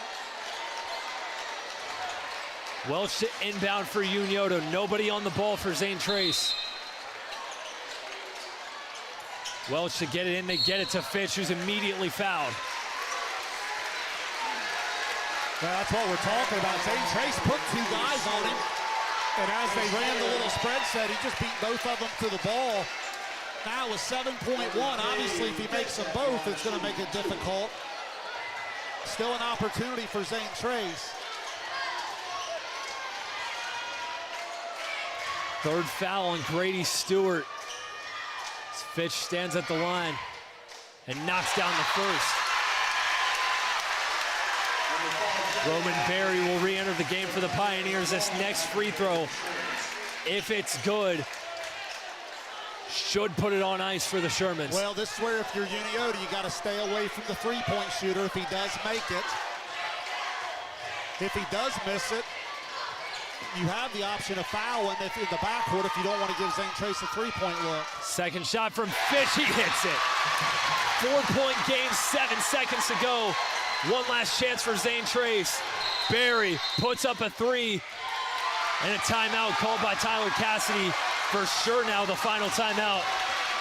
Welch to inbound for Unioto. Nobody on the ball for Zane Trace. Welch to get it in. They get it to Fitch, who's immediately fouled. Well, that's what we're talking about. Zane Trace put 2 guys on him. And as they ran the little spread set, he just beat both of them to the ball. Now with 7.1, obviously if he makes them both, it's going to make it difficult. Still an opportunity for Zane Trace. Third foul on Grady Stewart. Fitch stands at the line and knocks down the first. Roman Berry will re-enter the game for the Pioneers. This next free throw, if it's good, should put it on ice for the Shermans. Well, this is where if you're Unioto, you got to stay away from the three-point shooter if he does make it. If he does miss it, you have the option of fouling if in the backcourt if you don't want to give Zane Trace a three-point look. Second shot from Fitch, he hits it. 4-point game, 7 seconds to go. One last chance for Zane Trace. Berry puts up a 3, and a timeout called by Tyler Cassidy. For sure now the final timeout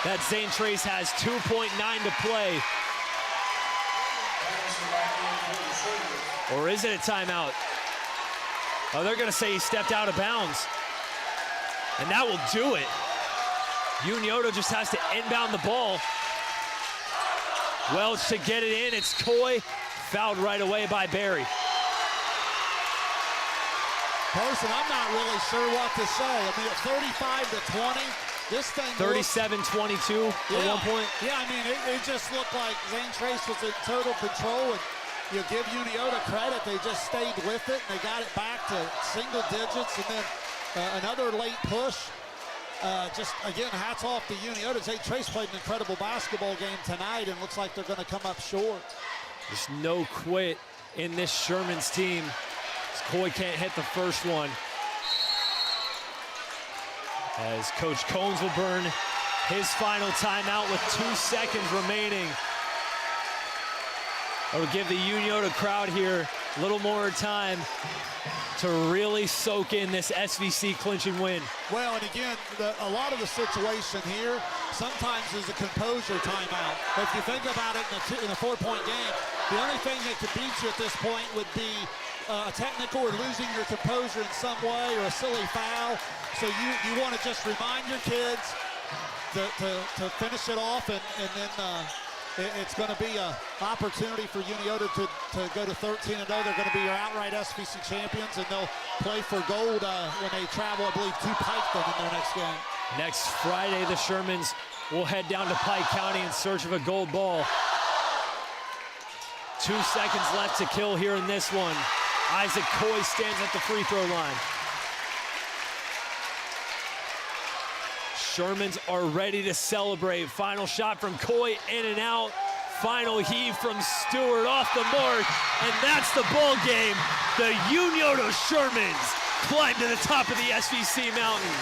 that Zane Trace has. 2.9 to play. Or is it a timeout? Oh, they're gonna say he stepped out of bounds. And that will do it. Unioto just has to inbound the ball. Welch to get it in, it's Coy. Fouled right away by Berry. Person, I'm not really sure what to say. I mean, at 35-20, this thing 37-22 at one point. Yeah, I mean, it just looked like Zane Trace was in total control, and you give Unioto credit, they just stayed with it, and they got it back to single digits, and then another late push. Just, again, hats off to Unioto. Zane Trace played an incredible basketball game tonight, and looks like they're going to come up short. There's no quit in this Shermans team. Coy can't hit the first one. As Coach Combs will burn his final timeout with 2 seconds remaining. It'll give the Unioto crowd here a little more time to really soak in this SVC clinching win. Well, and again, a lot of the situation here sometimes is a composure timeout. If you think about it in a 4-point game, the only thing that could beat you at this point would be a technical or losing your composure in some way or a silly foul. So you want to just remind your kids to finish it off, and then it's going to be an opportunity for Unioto to go to 13-0. They're going to be your outright SVC champions, and they'll play for gold when they travel, I believe, to Pikeville in their next game. Next Friday, the Shermans will head down to Pike County in search of a gold ball. 2 seconds left to kill here in this one. Isaac Coy stands at the free throw line. Shermans are ready to celebrate. Final shot from Coy, in and out. Final heave from Stewart, off the mark, and that's the ball game. The Unioto Shermans climb to the top of the SVC mountain.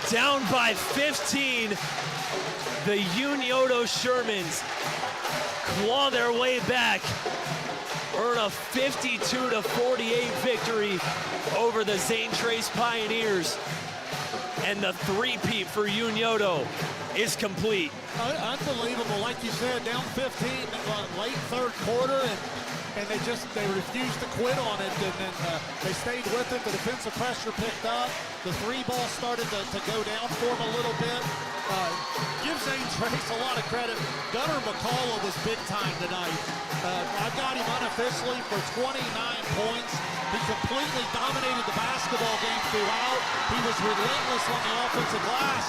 Down by 15, the Unioto Shermans claw their way back, earn a 52-48 victory over the Zane Trace Pioneers, and the three-peat for Unioto is complete. Unbelievable, like you said, down 15 late third quarter, and they refused to quit on it, and then they stayed with it. The defensive pressure picked up. The three ball started to go down for them a little bit. Give Zane Trace a lot of credit. Gunnar McCullough was big time tonight. I've got him unofficially for 29 points. He completely dominated the basketball game throughout. He was relentless on the offensive glass.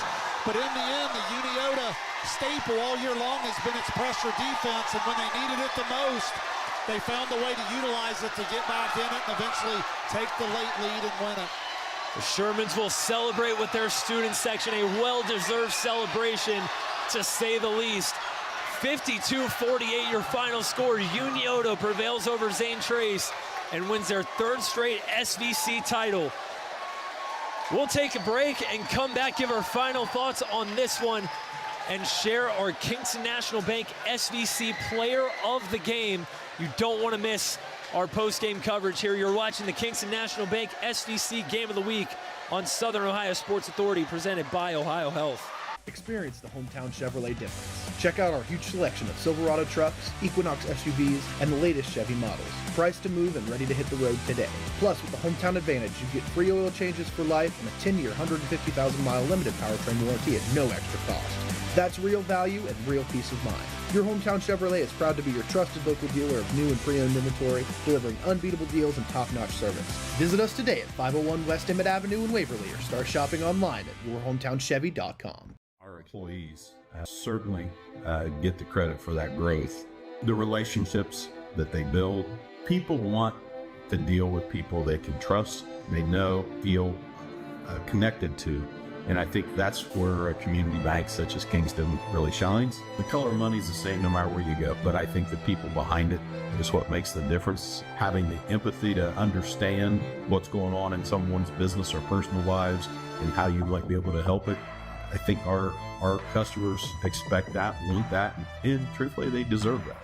But in the end, the Unioto staple all year long has been its pressure defense, and when they needed it the most, they found a way to utilize it to get back in it and eventually take the late lead and win it. The Shermans will celebrate with their student section, a well-deserved celebration, to say the least. 52-48 your final score. Unioto prevails over Zane Trace and wins their third straight SVC title. We'll take a break and come back, give our final thoughts on this one, and share our Kingston National Bank SVC Player of the Game. You don't want to miss our post-game coverage here. You're watching the Kingston National Bank SVC Game of the Week on Southern Ohio Sports Authority, presented by Ohio Health. Experience the hometown Chevrolet difference. Check out our huge selection of Silverado trucks, Equinox SUVs, and the latest Chevy models. Priced to move and ready to hit the road today. Plus, with the Hometown Advantage, you get free oil changes for life and a 10-year, 150,000-mile limited powertrain warranty at no extra cost. That's real value and real peace of mind. Your hometown Chevrolet is proud to be your trusted local dealer of new and pre-owned inventory, delivering unbeatable deals and top-notch service. Visit us today at 501 West Emmett Avenue in Waverly, or start shopping online at yourhometownchevy.com. Our employees certainly get the credit for that growth. The relationships that they build, people want to deal with people they can trust, they know, feel connected to. And I think that's where a community bank such as Kingston really shines. The color of money is the same no matter where you go, but I think the people behind it is what makes the difference. Having the empathy to understand what's going on in someone's business or personal lives and how you might be able to help it. I think our customers expect that, want that, and truthfully, they deserve that.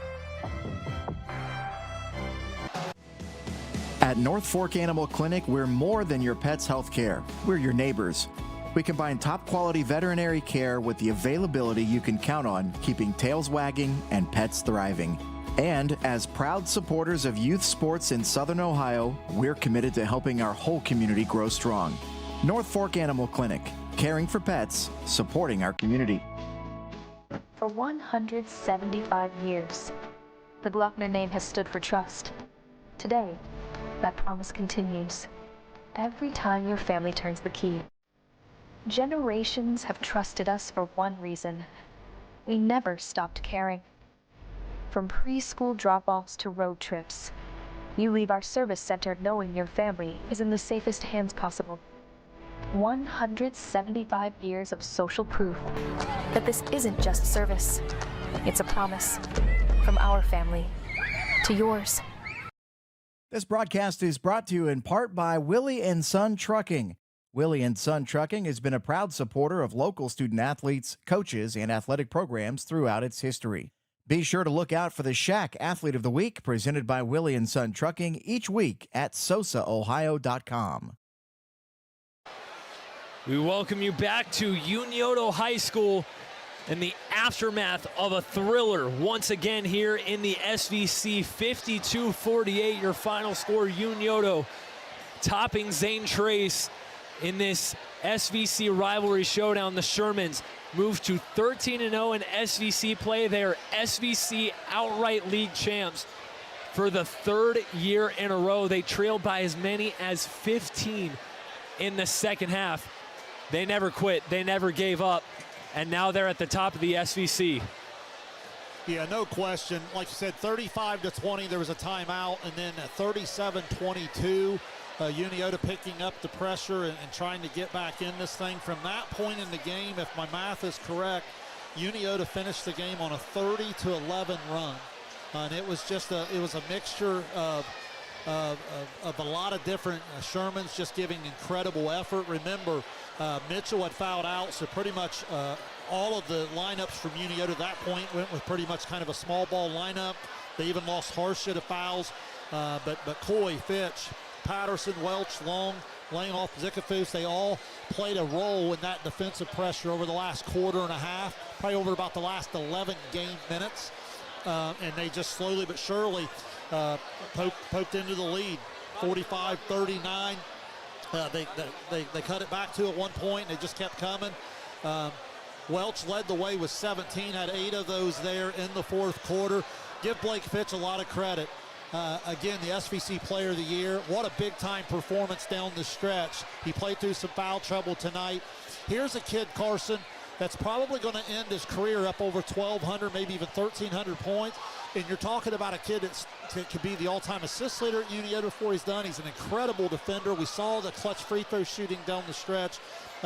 At North Fork Animal Clinic, we're more than your pet's health care. We're your neighbors. We combine top quality veterinary care with the availability you can count on, keeping tails wagging and pets thriving. And as proud supporters of youth sports in Southern Ohio, we're committed to helping our whole community grow strong. North Fork Animal Clinic, caring for pets, supporting our community. For 175 years, the Glockner name has stood for trust. Today, that promise continues. Every time your family turns the key. Generations have trusted us for one reason. We never stopped caring. From preschool drop-offs to road trips, you leave our service center knowing your family is in the safest hands possible. 175 years of social proof that this isn't just service. It's a promise from our family to yours. This broadcast is brought to you in part by Willie & Son Trucking. Willie & Son Trucking has been a proud supporter of local student athletes, coaches, and athletic programs throughout its history. Be sure to look out for the Shack Athlete of the Week presented by Willie & Son Trucking each week at SOSAOhio.com. We welcome you back to Unioto High School in the aftermath of a thriller once again here in the SVC. 52-48 your final score. Unioto topping Zane Trace in this SVC rivalry showdown. The Shermans move to 13-0 in SVC play. They are SVC outright league champs for the third year in a row. They trailed by as many as 15 in the second half. They never quit. They never gave up. And now they're at the top of the SVC. Yeah, no question. Like you said, 35-20, there was a timeout, and then at 37-22, Unioto picking up the pressure and trying to get back in this thing. From that point in the game, if my math is correct, Unioto finished the game on a 30-11 run. And it was just a mixture of a lot of different Shermans just giving incredible effort. Remember, Mitchell had fouled out, so pretty much all of the lineups from Unioto at that point went with pretty much kind of a small ball lineup. They even lost Harshit to fouls, but Coy, Fitch, Patterson, Welch, Long, laying off Zikafus, they all played a role in that defensive pressure over the last quarter and a half, probably over about the last 11 game minutes, and they just slowly but surely poked into the lead, 45-39. They cut it back to at one point. They just kept coming. Welch led the way with 17, had 8 of those there in the fourth quarter. Give Blake Fitch a lot of credit. Again, the SVC Player of the Year. What a big-time performance down the stretch. He played through some foul trouble tonight. Here's a kid, Carson, that's probably going to end his career up over 1,200, maybe even 1,300 points. And you're talking about a kid that could be the all-time assist leader at Unioto before he's done. He's an incredible defender. We saw the clutch free throw shooting down the stretch.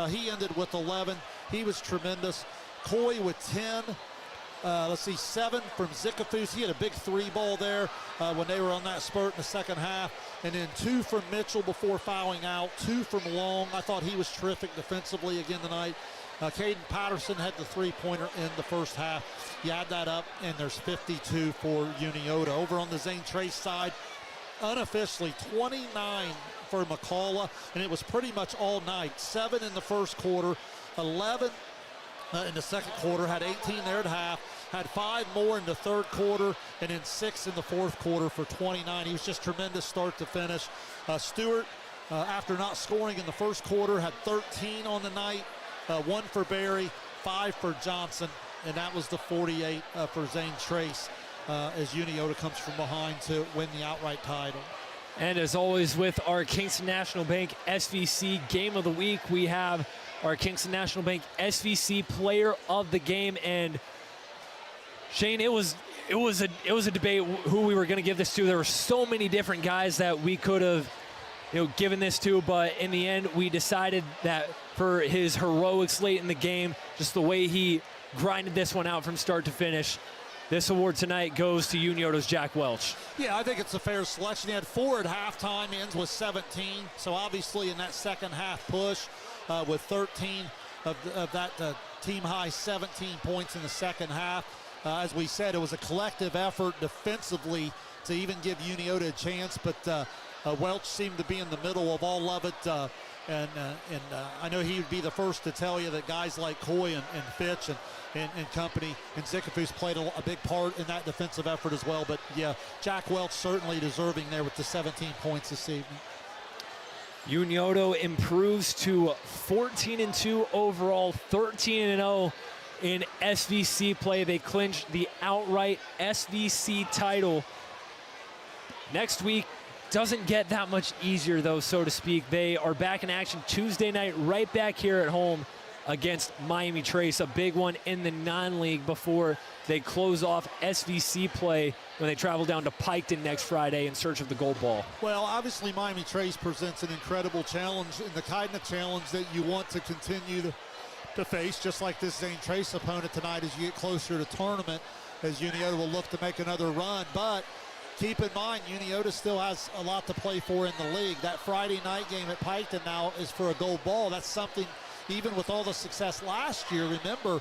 He ended with 11. He was tremendous. Coy with 10. 7 from Zikafus. He had a big 3-ball there when they were on that spurt in the second half. And then 2 from Mitchell before fouling out. 2 from Long. I thought he was terrific defensively again tonight. Caden Patterson had the 3-pointer in the first half. You add that up, and there's 52 for Unioto. Over on the Zane Trace side, unofficially 29 for McCullough, and it was pretty much all night. 7 in the first quarter, 11 in the second quarter, had 18 there at half, had 5 more in the third quarter, and then 6 in the fourth quarter for 29. He was just tremendous start to finish. Stewart, after not scoring in the first quarter, had 13 on the night, 1 for Barry, 5 for Johnson, and that was the 48 for Zane Trace as Unioto comes from behind to win the outright title. And as always with our Kingston National Bank SVC Game of the Week, we have our Kingston National Bank SVC Player of the Game. And Shane, it was a debate who we were going to give this to. There were so many different guys that we could have given this to, but in the end we decided that for his heroics late in the game, just the way he grinded this one out from start to finish, this award tonight goes to Unioto's Jack Welch. Yeah, I think it's a fair selection. He had 4 at halftime, ends with 17. So obviously in that second half push with 13 of that team-high 17 points in the second half. As we said, it was a collective effort defensively to even give Unioto a chance, but Welch seemed to be in the middle of all of it. And I know he would be the first to tell you that guys like Coy and Fitch and company and Zikafus played a big part in that defensive effort as well. But yeah, Jack Welch certainly deserving there with the 17 points this evening. Unioto improves to 14-2 overall, 13-0 in SVC play. They clinched the outright SVC title. Next week doesn't get that much easier, though, so to speak. They are back in action Tuesday night, right back here at home against Miami Trace, a big one in the non-league before they close off SVC play when they travel down to Piketon next Friday in search of the gold ball. Well, obviously Miami Trace presents an incredible challenge, and the kind of challenge that you want to continue to face, just like this Zane Trace opponent tonight as you get closer to tournament, as Unioto will look to make another run. But keep in mind, Unioto still has a lot to play for in the league. That Friday night game at Piketon now is for a gold ball. That's something, even with all the success last year, remember,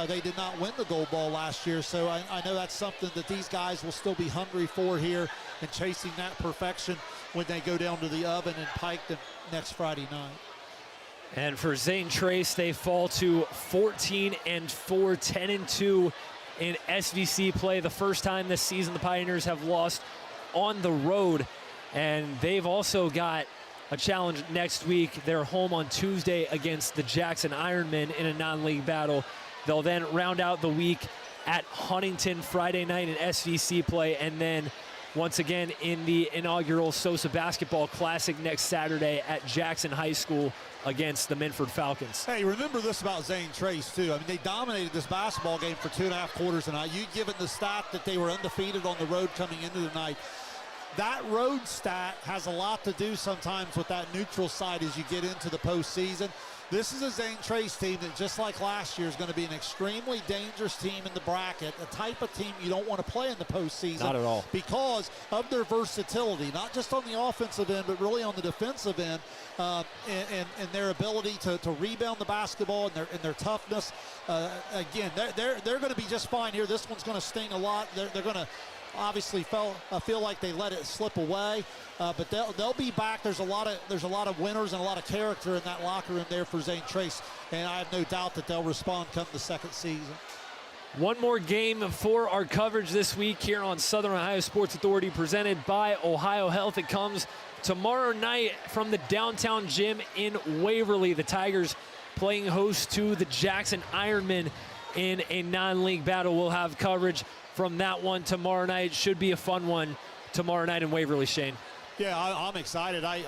they did not win the gold ball last year. So I know that's something that these guys will still be hungry for here and chasing that perfection when they go down to the Oven in Piketon next Friday night. And for Zane Trace, they fall to 14-4, 10-2 in SVC play. The first time this season the Pioneers have lost on the road. And they've also got a challenge next week. They're home on Tuesday against the Jackson Ironmen in a non-league battle. They'll then round out the week at Huntington Friday night in SVC play, and then once again in the inaugural SOSA Basketball Classic next Saturday at Jackson High School against the Minford Falcons. Hey, remember this about Zane Trace, too. I mean, they dominated this basketball game for 2.5 quarters tonight. You given the stat that they were undefeated on the road coming into the night. That road stat has a lot to do sometimes with that neutral side as you get into the postseason. This is a Zane Trace team that, just like last year, is going to be an extremely dangerous team in the bracket, a type of team you don't want to play in the postseason. Not at all. Because of their versatility, not just on the offensive end, but really on the defensive end, and their ability to rebound the basketball and their toughness. Again, they're going to be just fine here. This one's going to sting a lot. They're going to obviously feel like they let it slip away, but they'll be back. There's a lot of winners and a lot of character in that locker room there for Zane Trace, and I have no doubt that they'll respond come the second season. One more game for our coverage this week here on Southern Ohio Sports Authority, presented by Ohio Health. It comes tomorrow night from the downtown gym in Waverly. The Tigers playing host to the Jackson Ironmen in a non-league battle. We'll have coverage from that one tomorrow night. Should be a fun one tomorrow night in Waverly, Shane. Yeah, I'm excited. I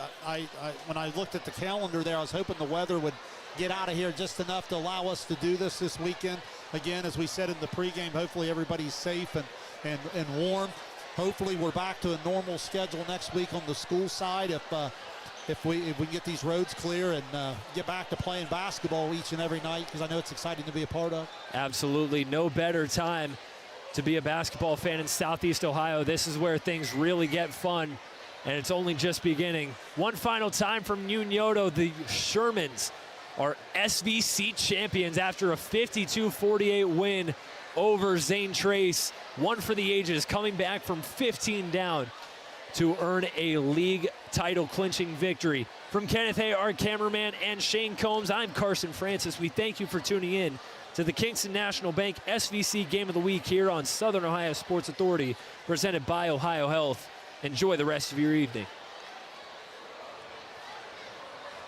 when I looked at the calendar there, I was hoping the weather would get out of here just enough to allow us to do this weekend. Again, as we said in the pregame, hopefully everybody's safe and warm. Hopefully we're back to a normal schedule next week on the school side if we can get these roads clear and get back to playing basketball each and every night, because I know it's exciting to be a part of. Absolutely. No better time to be a basketball fan in Southeast Ohio. This is where things really get fun, and it's only just beginning. One final time from Unioto, the Shermans are SVC champions after a 52-48 win over Zane Trace. One for the ages, coming back from 15 down to earn a league title clinching victory. From Kenneth Hay, our cameraman, and Shane Combs, I'm Carson Francis. We thank you for tuning in to the Kingston National Bank SVC Game of the Week here on Southern Ohio Sports Authority, presented by Ohio Health. Enjoy the rest of your evening.